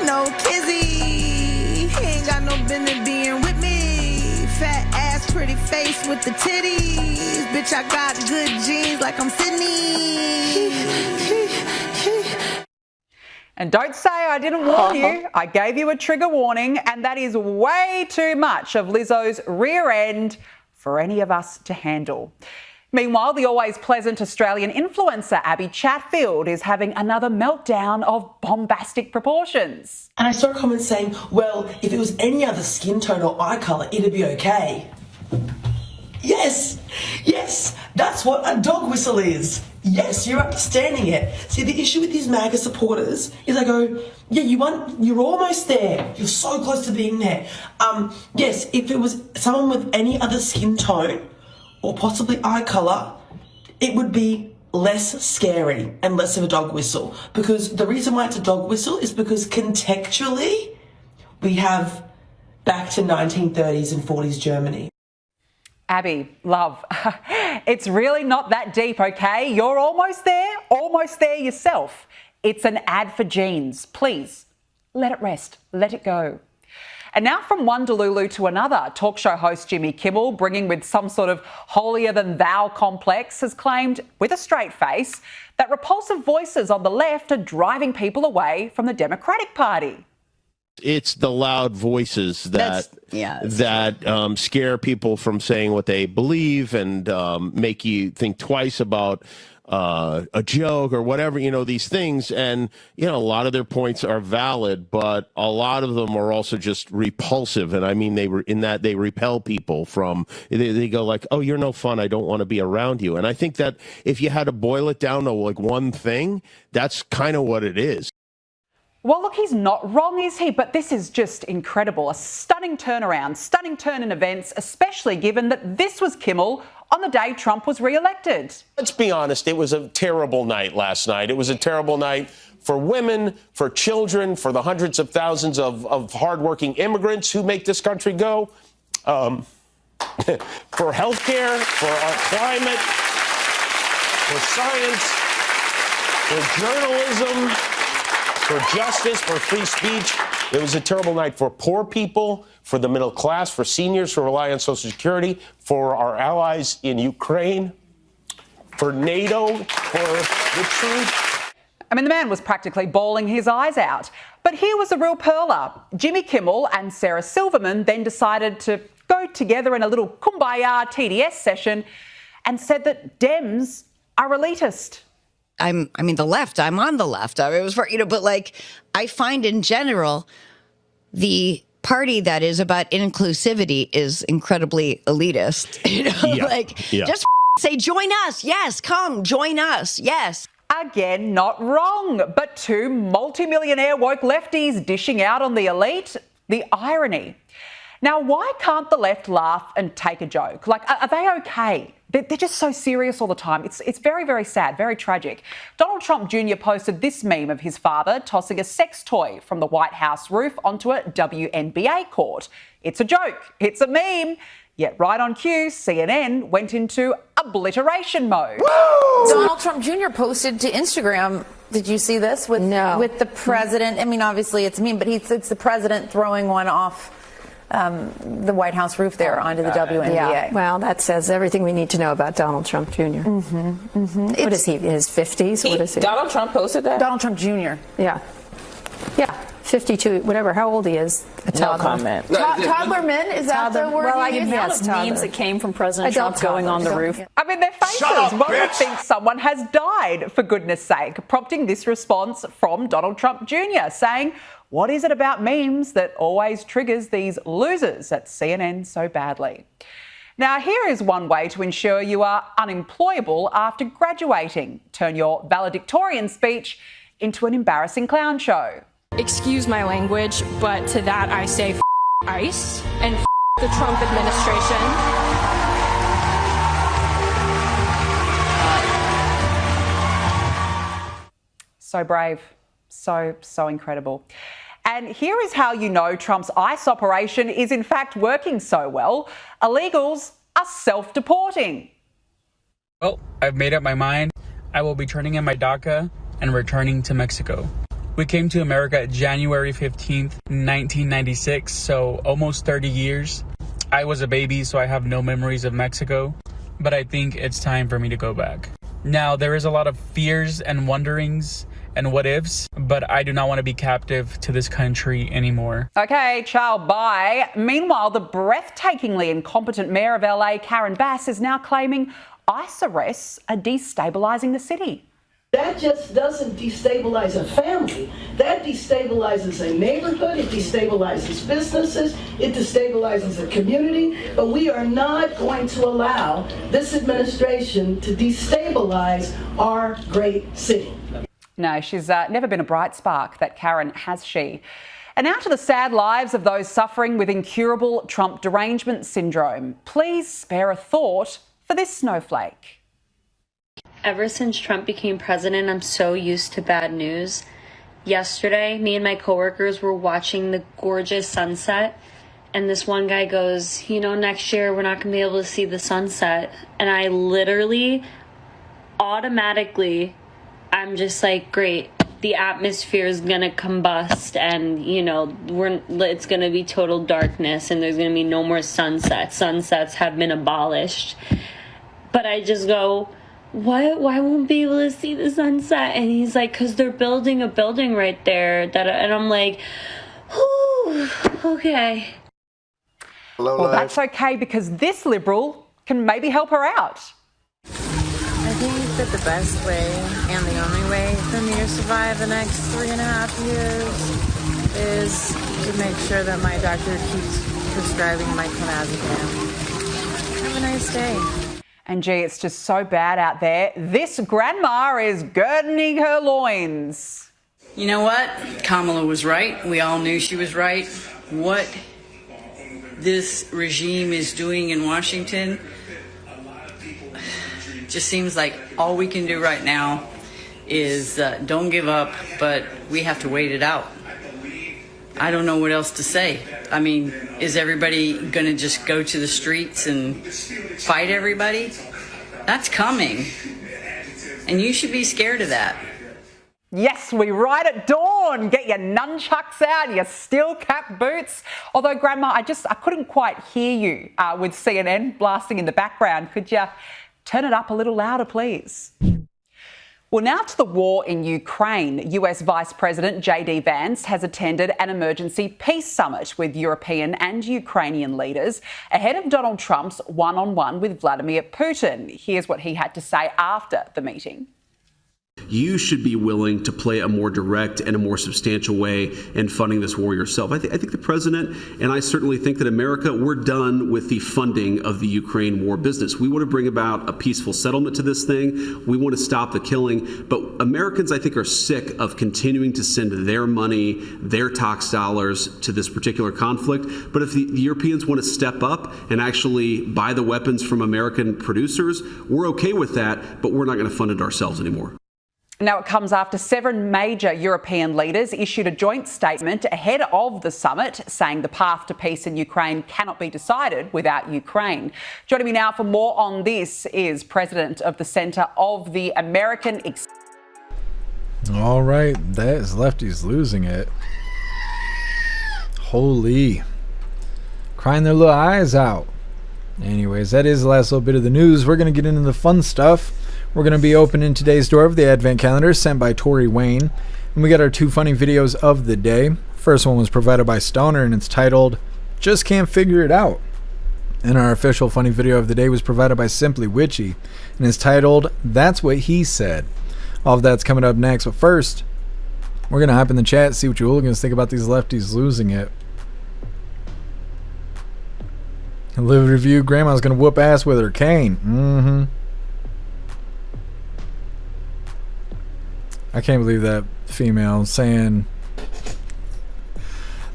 No kizzy, he ain't got no business being with me. Fat ass pretty face with the titties. Bitch, I got good jeans like I'm Sydney. And don't say I didn't warn you. I gave you a trigger warning, and that is way too much of Lizo's rear end for any of us to handle. Meanwhile, the always pleasant Australian influencer Abby Chatfield is having another meltdown of bombastic proportions. And I saw comments saying, well, if it was any other skin tone or eye colour, it'd be okay. Yes, that's what a dog whistle is. Yes, you're understanding it. See, the issue with these MAGA supporters is I go, yeah, you're almost there. You're so close to being there. Yes, if it was someone with any other skin tone or possibly eye colour, it would be less scary and less of a dog whistle. Because the reason why it's a dog whistle is because contextually we have back to 1930s and 40s Germany. Abby, love, it's really not that deep, okay? You're almost there yourself. It's an ad for jeans. Please, let it rest, let it go. And now from one Delulu to another, talk show host Jimmy Kimmel, bringing with some sort of holier-than-thou complex, has claimed, with a straight face, that repulsive voices on the left are driving people away from the Democratic Party. It's the loud voices that scare people from saying what they believe and make you think twice about a joke or whatever, these things. And, a lot of their points are valid, but a lot of them are also just repulsive. And I mean, they repel people from, they go like, oh, you're no fun. I don't want to be around you. And I think that if you had to boil it down to like one thing, that's kind of what it is. Well, look, he's not wrong, is he? But this is just incredible. A stunning turnaround, stunning turn in events, especially given that this was Kimmel on the day Trump was re-elected. Let's be honest, it was a terrible night last night. It was a terrible night for women, for children, for the hundreds of thousands of hardworking immigrants who make this country go, for healthcare, for our climate, for science, for journalism, for justice, for free speech. It was a terrible night for poor people, for the middle class, for seniors who rely on Social Security, for our allies in Ukraine, for NATO, for the truth. I mean, the man was practically bawling his eyes out. But here was a real perler. Jimmy Kimmel and Sarah Silverman then decided to go together in a little kumbaya TDS session and said that Dems are elitist. The left, I'm on the left. But like, I find in general, the party that is about inclusivity is incredibly elitist. Just say, join us. Yes, come, join us. Yes. Again, not wrong. But two multimillionaire woke lefties dishing out on the elite. The irony. Now, why can't the left laugh and take a joke? Like, are they okay? They're just so serious all the time. It's very, very sad, very tragic. Donald Trump Jr. posted this meme of his father tossing a sex toy from the White House roof onto a WNBA court. It's a joke. It's a meme. Yet right on cue, CNN went into obliteration mode. Woo! Donald Trump Jr. posted to Instagram, did you see this? With the president. I mean, obviously it's a meme, but it's the president throwing one off the White House roof there onto the WNBA. Yeah. Well, that says everything we need to know about Donald Trump Jr. What is he, in his 50s? What is he? Donald Trump posted that? Donald Trump Jr. Yeah, 52, whatever, how old he is. A toddler. No comment. Toddlerman, is that the word? Well, I you guess yes, memes that came from President Trump going on the roof. I mean, their faces. One would think someone has died, for goodness sake, prompting this response from Donald Trump Jr. saying, what is it about memes that always triggers these losers at CNN so badly? Now, here is one way to ensure you are unemployable after graduating. Turn your valedictorian speech into an embarrassing clown show. Excuse my language, but to that I say ICE and the Trump administration. So brave, so incredible. And here is how you know Trump's ICE operation is in fact working so well. Illegals are self-deporting. Well, I've made up my mind. I will be turning in my DACA and returning to Mexico. We came to America January 15th, 1996, so almost 30 years. I was a baby, so I have no memories of Mexico, but I think it's time for me to go back. Now, there is a lot of fears and wonderings and what ifs, but I do not want to be captive to this country anymore. Okay, ciao, bye. Meanwhile, the breathtakingly incompetent mayor of LA, Karen Bass, is now claiming ICE arrests are destabilising the city. That just doesn't destabilize a family. That destabilizes a neighborhood, it destabilizes businesses, it destabilizes a community, but we are not going to allow this administration to destabilize our great city. No, she's never been a bright spark, that Karen, has she? And now to the sad lives of those suffering with incurable Trump derangement syndrome. Please spare a thought for this snowflake. Ever since Trump became president, I'm so used to bad news. Yesterday, me and my coworkers were watching the gorgeous sunset, and this one guy goes, you know, next year we're not going to be able to see the sunset. And I literally, automatically, I'm just like, great, the atmosphere is going to combust, and, you know, it's going to be total darkness, and there's going to be no more sunsets. Sunsets have been abolished. But I just go, why won't be able to see the sunset? And he's like, because they're building a building right there. And I'm like, whew, okay. Well, that's okay, because this Liberal can maybe help her out. I think that the best way and the only way for me to survive the next 3.5 years is to make sure that my doctor keeps prescribing my clonazepam. Have a nice day. And gee, it's just so bad out there. This grandma is girding her loins. You know what? Kamala was right. We all knew she was right. What this regime is doing in Washington just seems like all we can do right now is don't give up, but we have to wait it out. I don't know what else to say. I mean, is everybody going to just go to the streets and fight everybody? That's coming. And you should be scared of that. Yes, we ride at dawn. Get your nunchucks out, your steel cap boots. Although, Grandma, I couldn't quite hear you with CNN blasting in the background. Could you turn it up a little louder, please? Well, now to the war in Ukraine. US Vice President J.D. Vance has attended an emergency peace summit with European and Ukrainian leaders ahead of Donald Trump's one-on-one with Vladimir Putin. Here's what he had to say after the meeting. You should be willing to play a more direct and a more substantial way in funding this war yourself. I think the president and I certainly think that America, we're done with the funding of the Ukraine war business. We want to bring about a peaceful settlement to this thing. We want to stop the killing. But Americans, I think, are sick of continuing to send their money, their tax dollars to this particular conflict. But if the Europeans want to step up and actually buy the weapons from American producers, we're okay with that, but we're not going to fund it ourselves anymore. Now, it comes after 7 major European leaders issued a joint statement ahead of the summit saying the path to peace in Ukraine cannot be decided without Ukraine. Joining me now for more on this is President of the Centre of the American... All right, that is Lefties losing it. Holy. Crying their little eyes out. Anyways, that is the last little bit of the news. We're going to get into the fun stuff. We're going to be opening today's door of the Advent Calendar sent by Tori Wayne. And we got our 2 funny videos of the day. First one was provided by Stoner and it's titled, Just Can't Figure It Out. And our official funny video of the day was provided by Simply Witchy and is titled, That's What He Said. All of that's coming up next. But first, we're going to hop in the chat, see what you hooligans think about these lefties losing it. A live review, Grandma's going to whoop ass with her cane. I can't believe that female saying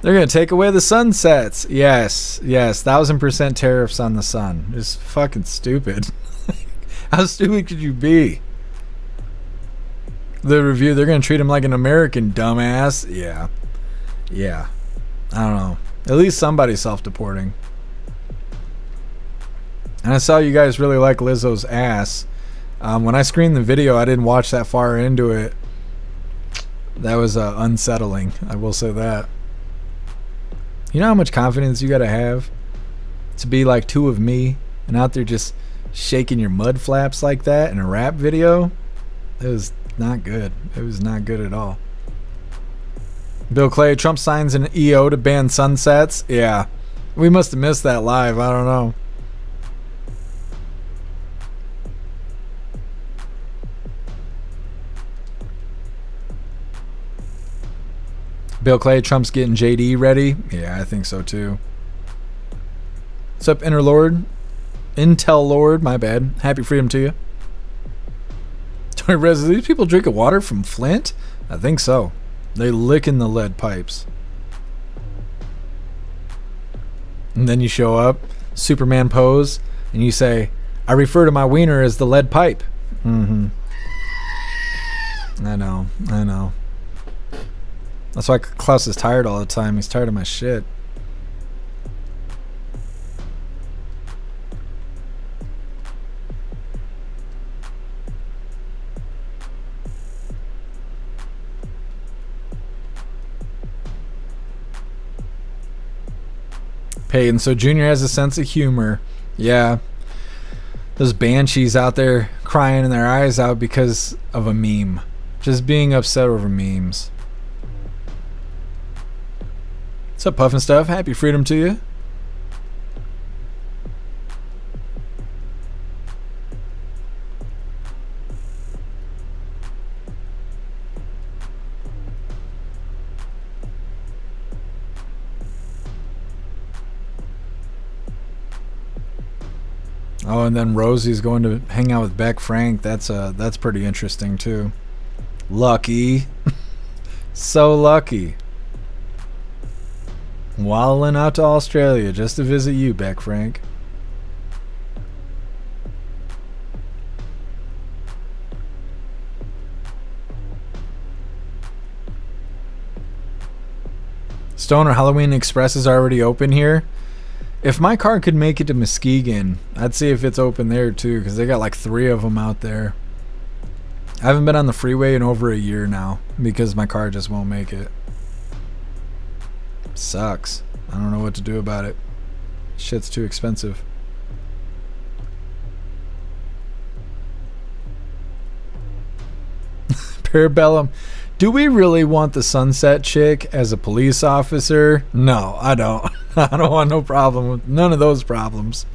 they're going to take away the sunsets. Yes, 1000% tariffs on the sun. It's fucking stupid. How stupid could you be? The review, they're going to treat him like an American, dumbass. Yeah. I don't know. At least somebody's self-deporting. And I saw you guys really like Lizo's ass. When I screened the video, I didn't watch that far into it. That was unsettling, I will say that. You know how much confidence you gotta have to be like two of me and out there just shaking your mud flaps like that in a rap video. It was not good. It was not good at all. Bill Clay, Trump signs an EO to ban sunsets. Yeah, we must have missed that live. I don't know. Bill Clay, Trump's getting JD ready. Yeah, I think so too. What's up, Interlord? Intel Lord, my bad. Happy freedom to you. Tony Rez, do these people drinking water from Flint? I think so. They licking the lead pipes. And then you show up, Superman pose, and you say, I refer to my wiener as the lead pipe. Mm-hmm. I know. That's why Klaus is tired all the time. He's tired of my shit. Peyton, so Junior has a sense of humor. Yeah. Those banshees out there crying their eyes out because of a meme. Just being upset over memes. What's up, Puffin Stuff? Happy freedom to you. Oh, and then Rosie's going to hang out with Beck Frank. That's pretty interesting too. Lucky. So lucky. Waddling out to Australia just to visit you, Beck Frank. Stoner Halloween Express is already open here. If my car could make it to Muskegon, I'd see if it's open there too, because they got like 3 of them out there. I haven't been on the freeway in over a year now because my car just won't make it. Sucks. I don't know what to do about it. Shit's too expensive. Parabellum. Do we really want the sunset chick as a police officer? No, I don't. I don't want no problem with none of those problems.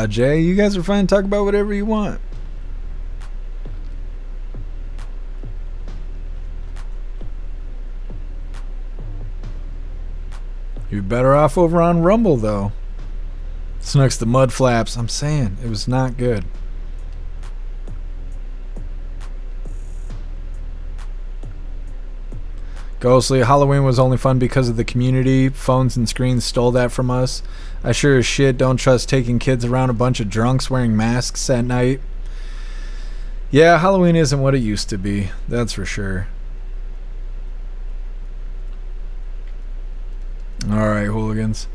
Jay, you guys are fine to talk about whatever you want. You're better off over on Rumble, though. Snooks the mud flaps. I'm saying, it was not good. Ghostly, Halloween was only fun because of the community. Phones and screens stole that from us. I sure as shit don't trust taking kids around a bunch of drunks wearing masks at night. Yeah, Halloween isn't what it used to be. That's for sure. Alright, hooligans.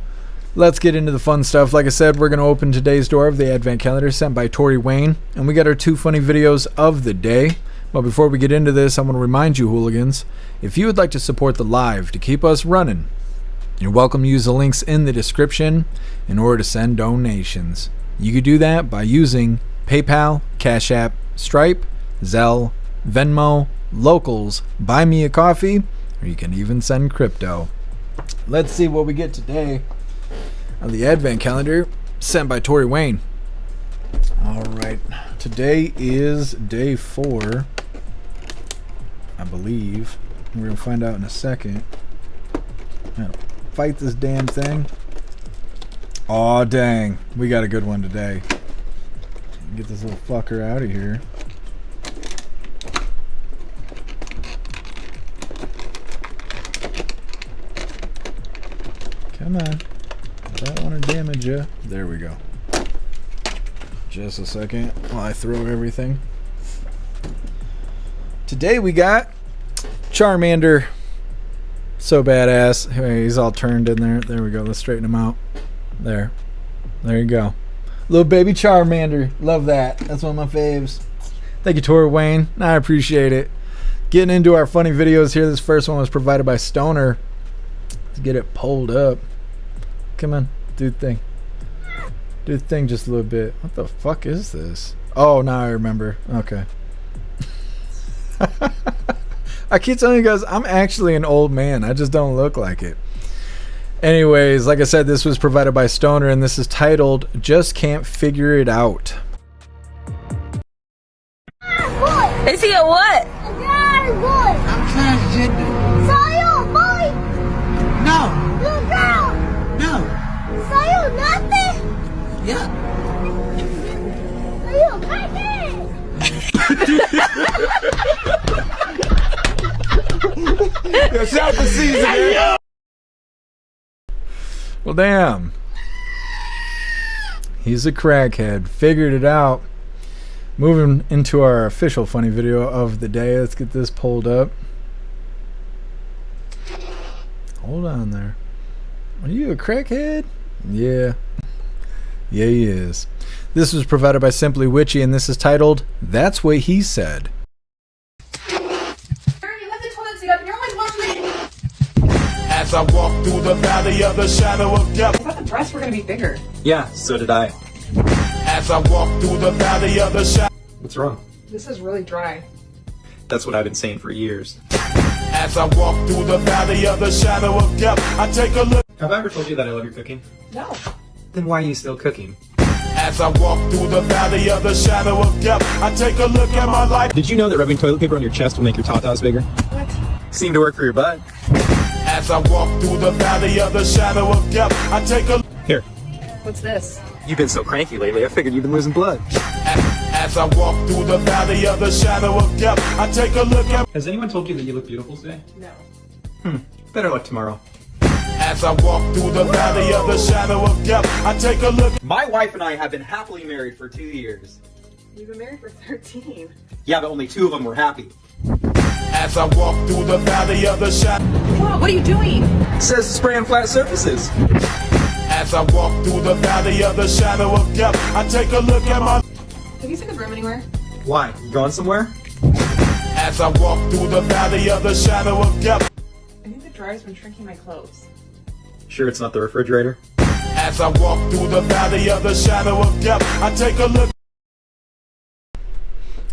Let's get into the fun stuff. Like I said, we're going to open today's door of the Advent Calendar sent by Tori Wayne. And we got our 2 funny videos of the day. But before we get into this, I want to remind you, hooligans, if you would like to support the live to keep us running, you're welcome to use the links in the description in order to send donations. You could do that by using PayPal, Cash App, Stripe, Zelle, Venmo, Locals, Buy Me a Coffee, or you can even send crypto. Let's see what we get today on the Advent Calendar sent by Tori Wayne. Alright, today is day 4, I believe. We're going to find out in a second. I'm gonna fight this damn thing. Aw, dang. We got a good one today. Get this little fucker out of here. Come on. I don't want to damage you. There we go. Just a second while I throw everything. Today we got Charmander. So badass. Hey, he's all turned in there. There we go. Let's straighten him out. There. There you go. Little baby Charmander. Love that. That's one of my faves. Thank you, Tori Wayne. I appreciate it. Getting into our funny videos here. This first one was provided by Stoner. Let's get it pulled up. Come on, do the thing. Do the thing just a little bit. What the fuck is this? Oh, now I remember. Okay. I keep telling you guys, I'm actually an old man. I just don't look like it. Anyways, like I said, this was provided by Stoner, and this is titled, Just Can't Figure It Out. Is he a what? I'm transgender. So you a boy? No. You a girl? No. So you nothing? Yeah. So you a crackhead? Yo, shout out to Caesar, man. Well, damn. He's a crackhead. Figured it out. Moving into our official funny video of the day. Let's get this pulled up. Hold on there. Are you a crackhead? Yeah. Yeah, he is. This was provided by Simply Witchy, and this is titled, That's What He Said. As I walk through the valley of the shadow of death. I thought the breasts were going to be bigger. Yeah, so did I. As I walk through the valley of the shadow. What's wrong? This is really dry. That's what I've been saying for years. As I walk through the valley of the shadow of death, I take a look. Have I ever told you that I love your cooking? No. Then why are you still cooking? As I walk through the valley of the shadow of death, I take a look at my life. Did you know that rubbing toilet paper on your chest will make your tatas bigger? What? Seemed to work for your butt. As I walk through the valley of the shadow of death, I take a... Here. What's this? You've been so cranky lately, I figured you've been losing blood. As I walk through the valley of the shadow of death, I take a look at... Has anyone told you that you look beautiful today? No. Better luck tomorrow. As I walk through the valley of the shadow of death, I take a look... My wife and I have been happily married for 2 years. You've been married for 13. Yeah, but only 2 of them were happy. As I walk through the valley of the shadow... Whoa, what are you doing? It says to spray on flat surfaces. As I walk through the valley of the shadow of death, I take a look at my... Have you seen the room anywhere? Why? You going somewhere? As I walk through the valley of the shadow of death... I think the dryer's been shrinking my clothes. Sure it's not the refrigerator? As I walk through the valley of the shadow of death, I take a look...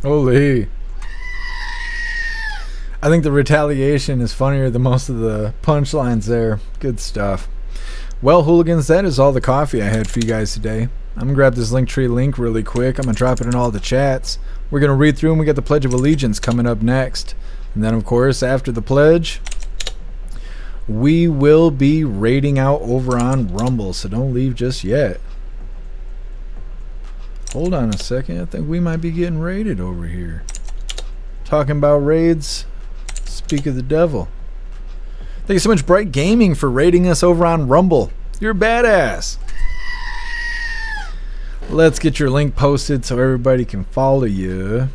Holy. I think the retaliation is funnier than most of the punchlines there. Good stuff. Well, hooligans, that is all the coffee I had for you guys today. I'm going to grab this Linktree link really quick. I'm going to drop it in all the chats. We're going to read through and we got the Pledge of Allegiance coming up next. And then, of course, after the pledge, we will be raiding out over on Rumble. So don't leave just yet. Hold on a second. I think we might be getting raided over here. Talking about raids. Speak of the devil. Thank you so much, Bright Gaming, for raiding us over on Rumble. You're a badass. Let's get your link posted so everybody can follow you.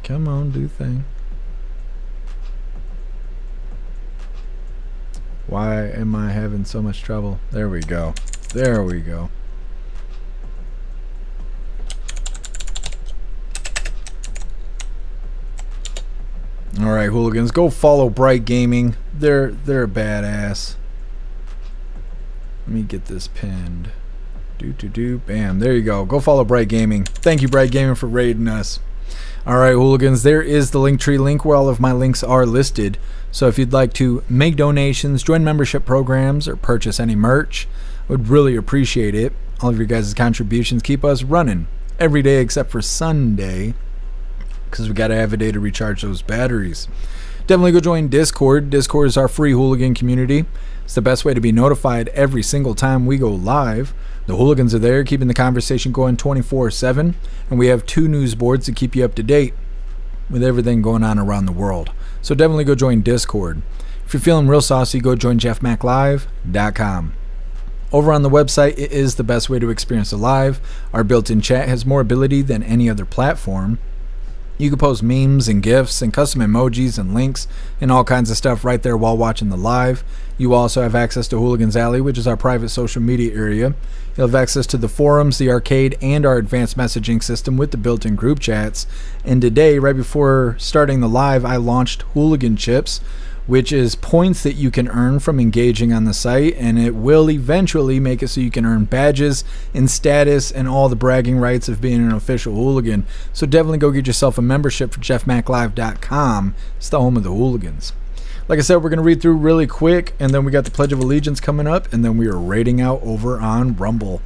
Come on, do thing. Why am I having so much trouble? There we go. There we go. All right, hooligans, go follow Bright Gaming. They're a badass. Let me get this pinned. Bam. There you go. Go follow Bright Gaming. Thank you, Bright Gaming, for raiding us. All right, hooligans, there is the Linktree link where all of my links are listed. So if you'd like to make donations, join membership programs, or purchase any merch, I would really appreciate it. All of your guys' contributions keep us running every day except for Sunday, because we got to have a day to recharge those batteries. Definitely go join Discord. Discord is our free hooligan community. It's the best way to be notified every single time we go live. The hooligans are there keeping the conversation going 24/7, and we have 2 news boards to keep you up to date with everything going on around the world. So definitely go join Discord. If you're feeling real saucy, go join jeffmaclive.com. Over on the website, it is the best way to experience a live. Our built-in chat has more ability than any other platform. You can post memes and GIFs and custom emojis and links and all kinds of stuff right there while watching the live. You also have access to Hooligans Alley, which is our private social media area. You'll have access to the forums, the arcade, and our advanced messaging system with the built-in group chats. And today, right before starting the live, I launched Hooligan Chips, which is points that you can earn from engaging on the site, and it will eventually make it so you can earn badges and status and all the bragging rights of being an official hooligan. So definitely go get yourself a membership for jeffmaclive.com. It's the home of the hooligans. Like I said, we're going to read through really quick, and then we got the Pledge of Allegiance coming up, and then we are raiding out over on Rumble.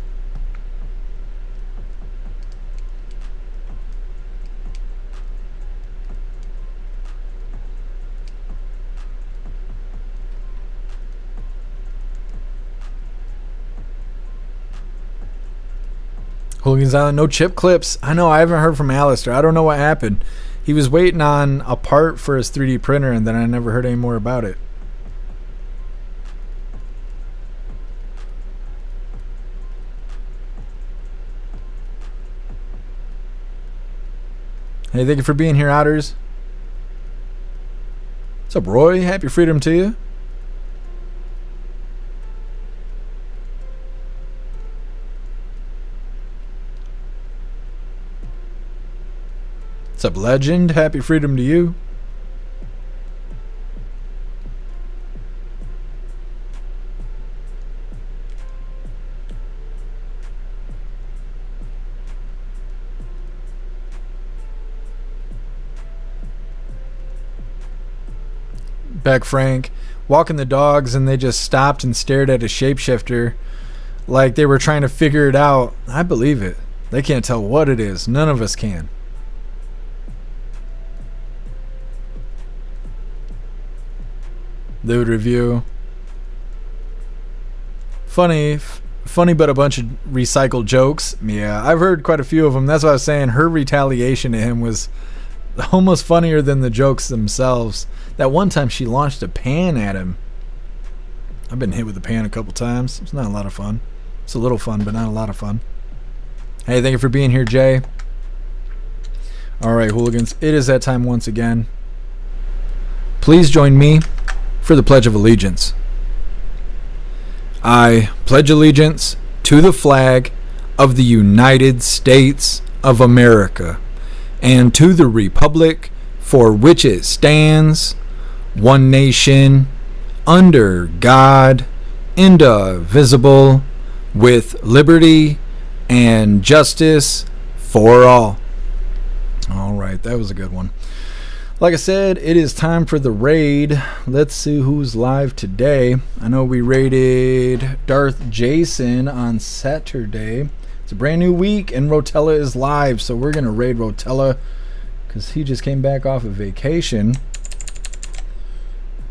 Hooligans Island, no chip clips. I know, I haven't heard from Alistair. I don't know what happened. He was waiting on a part for his 3D printer, and then I never heard any more about it. Hey, thank you for being here, Otters. What's up, Roy? Happy freedom to you. What's up, Legend? Happy freedom to you. Back Frank. Walking the dogs and they just stopped and stared at a shapeshifter like they were trying to figure it out. I believe it. They can't tell what it is. None of us can. They would review. Funny but a bunch of recycled jokes. Yeah, I've heard quite a few of them. That's what I was saying. Her retaliation to him was almost funnier than the jokes themselves. That one time she launched a pan at him. I've been hit with a pan a couple times. It's not a lot of fun. It's a little fun, but not a lot of fun. Hey, thank you for being here, Jay. All right, hooligans. It is that time once again. Please join me for the Pledge of Allegiance. I pledge allegiance to the flag of the United States of America and to the republic for which it stands, one nation, under God, indivisible, with liberty and justice for all. All right, that was a good one. Like I said, it is time for the raid. Let's see who's live today. I know we raided Darth Jason on Saturday. It's a brand new week and Rotella is live, so we're going to raid Rotella because he just came back off of vacation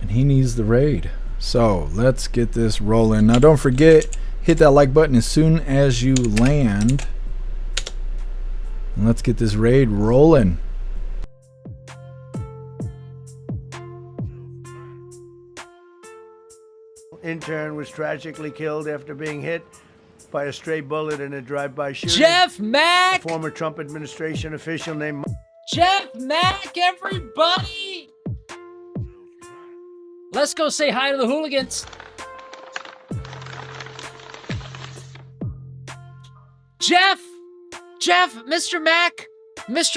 and he needs the raid. So let's get this rolling. Now don't forget, hit that like button as soon as you land. And let's get this raid rolling. Intern was tragically killed after being hit by a stray bullet in a drive-by shooting. Jeff Mack! A former Trump administration official named Jeff Mack, everybody! Let's go say hi to the hooligans. Jeff, Mr.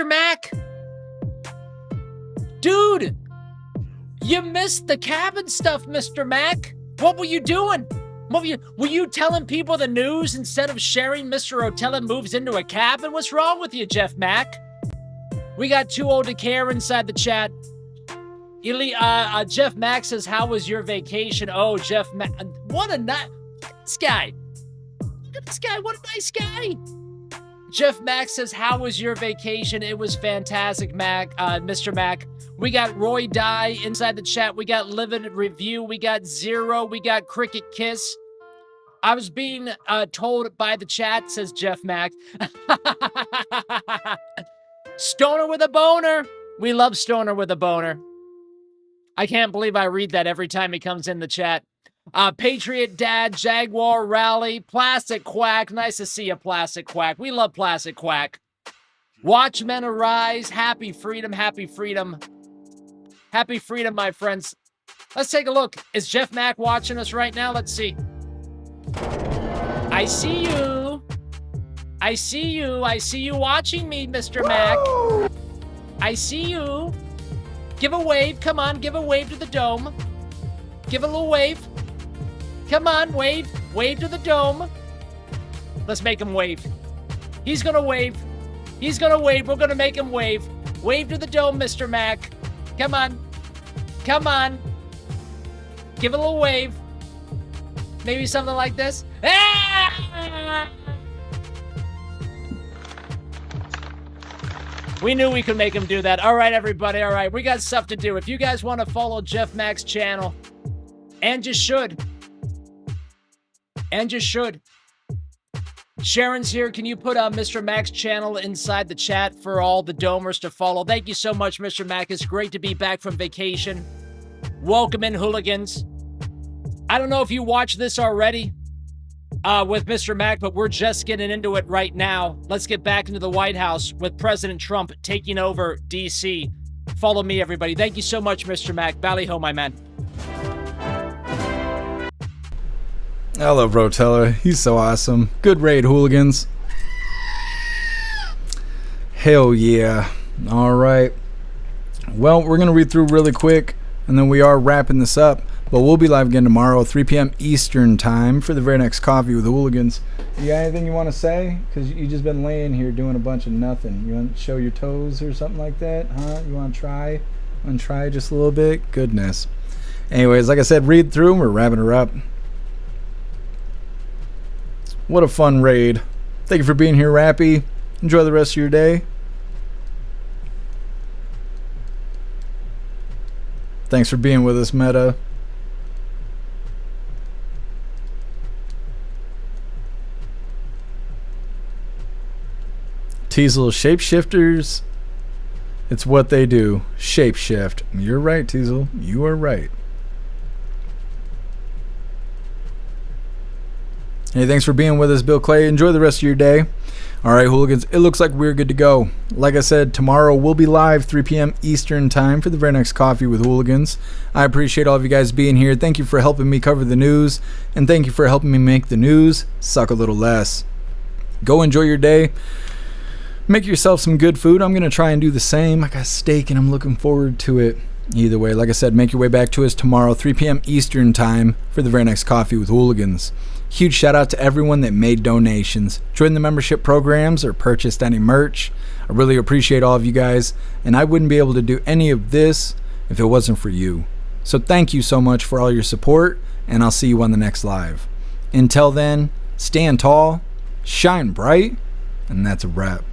Mack. Dude, you missed the cabin stuff, Mr. Mack. What were you doing? Were you telling people the news instead of sharing Mr. Rotella moves into a cabin? What's wrong with you, Jeff Mack? We got too old to care inside the chat. Jeff Mack says, how was your vacation? Oh, Jeff Mack. What a nice guy. Look at this guy. What a nice guy. Jeff Mack says, how was your vacation? It was fantastic, Mr. Mack. We got Roy Dye inside the chat. We got Livid Review. We got Zero. We got Cricket Kiss. I was being told by the chat, says Jeff Mack. Stoner with a boner. We love Stoner with a boner. I can't believe I read that every time he comes in the chat. Patriot Dad, Jaguar Rally, Plastic Quack. Nice to see you, Plastic Quack. We love Plastic Quack. Watch men arise. Happy freedom, happy freedom. Happy freedom, my friends. Let's take a look. Is Jeff Mack watching us right now? Let's see. I see you. I see you. I see you watching me, Mr. Mack. I see you. Give a wave. Come on, give a wave to the dome. Give a little wave. Come on, wave. Wave to the dome. Let's make him wave. He's gonna wave. He's gonna wave. We're gonna make him wave. Wave to the dome, Mr. Mack. Come on. Come on. Give a little wave. Maybe something like this. Ah! We knew we could make him do that. All right, everybody. All right, we got stuff to do. If you guys want to follow Jeff Mack's channel, and you should. And you should. Sharon's here. Can you put Mr. Mack's channel inside the chat for all the domers to follow? Thank you so much, Mr. Mack. It's great to be back from vacation. Welcome in, hooligans. I don't know if you watched this already with Mr. Mack, but we're just getting into it right now. Let's get back into the White House with President Trump taking over D.C. Follow me, everybody. Thank you so much, Mr. Mack. Bally ho, my man. I love Rotella. He's so awesome. Good raid, hooligans. Hell yeah. All right. Well, we're going to read through really quick, and then we are wrapping this up. But we'll be live again tomorrow, 3 p.m. Eastern time for the very next Coffee with the Hooligans. You got anything you want to say? Because you just been laying here doing a bunch of nothing. You want to show your toes or something like that? Huh? You want to try? Want to try just a little bit? Goodness. Anyways, like I said, read through them. We're wrapping her up. What a fun raid. Thank you for being here, Rappy. Enjoy the rest of your day. Thanks for being with us, Meta. Teasel, shapeshifters, it's what they do. Shapeshift. You're right, Teasel. You are right. Hey, thanks for being with us, Bill Clay. Enjoy the rest of your day. All right, hooligans, it looks like we're good to go. Like I said, tomorrow we'll be live 3 p.m. Eastern time for the very next Coffee with Hooligans. I appreciate all of you guys being here. Thank you for helping me cover the news, and thank you for helping me make the news suck a little less. Go enjoy your day. Make yourself some good food. I'm going to try and do the same. I got steak and I'm looking forward to it. Either way, like I said, make your way back to us tomorrow, 3 p.m. Eastern time for the very next Coffee with Hooligans. Huge shout out to everyone that made donations, joined the membership programs, or purchased any merch. I really appreciate all of you guys, and I wouldn't be able to do any of this if it wasn't for you. So thank you so much for all your support, and I'll see you on the next live. Until then, stand tall, shine bright, and that's a wrap.